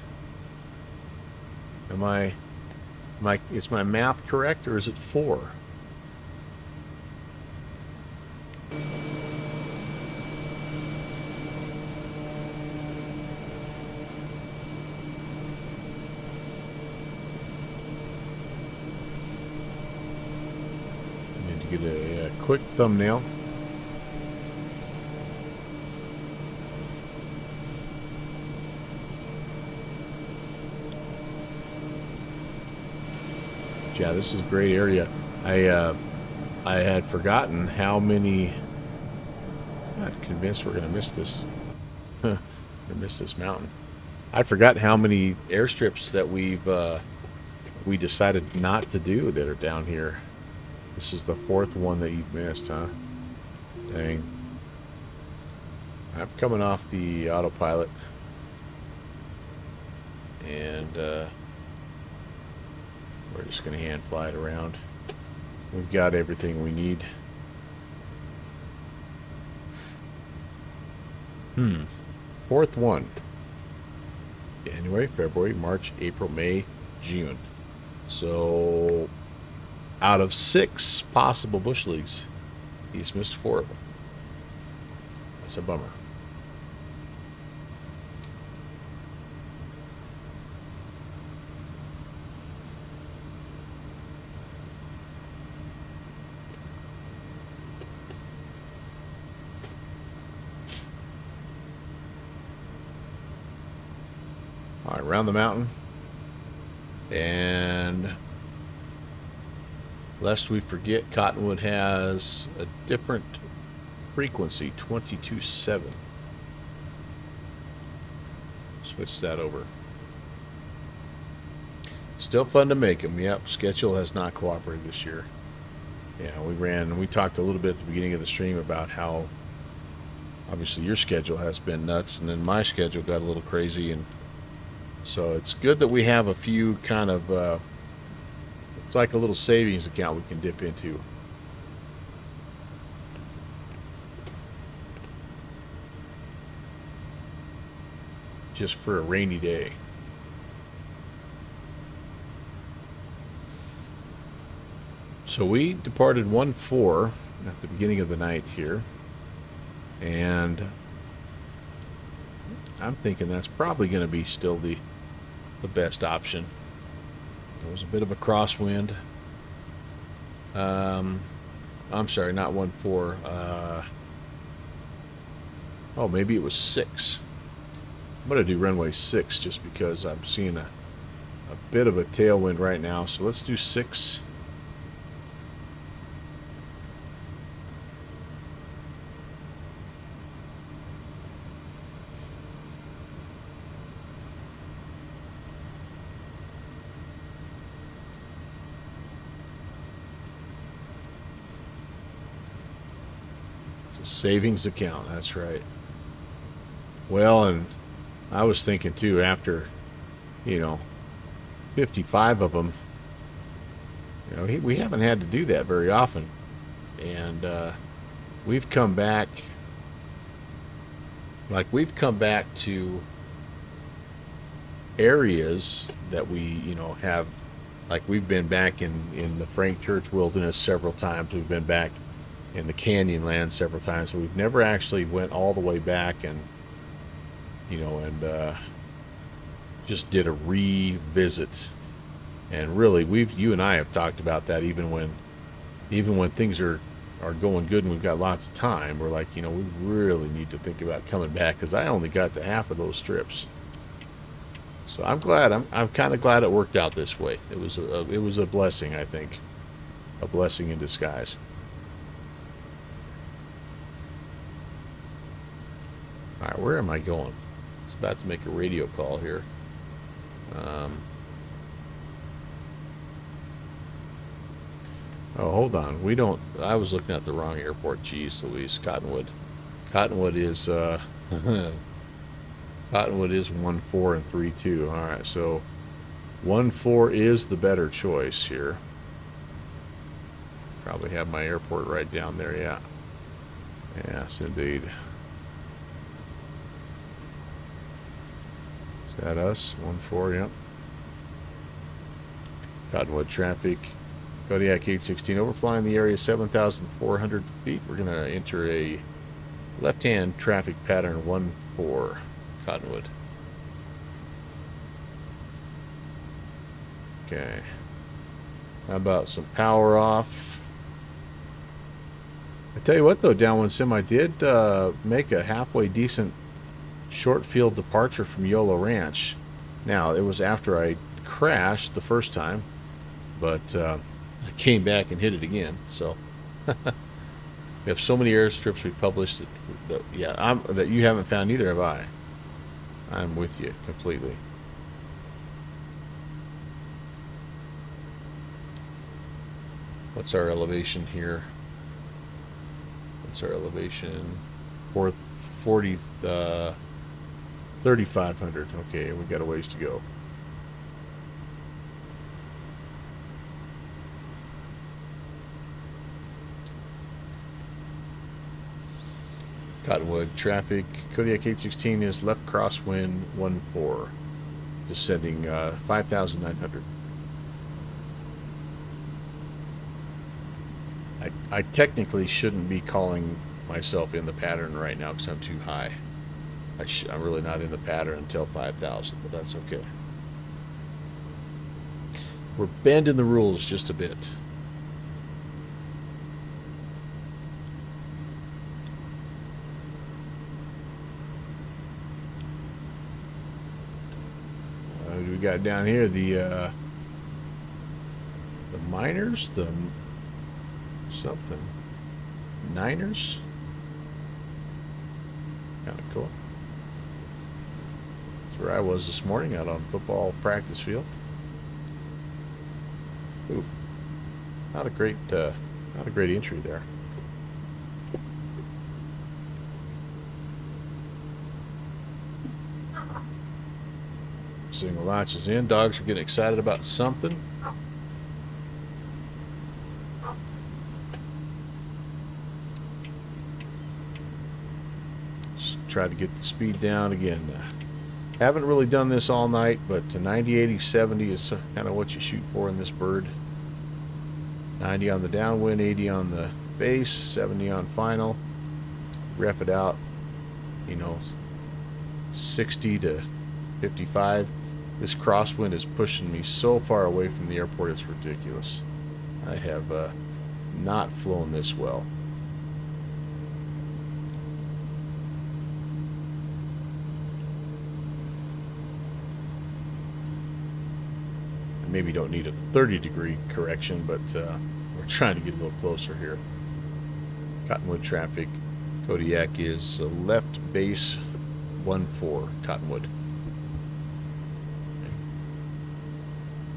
Is my math correct, or is it 4? Need to get a quick thumbnail. Yeah, this is a great area. I had forgotten how many. I'm not convinced we're going to miss this. Gonna miss this mountain. I forgot how many airstrips that we decided not to do that are down here. This is the 4th one that you've missed, huh? Dang. I'm coming off the autopilot, and we're just going to hand fly it around. We've got everything we need. 4th one. January, February, March, April, May, June. So, out of 6 possible Bush Leagues, he's missed 4 of them. That's a bummer. All right, around the mountain, and lest we forget, Cottonwood has a different frequency, 22.7. Switch that over. Still fun to make them. Yep, schedule has not cooperated this year. Yeah, we talked a little bit at the beginning of the stream about how obviously your schedule has been nuts, and then my schedule got a little crazy, and so it's good that we have a few kind of, it's like a little savings account we can dip into. Just for a rainy day. So we departed 1-4 at the beginning of the night here, and I'm thinking that's probably going to be still the best option. There was a bit of a crosswind. I'm sorry, not 1-4. Oh, maybe it was 6. I'm going to do runway 6 just because I'm seeing a bit of a tailwind right now. So let's do 6. Savings account, that's right. Well, and I was thinking too, after 55 of them, we haven't had to do that very often, and we've come back to areas that we have, like we've been back in the Frank Church Wilderness several times. We've been back in the Canyonland several times. So we've never actually went all the way back and just did a revisit. And really, you and I have talked about that even when things are are going good and we've got lots of time, we're like, you know, we really need to think about coming back, because I only got to half of those trips. So I'm glad. I'm kind of glad it worked out this way. It was a blessing, I think, a blessing in disguise. All right, where am I going? It's about to make a radio call here. Oh, hold on. We don't. I was looking at the wrong airport. Jeez, Louise. Cottonwood. Cottonwood is Cottonwood is 1-4 and 3-2. All right, so 1-4 is the better choice here. Probably have my airport right down there. Yeah. Yes, indeed. Is that us? 1-4. Yep. Cottonwood traffic. Kodiak 816 overflying the area 7,400 feet. We're going to enter a left-hand traffic pattern 1-4 Cottonwood. Okay. How about some power off? I tell you what though, Downwind Sim, I did make a halfway decent short field departure from Yolo Ranch. Now, it was after I crashed the first time, but I came back and hit it again. So we have so many airstrips we published that that you haven't found. Neither have I. I'm with you completely. What's our elevation here? What's our elevation? 3,500. Okay, we got a ways to go. Cottonwood traffic. Kodiak 816 is left crosswind 1-4. Descending 5,900. I technically shouldn't be calling myself in the pattern right now because I'm too high. I'm really not in the pattern until 5,000, but that's okay. We're bending the rules just a bit. What do we got down here? The miners, the something Niners. Kind of cool. That's where I was this morning, out on football practice field. Ooh, not a great entry there. Single latches in. Dogs are getting excited about something. Just try to get the speed down again. Haven't really done this all night, but 90, 80, 70 is kind of what you shoot for in this bird. 90 on the downwind, 80 on the base, 70 on final. Ref it out, 60 to 55. This crosswind is pushing me so far away from the airport, it's ridiculous. I have not flown this well. I maybe don't need a 30-degree correction, but we're trying to get a little closer here. Cottonwood traffic. Kodiak is left base 1-4 Cottonwood.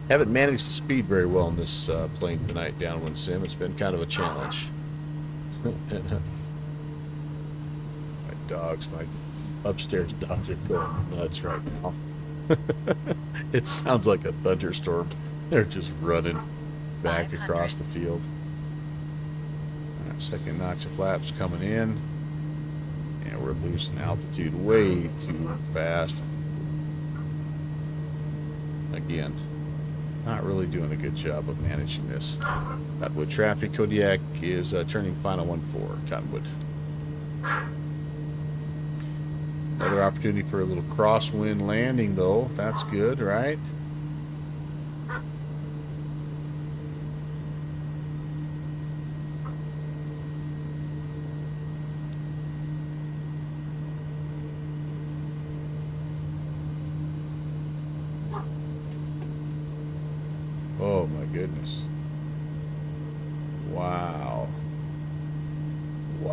Haven't managed to speed very well in this plane tonight, Downwind Sim. It's been kind of a challenge. My dogs, my upstairs dogs are going nuts right now. It sounds like a thunderstorm. They're just running back across the field. All right, second notch of flaps coming in. And we're losing altitude way too fast. Again. Not really doing a good job of managing this. Cottonwood traffic. Kodiak is turning final 1-4 Cottonwood. Another opportunity for a little crosswind landing, though. That's good, right?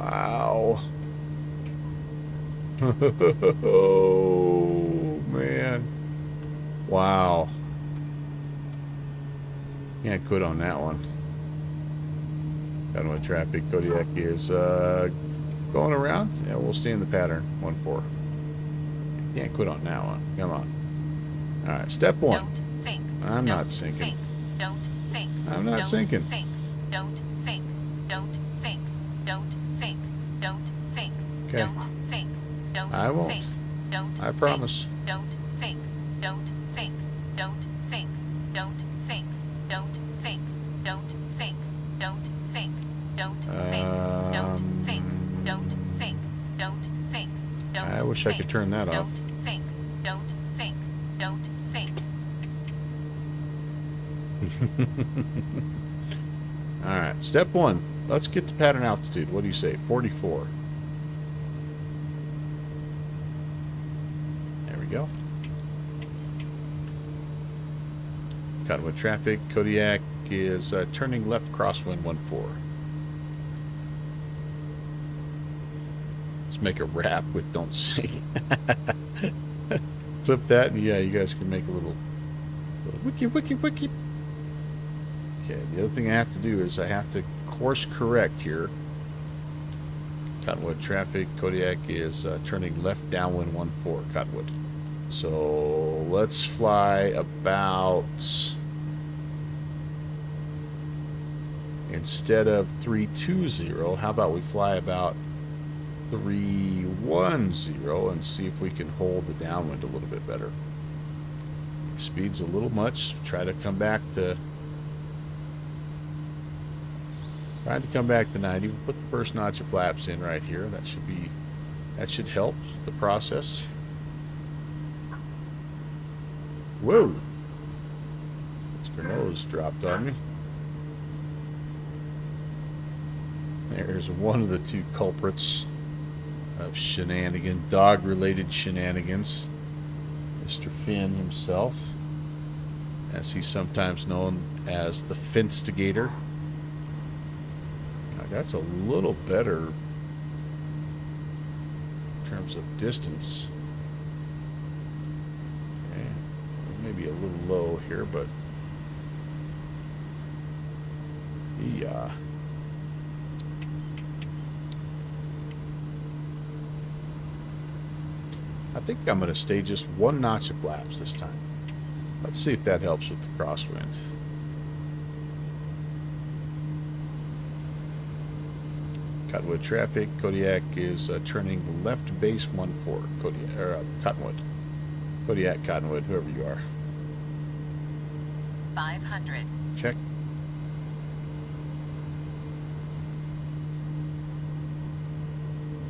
Wow. Oh, man. Wow. Can't quit on that one. Cottonwood traffic. Kodiak is going around. Yeah, we'll stay in the pattern. 1-4. Can't quit on that one. Come on. All right, step 1. Don't sink. I'm Don't not sinking. Sink. Don't sink. I'm not Don't sinking. Sink. Don't sink. Don't sink. Don't sink. Don't sink. Okay. Don't sink. Don't I won't. sink. Don't I sink. promise. Don't sink. Don't sink. Don't sink. Don't sink. Don't sink. Don't sink. Don't sink. Don't sink. Don't sink. Don't sink. Don't sink. Don't I wish I could turn that off. Don't sink. Don't sink. Don't sink. All right, step 1. Let's get to pattern altitude. What do you say? 44. There we go. Cottonwood traffic. Kodiak is turning left crosswind 1-4. Let's make a rap with don't sing. Flip that, and yeah, you guys can make a little wiki. Okay, the other thing I have to do is I have to course correct here. Cottonwood traffic. Kodiak is turning left downwind 1-4. Cottonwood. So let's fly about, instead of 320, how about we fly about 310 and see if we can hold the downwind a little bit better. Speed's a little much. Try to come back to 90. We'll put the first notch of flaps in right here. That should help the process. Whoa! Mr. Nose dropped on me. There's one of the two culprits of dog-related shenanigans. Mr. Finn himself, as he's sometimes known as the Finstigator. Now, that's a little better in terms of distance. Okay. Maybe a little low here, but yeah. I think I'm going to stay just one notch of flaps this time. Let's see if that helps with the crosswind. Cottonwood traffic. Kodiak is turning left base 1-4. Kodiak, or Cottonwood. Kodiak, Cottonwood, whoever you are. 500. Check.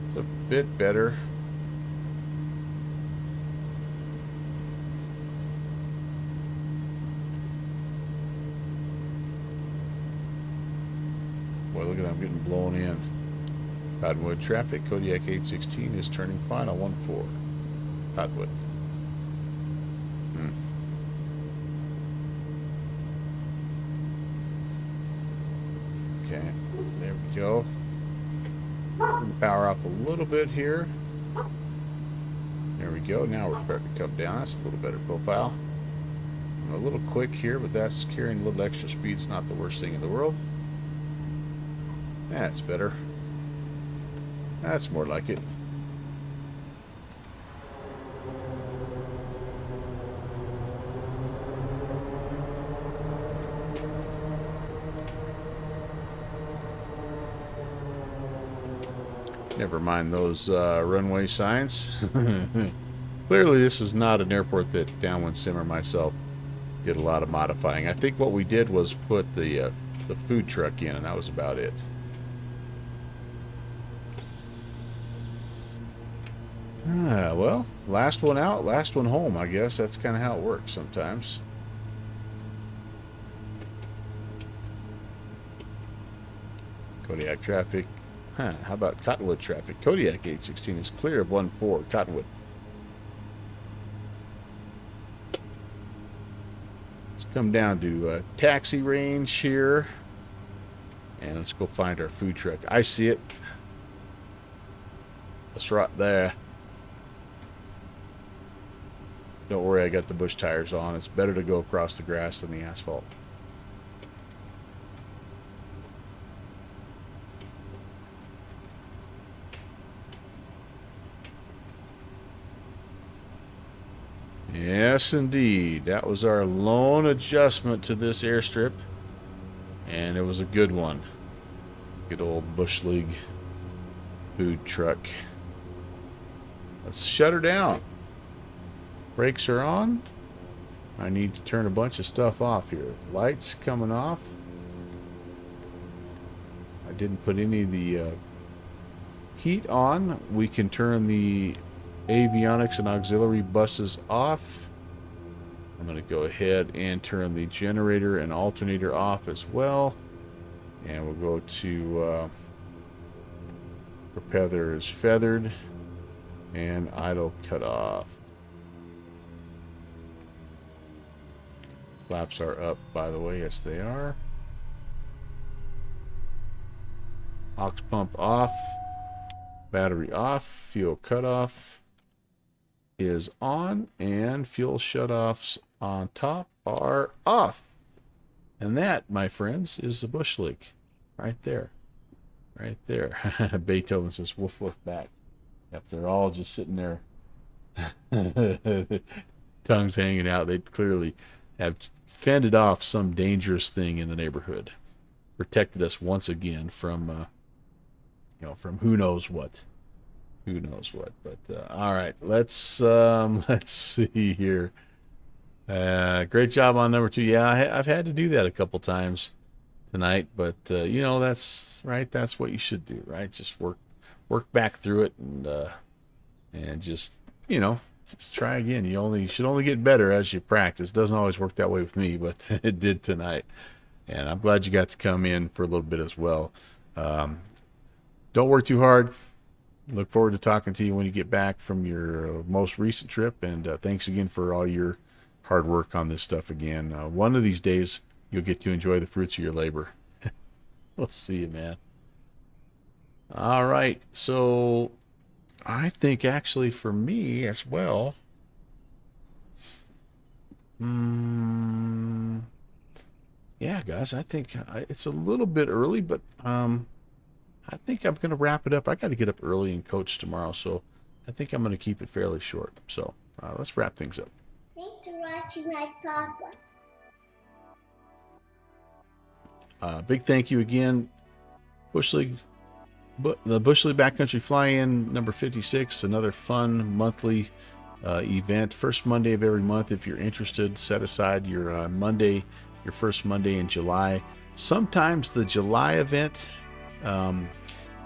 It's a bit better. Boy, look at that, I'm getting blown in. Cottonwood traffic. Kodiak 816 is turning final 1-4. Cottonwood. Okay, there we go. Turn the power off a little bit here. There we go. Now we're starting to come down. That's a little better profile. I'm a little quick here, but that's carrying a little extra speed. It's not the worst thing in the world. That's better. That's more like it. Never mind those runway signs. Clearly this is not an airport that Downwind Sim or myself did a lot of modifying. I think what we did was put the food truck in, and that was about it. Well, last one out, last one home, I guess. That's kind of how it works sometimes. Kodiak traffic. How about Cottonwood traffic? Kodiak 816 is clear of 1-4. Cottonwood. Let's come down to taxi range here. And let's go find our food truck. I see it. That's right there. Don't worry, I got the bush tires on. It's better to go across the grass than the asphalt. Yes, indeed. That was our lone adjustment to this airstrip. And it was a good one. Good old Bush League food truck. Let's shut her down. Brakes are on. I need to turn a bunch of stuff off here. Lights coming off. I didn't put any of the heat on. We can turn the avionics and auxiliary buses off. I'm going to go ahead and turn the generator and alternator off as well. And we'll go to propeller is feathered and idle cut off. Flaps are up, by the way. Yes, they are. Aux pump off. Battery off. Fuel cutoff is on. And fuel shutoffs on top are off. And that, my friends, is the Bush League. Right there. Right there. Beethoven says, woof, woof back. Yep, they're all just sitting there. Tongues hanging out. They clearly have fended off some dangerous thing in the neighborhood. Protected us once again from, from who knows what. Who knows what. But, all right, let's see here. Great job on number 2. Yeah, I've had to do that a couple times tonight, but that's right. That's what you should do, right? Just work back through it and just try again. You should only get better as you practice. Doesn't always work that way with me, but it did tonight. And I'm glad you got to come in for a little bit as well. Don't work too hard. Look forward to talking to you when you get back from your most recent trip. And thanks again for all your hard work on this stuff again. One of these days, you'll get to enjoy the fruits of your labor. We'll see you, man. All right. So I think actually for me as well, yeah, guys, I think it's a little bit early, but I think I'm going to wrap it up. I got to get up early and coach tomorrow, so I think I'm going to keep it fairly short. So let's wrap things up. Thanks for watching my papa. Big thank you again, Bush League, the Bush League Backcountry Fly-In number 56. Another fun monthly event. First Monday of every month. If you're interested, set aside your first Monday in July. Sometimes the July event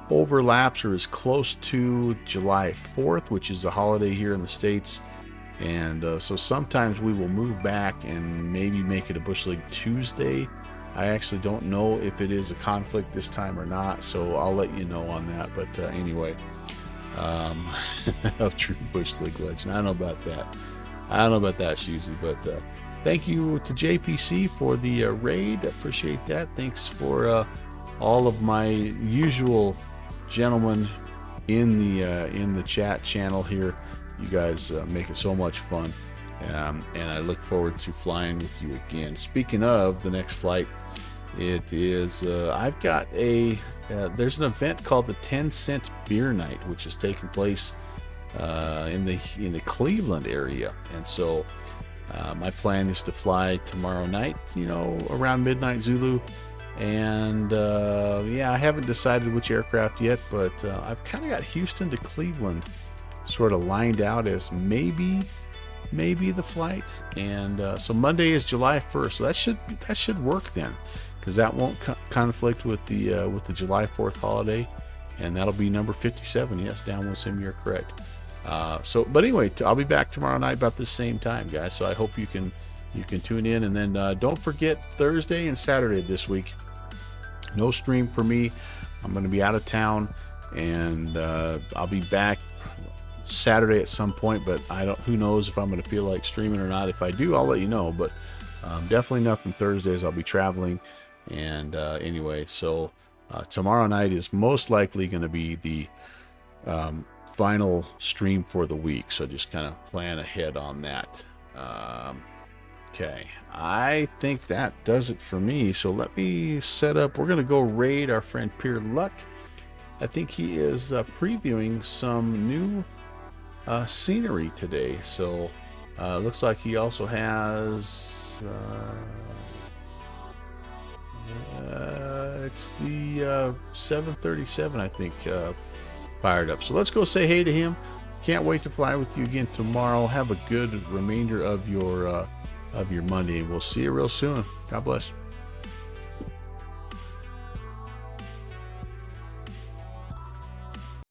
overlaps or is close to July 4th, which is a holiday here in the States. And so sometimes we will move back and maybe make it a Bush League Tuesday. I actually don't know if it is a conflict this time or not, so I'll let you know on that. But anyway, of true Bush League legend. I don't know about that. Shoozy. But thank you to JPC for the raid. Appreciate that. Thanks for all of my usual gentlemen in the chat channel here. You guys make it so much fun, and I look forward to flying with you again. Speaking of the next flight, it is I've got there's an event called the 10-cent beer night, which is taking place in the Cleveland area, and so my plan is to fly tomorrow night, around midnight Zulu. And I haven't decided which aircraft yet, but I've kind of got Houston to Cleveland sort of lined out as maybe the flight. And so Monday is July 1st, so that should work then, because that won't conflict with the July 4th holiday, and that'll be number 57. Yes, Downwind Sim, you're correct. But anyway, I'll be back tomorrow night about the same time, guys. So I hope you can tune in, and then don't forget Thursday and Saturday this week. No stream for me. I'm going to be out of town, and I'll be back Saturday at some point, but who knows if I'm going to feel like streaming or not. If I do, I'll let you know, but definitely nothing Thursdays. I'll be traveling. And anyway, so tomorrow night is most likely going to be the final stream for the week, so just kind of plan ahead on that. Okay, I think that does it for me. So let me set up. We're going to go raid our friend Pierre Luck. I think he is previewing some new scenery today. So looks like he also has it's the 737, I think, fired up. So let's go say hey to him. Can't wait to fly with you again tomorrow. Have a good remainder of your Monday. We'll see you real soon. God bless.